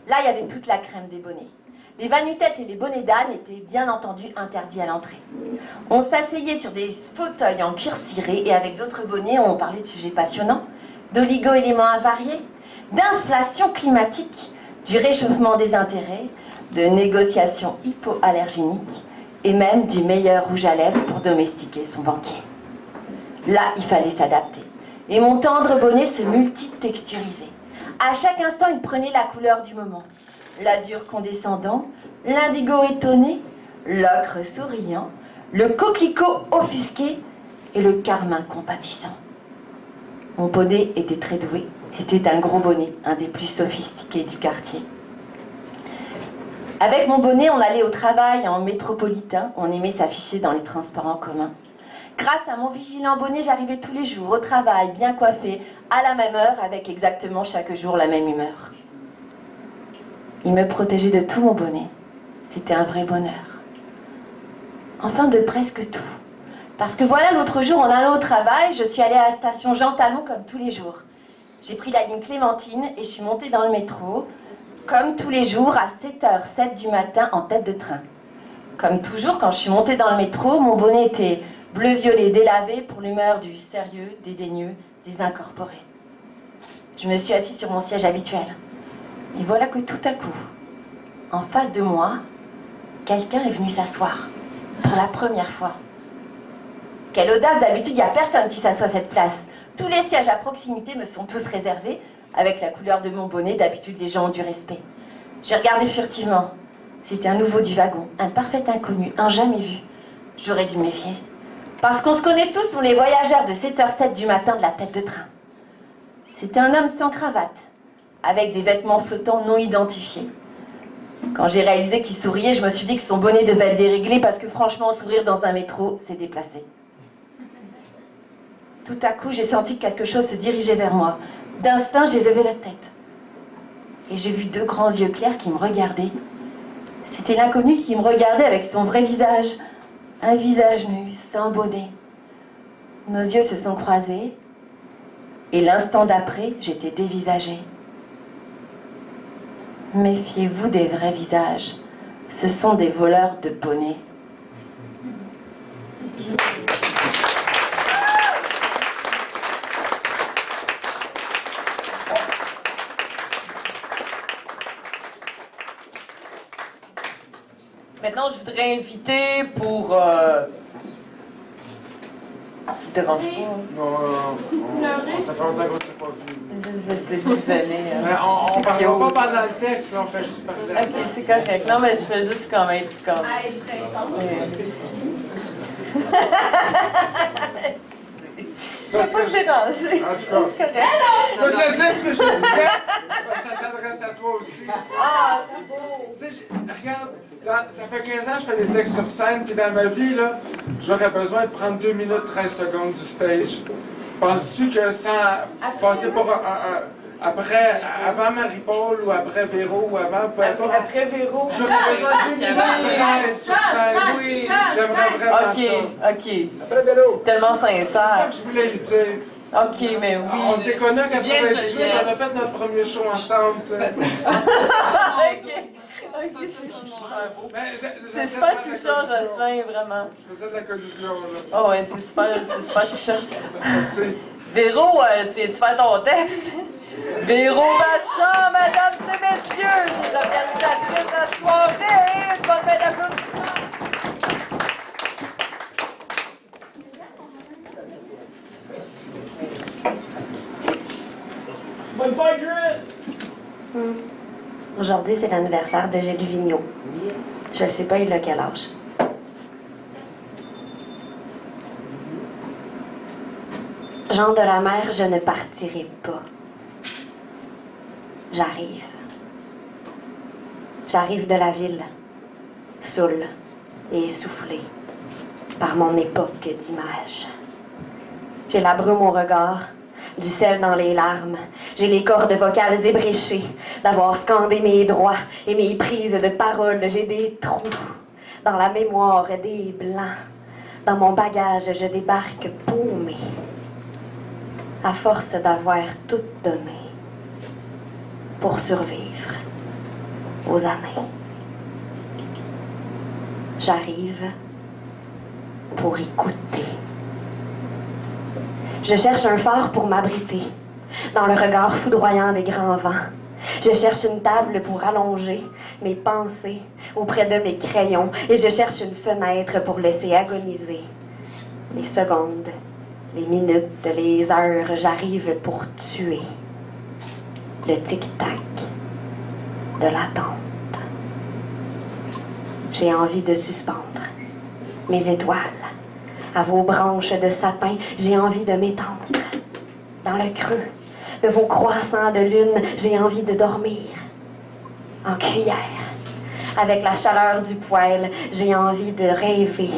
Là, il y avait toute la crème des bonnets. Les va-nu-têtes et les bonnets d'âne étaient bien entendu interdits à l'entrée. On s'asseyait sur des fauteuils en cuir ciré et avec d'autres bonnets, on parlait de sujets passionnants, d'oligo-éléments avariés, d'inflation climatique, du réchauffement des intérêts, de négociations hypoallergéniques et même du meilleur rouge à lèvres pour domestiquer son banquier. Là, il fallait s'adapter. Et mon tendre bonnet se multitexturisait. À chaque instant, il prenait la couleur du moment. L'azur condescendant, l'indigo étonné, l'ocre souriant, le coquelicot offusqué et le carmin compatissant. Mon bonnet était très doué. C'était un gros bonnet, un des plus sophistiqués du quartier. Avec mon bonnet, on allait au travail en métropolitain. On aimait s'afficher dans les transports en commun. Grâce à mon vigilant bonnet, j'arrivais tous les jours au travail, bien coiffée, à la même heure, avec exactement chaque jour la même humeur. Il me protégeait de tout mon bonnet. C'était un vrai bonheur. Enfin, de presque tout. Parce que voilà, l'autre jour, en allant au travail, je suis allée à la station Jean Talon comme tous les jours. J'ai pris la ligne Clémentine et je suis montée dans le métro, comme tous les jours, à 7h07 du matin en tête de train. Comme toujours, quand je suis montée dans le métro, mon bonnet était bleu-violet délavé pour l'humeur du sérieux, dédaigneux, désincorporé. Je me suis assise sur mon siège habituel. Et voilà que tout à coup, en face de moi, quelqu'un est venu s'asseoir. Pour la première fois. Quelle audace, d'habitude, il n'y a personne qui s'assoit à cette place. Tous les sièges à proximité me sont tous réservés. Avec la couleur de mon bonnet, d'habitude, les gens ont du respect. J'ai regardé furtivement. C'était un nouveau du wagon, un parfait inconnu, un jamais vu. J'aurais dû me méfier. Parce qu'on se connaît tous, on les voyageurs de 7h07 du matin de la tête de train. C'était un homme sans cravate, avec des vêtements flottants non identifiés. Quand j'ai réalisé qu'il souriait, je me suis dit que son bonnet devait être déréglé parce que franchement, sourire dans un métro, c'est déplacé. Tout à coup, j'ai senti que quelque chose se dirigeait vers moi. D'instinct, j'ai levé la tête. Et j'ai vu deux grands yeux clairs qui me regardaient. C'était l'inconnu qui me regardait avec son vrai visage. Un visage nu, sans bonnet. Nos yeux se sont croisés. Et l'instant d'après, j'étais dévisagée. Méfiez-vous des vrais visages. Ce sont des voleurs de bonnets. Maintenant, je voudrais inviter pour... Je te dérange pas? Non, ça fait longtemps qu'on s'est pas vu. Je sais, des années. On parlera pas pendant le texte, là, on fait juste parler. Ok, c'est correct. Non, mais je fais juste comme être comme... Je ne vais pas te déranger. En tout cas, c'est correct. je peux te le dire ce que je disais, parce que ça s'adresse à toi aussi. Ah, c'est beau. Tu sais, regarde, ça fait 15 ans que je fais des textes sur scène, puis dans ma vie, là, j'aurais besoin de prendre 2 minutes 13 secondes du stage. Penses-tu que sans passer pour après, avant Marie-Paul ou après Véro ou avant, peu importe. Après Véro. J'aurais besoin de 2 minutes 13 sur scène. Oui. J'aimerais vraiment ça. Ok. C'est tellement sincère. C'est ça que je voulais lui dire. Ok, mais oui. On s'est connus en 98, on a fait notre premier show ensemble, tu sais. Ok, c'est super touchant, Jocelyn, vraiment. Je faisais de la collusion, là. Oh ouais, c'est super touchant. Merci. Véro, tu viens-tu faire ton texte? Véro Bachand, mesdames et messieurs, les organisatrices de la soirée, bonne main d'applaudissements. Bonne fête, Jules! Aujourd'hui, c'est l'anniversaire de Gilles Vigneault. Je ne sais pas, il a quel âge. Gens de la mer, je ne partirai pas. J'arrive. J'arrive de la ville, saoule et essoufflée par mon époque d'images. J'ai la brume au regard, du sel dans les larmes. J'ai les cordes vocales ébréchées d'avoir scandé mes droits et mes prises de parole. J'ai des trous dans la mémoire, des blancs. Dans mon bagage, je débarque paumé, à force d'avoir tout donné pour survivre aux années. J'arrive pour écouter. Je cherche un phare pour m'abriter dans le regard foudroyant des grands vents. Je cherche une table pour allonger mes pensées auprès de mes crayons et je cherche une fenêtre pour laisser agoniser les secondes, les minutes, les heures. J'arrive pour tuer le tic-tac de l'attente. J'ai envie de suspendre mes étoiles à vos branches de sapin. J'ai envie de m'étendre dans le creux de vos croissants de lune. J'ai envie de dormir en cuillère avec la chaleur du poêle. J'ai envie de rêver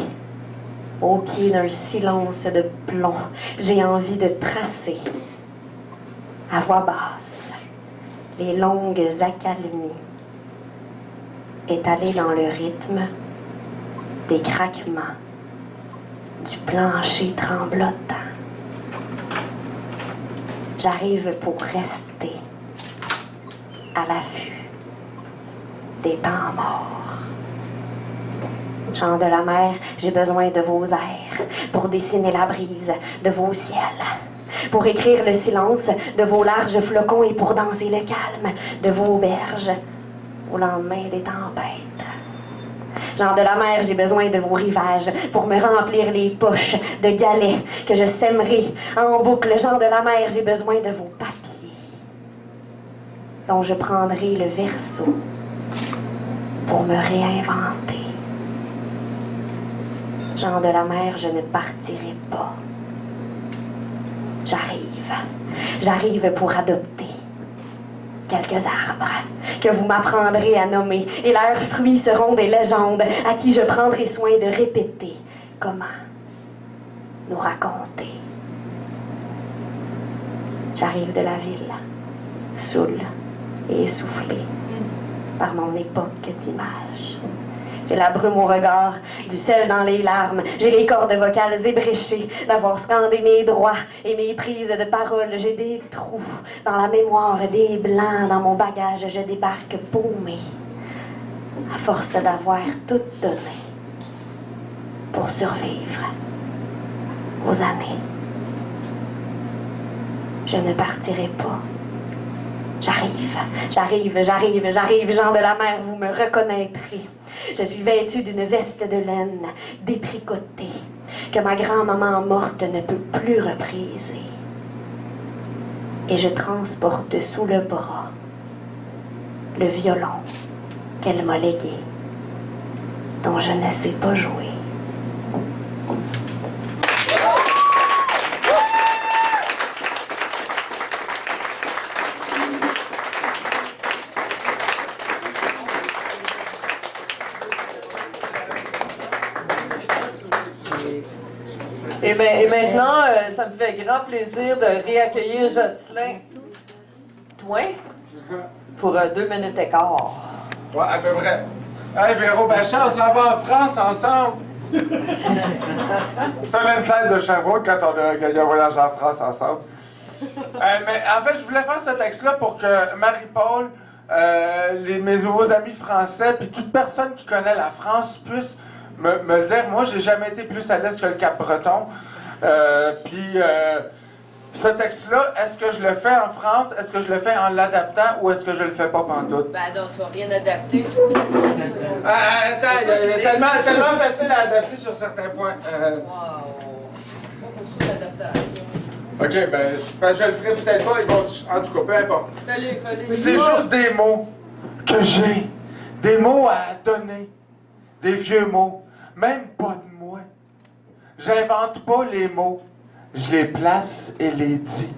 au pied d'un silence de plomb. J'ai envie de tracer à voix basse les longues accalmies étalées dans le rythme des craquements du plancher tremblotant. J'arrive pour rester à l'affût des temps morts. Gens de la mer, j'ai besoin de vos airs pour dessiner la brise de vos ciels, pour écrire le silence de vos larges flocons et pour danser le calme de vos berges au lendemain des tempêtes. Gens de la mer, j'ai besoin de vos rivages pour me remplir les poches de galets que je sèmerai en boucle. Gens de la mer, j'ai besoin de vos papiers dont je prendrai le verso pour me réinventer. Gens de la mer, je ne partirai pas. J'arrive pour adopter quelques arbres que vous m'apprendrez à nommer, et leurs fruits seront des légendes à qui je prendrai soin de répéter comment nous raconter. J'arrive de la ville, saoule et essoufflée par mon époque d'images. J'ai la brume au regard, du sel dans les larmes. J'ai les cordes vocales ébréchées d'avoir scandé mes droits et mes prises de parole. J'ai des trous dans la mémoire, des blancs dans mon bagage. Je débarque paumé, à force d'avoir tout donné pour survivre aux années. Je ne partirai pas. J'arrive, gens de la mer, vous me reconnaîtrez. Je suis vêtue d'une veste de laine détricotée que ma grand-maman morte ne peut plus repriser. Et je transporte sous le bras le violon qu'elle m'a légué, dont je ne sais pas jouer. Et maintenant, ça me fait grand plaisir de réaccueillir Jocelyn Touin pour 2 minutes et quart. Ouais, à peu près. Hey Véro Bachar, on s'en va en France ensemble! C'est un inside de Sherbrooke quand on a gagné un voyage en France ensemble. Mais en fait, je voulais faire ce texte-là pour que Marie-Paul, mes nouveaux amis français, puis toute personne qui connaît la France puisse me le dire. Moi, j'ai jamais été plus à l'est que le Cap-Breton. Ce texte-là, est-ce que je le fais en France, est-ce que je le fais en l'adaptant ou est-ce que je le fais pas pantoute? Ben donc, tu vas rien adapter. Attends, il est tellement facile à adapter sur certains points. Ok, ben je le ferai peut-être pas, ils vont. En tout cas, peu importe. C'est juste des mots que j'ai. Des mots à donner. Des vieux mots. Même pas de moi. J'invente pas les mots. je les place et les dis.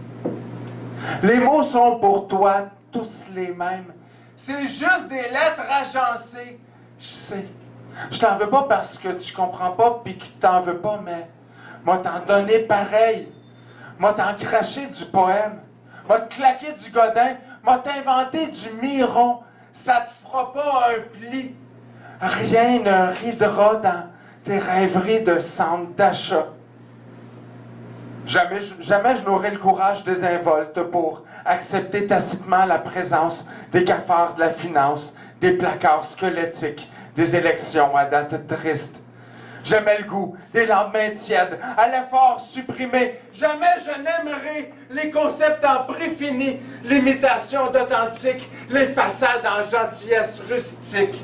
Les mots sont pour toi tous les mêmes. C'est juste des lettres agencées. Je sais. Je t'en veux pas parce que tu comprends pas pis que t'en veux pas, mais moi t'en donner pareil. Moi t'en cracher du poème. Moi te claquer du godin. Moi t'inventer du miron. Ça te fera pas un pli. Rien ne ridera dans tes rêveries de centre d'achat. Jamais je n'aurai le courage désinvolte pour accepter tacitement la présence des cafards de la finance, des placards squelettiques, des élections à date triste. Jamais le goût des lendemains tièdes, à l'effort supprimé. Jamais je n'aimerai les concepts en préfini, l'imitation d'authentique, les façades en gentillesse rustique.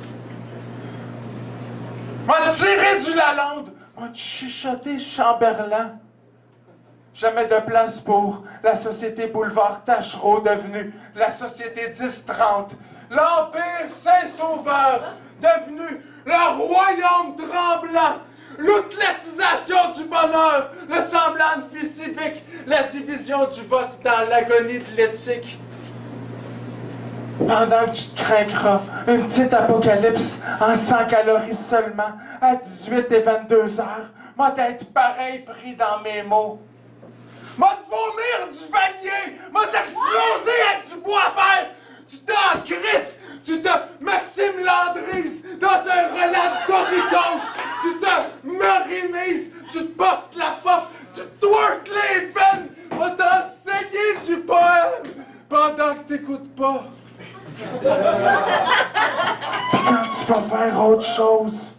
M'a tiré du Lalonde, m'a chuchoté Chamberlain. Jamais de place pour la société boulevard Tachereau devenue la société 10-30. L'Empire Saint-Sauveur devenu le royaume tremblant. L'outlatisation du bonheur, le semblant de vie civique, la division du vote dans l'agonie de l'éthique. Pendant que tu te craqueras, une petite apocalypse en 100 calories seulement, à 18 et 22 heures, m'a d'être pareil pris dans mes mots. M'a te vomir du vanier, m'a t'exploser avec du bois vert. Tu t'en crisses, tu te Maxime Landry's dans un relais de Doritos. Tu te marinises, tu te puffes la pop, tu te twerk les veines. M'a t'enseigner du poème pendant que t'écoutes pas. Puis quand tu vas faire autre chose,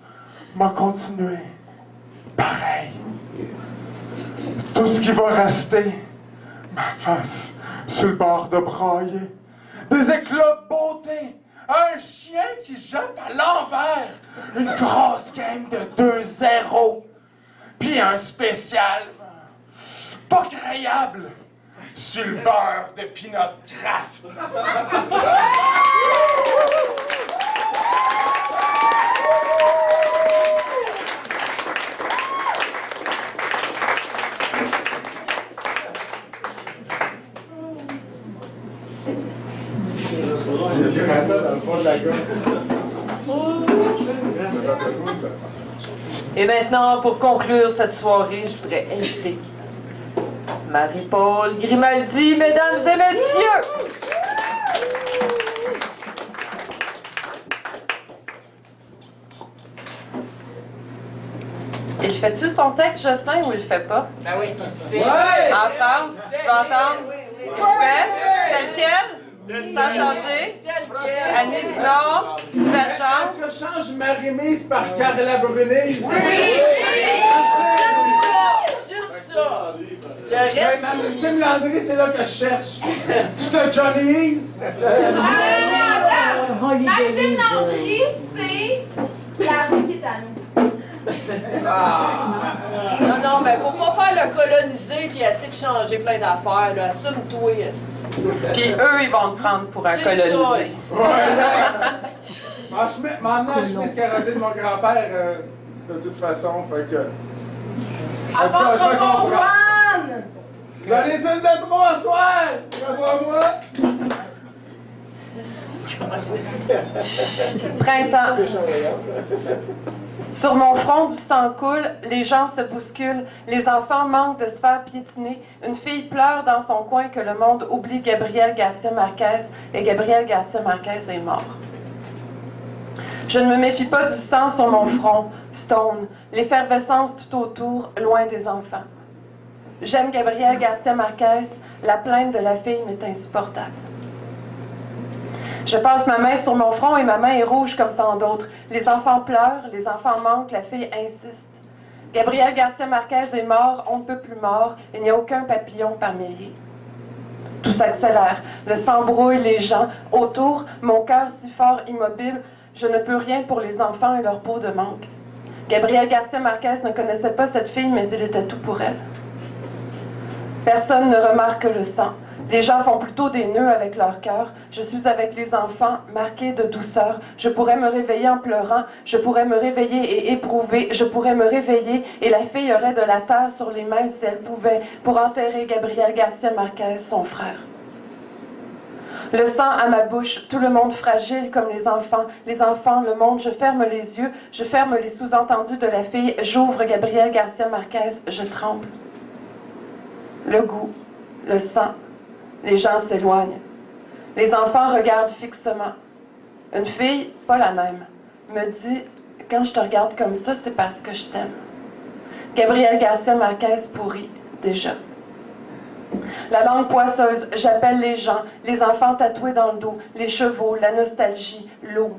m'a continué. Pareil. Tout ce qui va rester, ma face sur le bord de brailler, des éclats de beauté, un chien qui jappe à l'envers, une grosse game de 2-0, puis un spécial pas créable sur le beurre de Peanut Craft. Et maintenant, pour conclure cette soirée, je voudrais inviter Marie-Paul Grimaldi, mesdames et messieurs! Et je fais-tu son texte, Jocelyn, ou il le fait pas? Ben oui, tu le fais. Ouais. En France, je vais entendre. Il le fait? Tel quel? Sans changer? Annie du Nord? Divergence? Est-ce que je change Marie-Mise par Carla Brunise? Oui! Juste ça! Le reste... Maxime Landry, c'est là que je cherche. Tu te Johnny's? Maxime Landry, c'est la rue qui est à nous. Non, non, mais faut pas faire le coloniser puis essayer de changer plein d'affaires, là. Assume-toi, Puis eux, ils vont te prendre pour un coloniser. M'en ai chemise carottée de mon grand-père, de toute façon, fait que... À part le bon Juan! J'en ai une de trop ce soir! Revois-moi! Printemps. Sur mon front, du sang coule, les gens se bousculent, les enfants manquent de se faire piétiner, une fille pleure dans son coin que le monde oublie Gabriel Garcia Marquez, et Gabriel Garcia Marquez est mort. Je ne me méfie pas du sang sur mon front, Stone, l'effervescence tout autour, loin des enfants. J'aime Gabriel Garcia Marquez, la plainte de la fille m'est insupportable. Je passe ma main sur mon front et ma main est rouge comme tant d'autres. Les enfants pleurent, les enfants manquent, la fille insiste. Gabriel Garcia Marquez est mort, on ne peut plus mort, il n'y a aucun papillon par milliers. Tout s'accélère, le sang brouille les gens. Autour, mon cœur si fort immobile, je ne peux rien pour les enfants et leur peau de manque. Gabriel Garcia Marquez ne connaissait pas cette fille, mais il était tout pour elle. Personne ne remarque le sang. Les gens font plutôt des nœuds avec leur cœur. Je suis avec les enfants, marqués de douceur. Je pourrais me réveiller en pleurant. Je pourrais me réveiller et éprouver. Je pourrais me réveiller et la fille aurait de la terre sur les mains si elle pouvait pour enterrer Gabriel Garcia Marquez, son frère. Le sang à ma bouche, tout le monde fragile comme les enfants, le monde, je ferme les yeux, je ferme les sous-entendus de la fille, j'ouvre Gabriel Garcia Marquez, je tremble. Le goût, le sang, les gens s'éloignent. Les enfants regardent fixement. Une fille, pas la même, me dit « Quand je te regarde comme ça, c'est parce que je t'aime. » Gabriel Garcia Marquez pourrit déjà. La langue poisseuse, j'appelle les gens, les enfants tatoués dans le dos, les chevaux, la nostalgie, l'eau.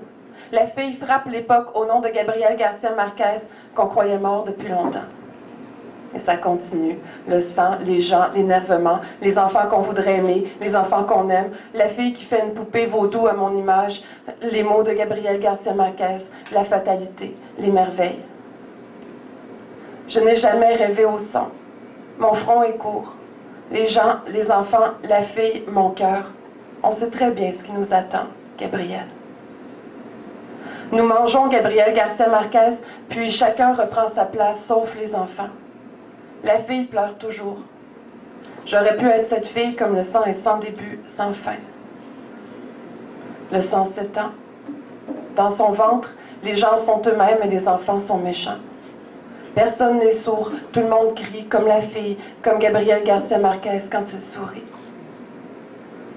La fille frappe l'époque au nom de Gabriel Garcia Marquez, qu'on croyait mort depuis longtemps. Et ça continue. Le sang, les gens, l'énervement, les enfants qu'on voudrait aimer, les enfants qu'on aime, la fille qui fait une poupée vaudou à mon image, les mots de Gabriel Garcia Marquez, la fatalité, les merveilles. Je n'ai jamais rêvé au son. Mon front est court. Les gens, les enfants, la fille, mon cœur. On sait très bien ce qui nous attend, Gabriel. Nous mangeons Gabriel Garcia Marquez, puis chacun reprend sa place, sauf les enfants. La fille pleure toujours. J'aurais pu être cette fille comme le sang est sans début, sans fin. Le sang s'étend. Dans son ventre, les gens sont eux-mêmes et les enfants sont méchants. Personne n'est sourd, tout le monde crie, comme la fille, comme Gabriel Garcia Marquez quand il sourit.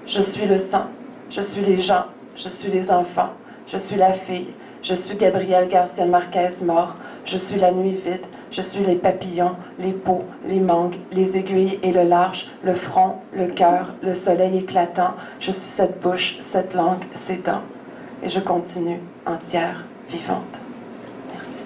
Je suis le sang, je suis les gens, je suis les enfants, je suis la fille, je suis Gabriel Garcia Marquez mort, je suis la nuit vide, je suis les papillons, les peaux, les mangues, les aiguilles et le large, le front, le cœur, le soleil éclatant, je suis cette bouche, cette langue, ces dents. Et je continue, entière, vivante. Merci.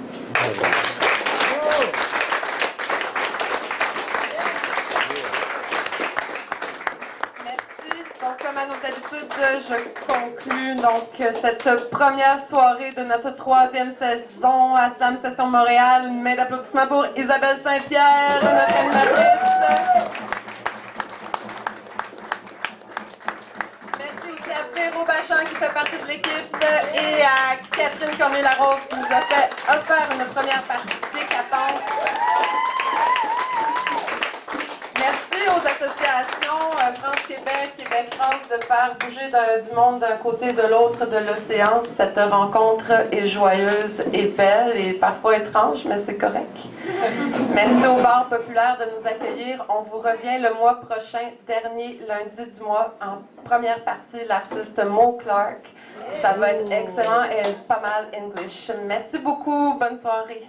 Donc, comme à nos habitudes, je conclue cette première soirée de notre 3e saison à Sam Session Montréal. Une main d'applaudissements pour Isabelle Saint-Pierre, notre animatrice. Merci aussi à Véro Bachand qui fait partie de l'équipe et à Catherine Cormier-Larose qui nous a fait offert une première partie décapante. Merci aux associations France-Québec, Québec-France de faire bouger du monde d'un côté de l'autre de l'océan. Cette rencontre est joyeuse et belle et parfois étrange, mais c'est correct. Merci au Bar populaire de nous accueillir. On vous revient le mois prochain, dernier lundi du mois, en première partie, l'artiste Mo Clark. Ça va être excellent et pas mal English. Merci beaucoup. Bonne soirée.